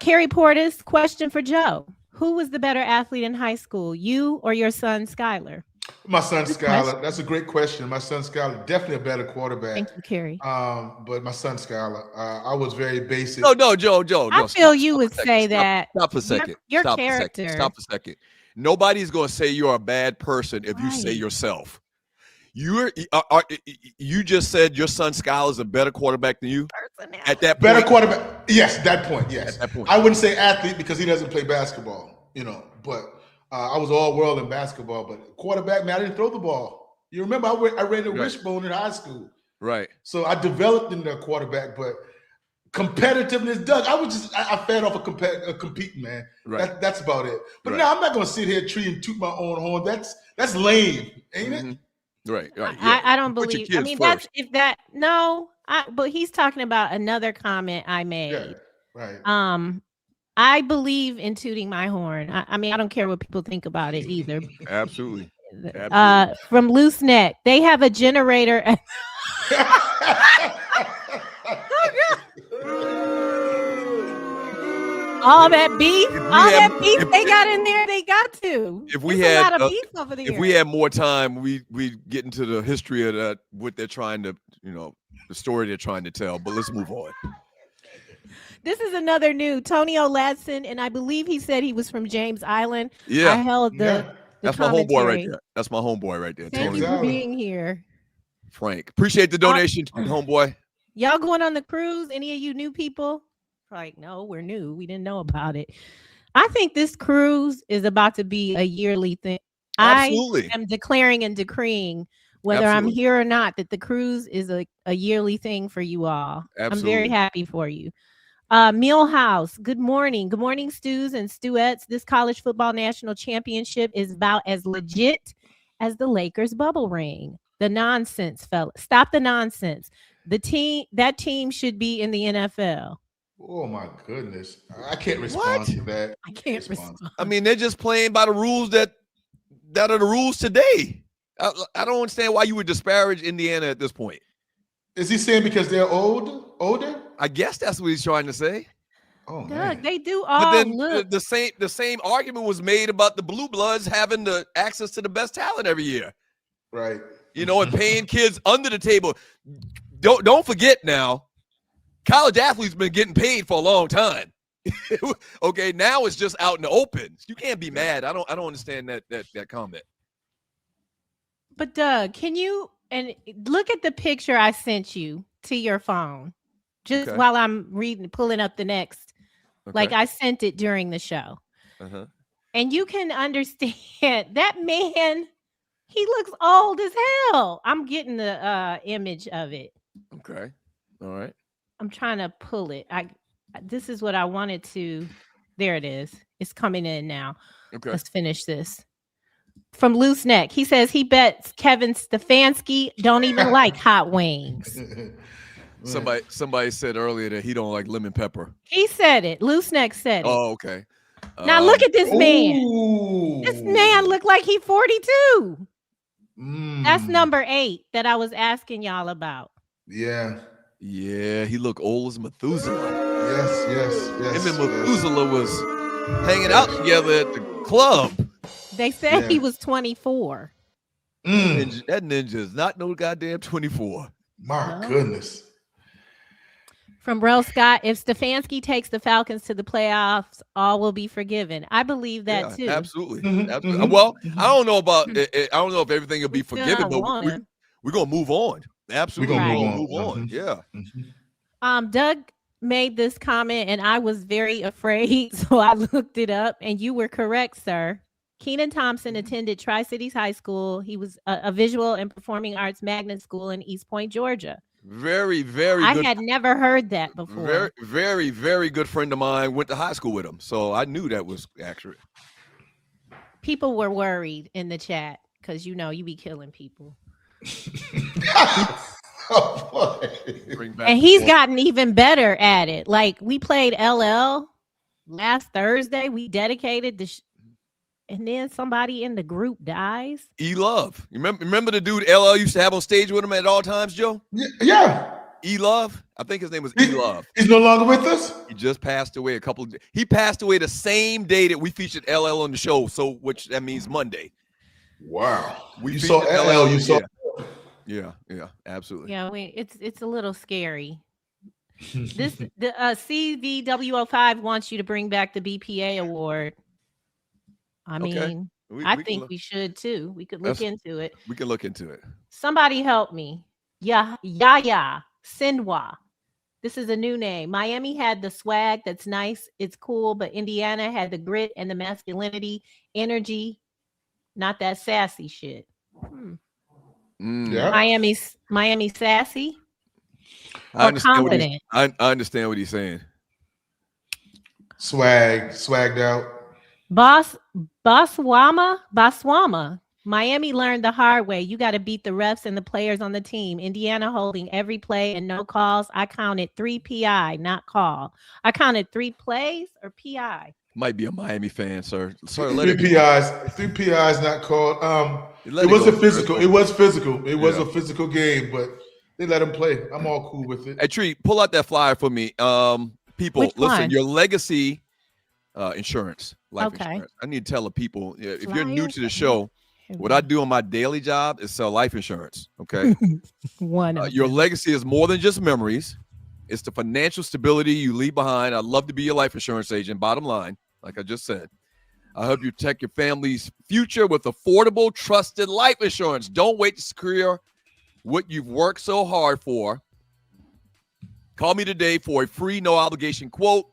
Carrie Portis, question for Joe. Who was the better athlete in high school, you or your son, Skylar? My son, Skylar. That's a great question. My son, Skylar, definitely a better quarterback. Thank you, Carrie. But my son, Skylar, I was very basic. No, Joe. I feel you would say that. Stop for a second. Your Stop character. Stop for a second. Nobody's going to say you're a bad person if you say yourself. You just said your son Skylar is a better quarterback than you at that point. Better quarterback. Yes, that point. Yes. At that point. I wouldn't say athlete because he doesn't play basketball, but I was all world in basketball. But quarterback, man, I didn't throw the ball. You remember I ran the wishbone in high school. Right. So I developed into a quarterback, but competitiveness, Doug, I fed off a competing, man. Right. That's about it. But now I'm not going to sit here and toot my own horn. That's lame, ain't it? Right. Yeah. I don't Put your believe. kids I mean, first. but he's talking about another comment I made. Yeah, right. I believe in tooting my horn. I mean, I don't care what people think about it either. Absolutely. From Loose Neck, they have a generator. All that beef they got in there, they got to. If we There's had a lot of beef over there. If we had more time, we get into the history of that, what they're trying to, the story they're trying to tell. But let's move on. This is another new Tony Ladson, and I believe he said he was from James Island. Yeah, I held the That's my homeboy right there. That's my homeboy right there. Thank Tony. you for being here. Frank. Appreciate the donation, homeboy. Y'all going on the cruise? Any of you new people? Like, no, we're new. We didn't know about it. I think this cruise is about to be a yearly thing. Absolutely. I am declaring and decreeing, whether I'm here or not, that the cruise is a yearly thing for you all. Absolutely. I'm very happy for you. Millhouse, good morning. Good morning, Stews and Stewettes. This college football national championship is about as legit as the Lakers bubble ring. The nonsense, fella. Stop the nonsense. That team should be in the NFL. Oh my goodness. I can't respond to that. I can't respond. I mean, they're just playing by the rules that are the rules today. I don't understand why you would disparage Indiana at this point. Is he saying because they're older? I guess that's what he's trying to say. Oh, Doug, man. they do all But then look. the same argument was made about the Blue Bloods having the access to the best talent every year. Right. And paying kids under the table. Don't forget now, college athletes been getting paid for a long time. Okay, now it's just out in the open. You can't be mad. I don't understand that comment. But Doug, can you look at the picture I sent you to your phone just Okay. while I'm pulling up the next. Okay. Like I sent it during the show. Uh-huh. And you can understand that man, he looks old as hell. I'm getting the image of it. Okay. All right. I'm trying to pull it. This is what I wanted to. There it is. It's coming in now. Okay. Let's finish this. From Loose Neck, he says he bets Kevin Stefanski don't even like hot wings. Somebody said earlier that he don't like lemon pepper. He said it. Loose Neck said it. Oh, okay. Now look at this man. Ooh. This man look like he's 42. Mm. That's number 8 that I was asking y'all about. Yeah. Yeah, he look old as Methuselah. Yes. Him and Methuselah was hanging out together at the club. They said Yeah. he was 24. That ninja is not no goddamn 24. My goodness. From Rel Scott, if Stefanski takes the Falcons to the playoffs, all will be forgiven. I believe that too. Absolutely. Mhm, Absolutely. mhm. Well, I don't know about I don't know if everything will be Still forgiven, not but won. we're gonna move on. Absolutely, We're we're gonna gonna move move on. on. Mhm. Yeah. Doug made this comment and I was very afraid, so I looked it up and you were correct, sir. Keenan Thompson attended Tri-Cities High School. He was a visual and performing arts magnet school in East Point, Georgia. Very, very I good. had never heard that before. Very, very, very good friend of mine. Went to high school with him, so I knew that was accurate. People were worried in the chat because you be killing people. Oh, boy. Bring back And the he's point. gotten even better at it. Like we played LL last Thursday. We dedicated and then somebody in the group dies. E Love. You remember the dude LL used to have on stage with him at all times, Joe? Yeah. E Love. I think his name was E Love. He's no longer with us? He just passed away he passed away the same day that we featured LL on the show, so which that means Monday. Wow. We You saw featured LL, you saw Yeah, absolutely. Yeah, it's a little scary. The CVW05 wants you to bring back the BPA award. I mean, I think we should too. We could look into it. We can look into it. Somebody help me. Yaya Sinwa. This is a new name. Miami had the swag that's nice. It's cool, but Indiana had the grit and the masculinity, energy, not that sassy shit. Yeah. Miami sassy I or understand confident. I understand what he's saying. Swagged out. Baswama. Miami learned the hard way. You got to beat the refs and the players on the team. Indiana holding every play and no calls. I counted 3 PI, not call. I counted 3 plays or PI. Might be a Miami fan, sir. Sir, Three let it PIs. 3 PIs not called. It wasn't physical. It was physical. It was a physical game, but they let him play. I'm all cool with it. Hey, Tree, pull out that flyer for me. People, Which listen, one? your legacy insurance, life Okay. insurance. I need to tell the people, if you're Flyer? new to the show, what I do on my daily job is sell life insurance. Okay. One of Your them. legacy is more than just memories. It's the financial stability you leave behind. I'd love to be your life insurance agent. Bottom line, like I just said, I help you protect your family's future with affordable, trusted life insurance. Don't wait to secure what you've worked so hard for. Call me today for a free, no obligation quote,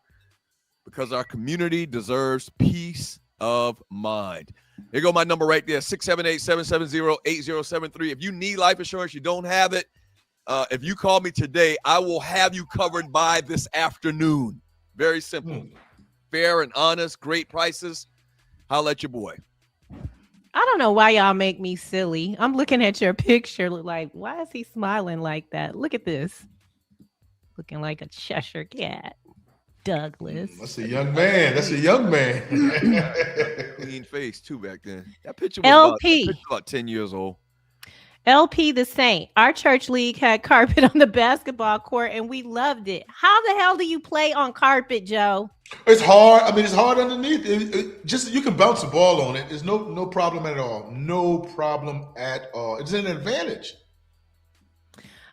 because our community deserves peace of mind. Here go my number right there, 678-770-8073. If you need life insurance, you don't have it, if you call me today, I will have you covered by this afternoon. Very simple. Fair and honest, great prices. Holla at your boy. I don't know why y'all make me silly. I'm looking at your picture, like, why is he smiling like that? Look at this. Looking like a Cheshire cat. Douglas. That's a young man. That's a young man. Clean face, too, back then. That picture was LP. about 10 years old. LP the Saint. Our church league had carpet on the basketball court and we loved it. How the hell do you play on carpet, Joe? It's hard. I mean, it's hard underneath. Just you can bounce the ball on it. There's no problem at all. No problem at all. It's an advantage.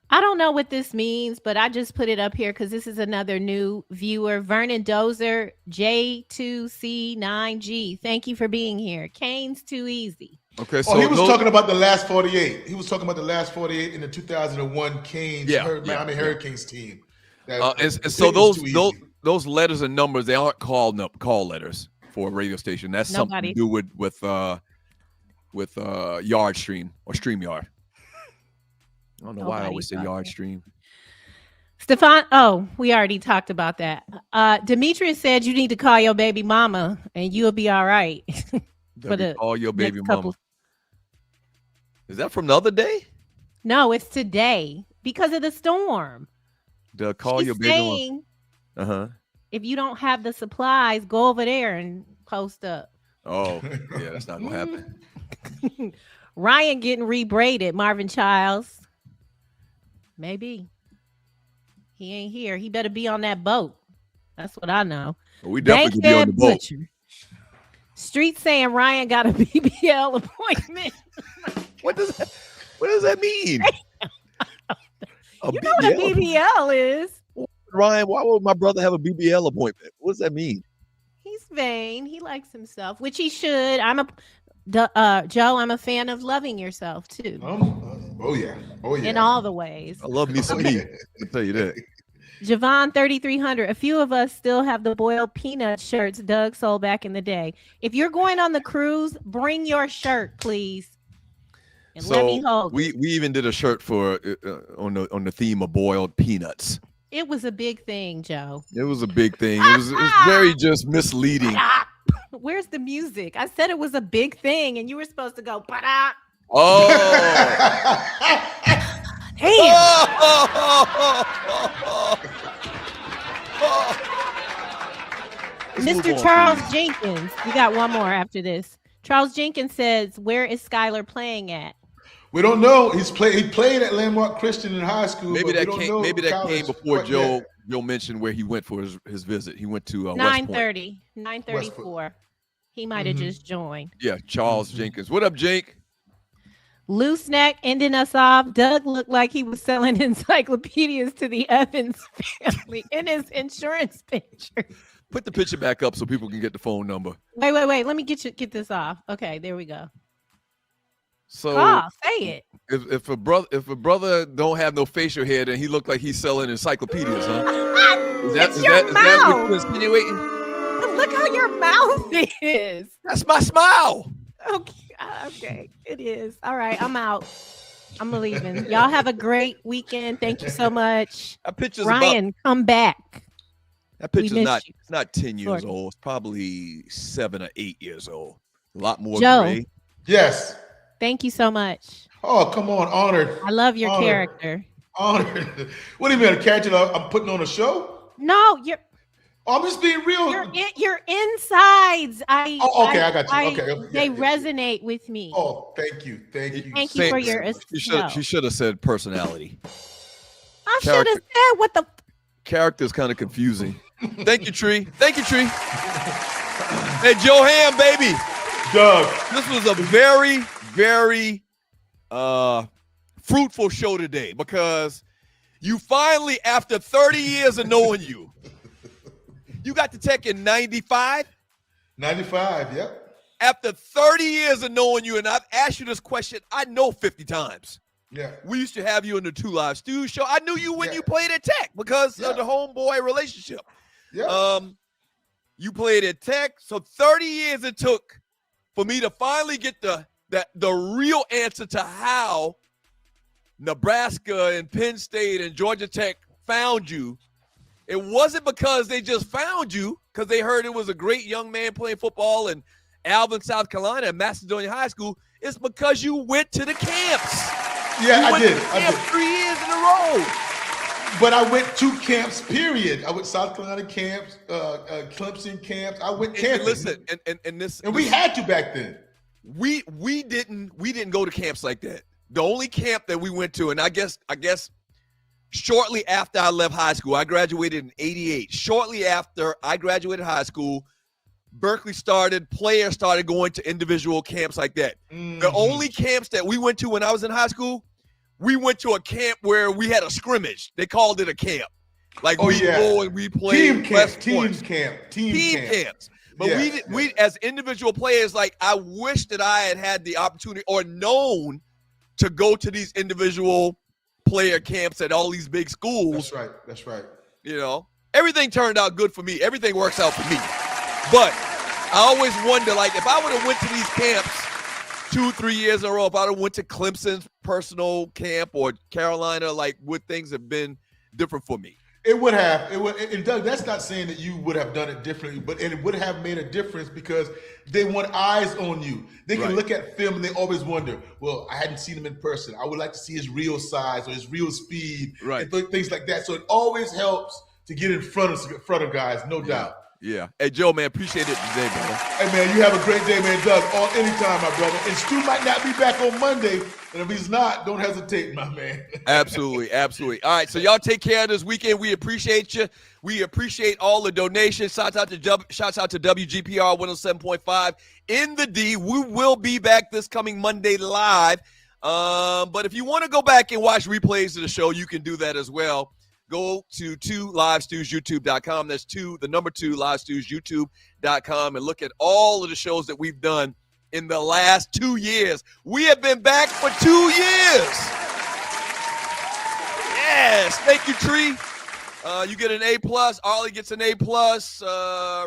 I don't know what this means, but I just put it up here because this is another new viewer. Vernon Dozer, J2C9G. Thank you for being here. Kane's too easy. Okay, so he was talking about the last 48. He was talking about the last 48 in the 2001 Canes, Miami Hurricanes team. And so those letters and numbers, they aren't call letters for a radio station. That's something to do with Yard Stream or StreamYard. I don't know why I always say Yard Stream. Stefan, we already talked about that. Demetrius said you need to call your baby mama and you'll be all right. Call your baby mama. Is that from the other day? No, it's today because of the storm. Call your baby mama. If you don't have the supplies, go over there and post up. Oh, yeah, that's not gonna happen. Ryan getting rebraided. Marvin Childs. Maybe. He ain't here. He better be on that boat. That's what I know. Well, we definitely be on the boat. Butcher. Street saying Ryan got a BBL appointment. What does that mean? You know what a BBL is. Ryan, why would my brother have a BBL appointment? What does that mean? He's vain. He likes himself, which he should. Joe, I'm a fan of loving yourself too. Oh yeah. In all the ways. I love me some me. I'll tell you that. Javon 3300. A few of us still have the boiled peanut shirts Doug sold back in the day. If you're going on the cruise, bring your shirt, please. And let me hold we even did a shirt for on the theme of boiled peanuts. It was a big thing, Joe. It was a big thing. It was very just misleading. Where's the music? I said it was a big thing, and you were supposed to go, ba-da. Oh. Mr. Charles Jenkins. We got one more after this. Charles Jenkins says, where is Skylar playing at? We don't know. He played at Landmark Christian in high school. Maybe that came before Joe mentioned where he went for his visit. He went to 9:30, 9:34. He might have just joined. Yeah, Charles Jenkins. What up, Jake? Loose neck ending us off. Doug looked like he was selling encyclopedias to the Evans family in his insurance picture. Put the picture back up so people can get the phone number. Wait. Let me get this off. Okay, there we go. So say it. If a brother don't have no facial hair, then he look like he's selling encyclopedias, huh? Is that what you're insinuating? Look how your mouth is. That's my smile. Okay, it is. All right, I'm out. I'm leaving. Y'all have a great weekend. Thank you so much. That picture's Ryan, come back. That picture's missed you. it's not 10 years Sorry. old. It's probably 7 or 8 years old. A lot more Joe. gray. Yes. Thank you so much. Oh, come on, honored. I love your Honored. character. Honored. What do you mean, a character I'm putting on a show? No, you're. I'm just being real. Your insides. Okay, I got you. Okay. They resonate with me. Oh, thank you. Thank you. Thank you for your. She should have said personality. I should have said what the. Character's kind of confusing. Thank you, Tree. Thank you, Tree. Hey, Joe Ham, baby. Doug. This was a very, very fruitful show today because you finally, after 30 years of knowing you, you got to Tech in 95? 95, yep. After 30 years of knowing you, and I've asked you this question, I know 50 times. Yeah. We used to have you in the 2 Live Stews show. I knew you when you played at Tech because of the homeboy relationship. Yeah. You played at Tech, so 30 years it took for me to finally get the real answer to how Nebraska and Penn State and Georgia Tech found you. It wasn't because they just found you because they heard it was a great young man playing football in Alvin, South Carolina, at Macedonia High School. It's because you went to the camps. Yeah, I did. 3 I years in a row. But I went to camps, period. I went South Carolina camps, Clemson camps. I went camping. Listen, and we had to back then. We didn't go to camps like that. The only camp that we went to, and I guess shortly after I left high school, I graduated in 88. Shortly after I graduated high school, Berkeley players started going to individual camps like that. Mm-hmm. The only camps that we went to when I was in high school, we went to a camp where we had a scrimmage. They called it a camp. Like go and we played team camps. But we as individual players, like I wish that I had the opportunity or known to go to these individual player camps at all these big schools. That's right. You know, everything turned out good for me. Everything works out for me. But I always wonder, like, if I would have went to these camps 2-3 years in a row, if I would have went to Clemson's personal camp or Carolina, like, would things have been different for me? It would have. It would. And Doug, that's not saying that you would have done it differently, but it would have made a difference because they want eyes on you. They can look at film and they always wonder, well, I hadn't seen him in person. I would like to see his real size or his real speed, and things like that. So it always helps to get in front of guys, no doubt. Yeah. Hey, Joe, man, appreciate it today, brother. Hey, man, you have a great day, man. Doug, anytime, my brother. And Stu might not be back on Monday, and if he's not, don't hesitate, my man. Absolutely. All right, so y'all take care this weekend. We appreciate you. We appreciate all the donations. Shouts out to WGPR 107.5 in the D. We will be back this coming Monday live. But if you want to go back and watch replays of the show, you can do that as well. Go to 2livestewsyoutube.com. That's 2 livestewsyoutube.com and look at all of the shows that we've done in the last 2 years. We have been back for 2 years. Yes. Thank you, Tree. You get an A+. Arlie gets an A+.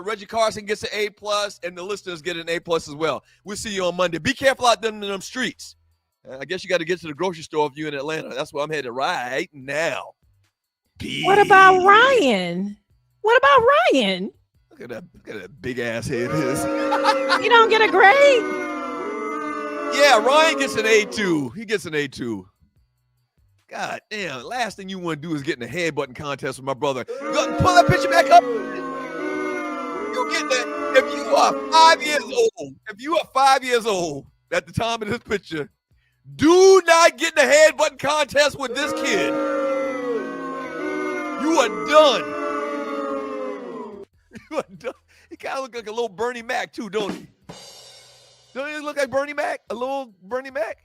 Reggie Carson gets an A+. And the listeners get an A+ as well. We'll see you on Monday. Be careful out there in them streets. I guess you got to get to the grocery store if you're in Atlanta. That's where I'm headed right now. Peace. What about Ryan? Look at that big ass head is. You don't get a grade? Yeah, Ryan gets an A2. He gets an A2. God damn, last thing you want to do is get in a headbutting contest with my brother. Go, pull that picture back up. You get that. If you are 5 years old at the time of this picture, do not get in a headbutting contest with this kid. You are done. He kind of look like a little Bernie Mac too, don't he? Don't he look like Bernie Mac? A little Bernie Mac?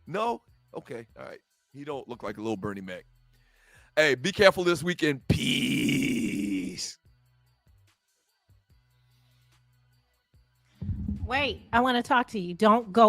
No? Okay, all right. He don't look like a little Bernie Mac. Hey, be careful this weekend. Peace. Wait, I want to talk to you. Don't go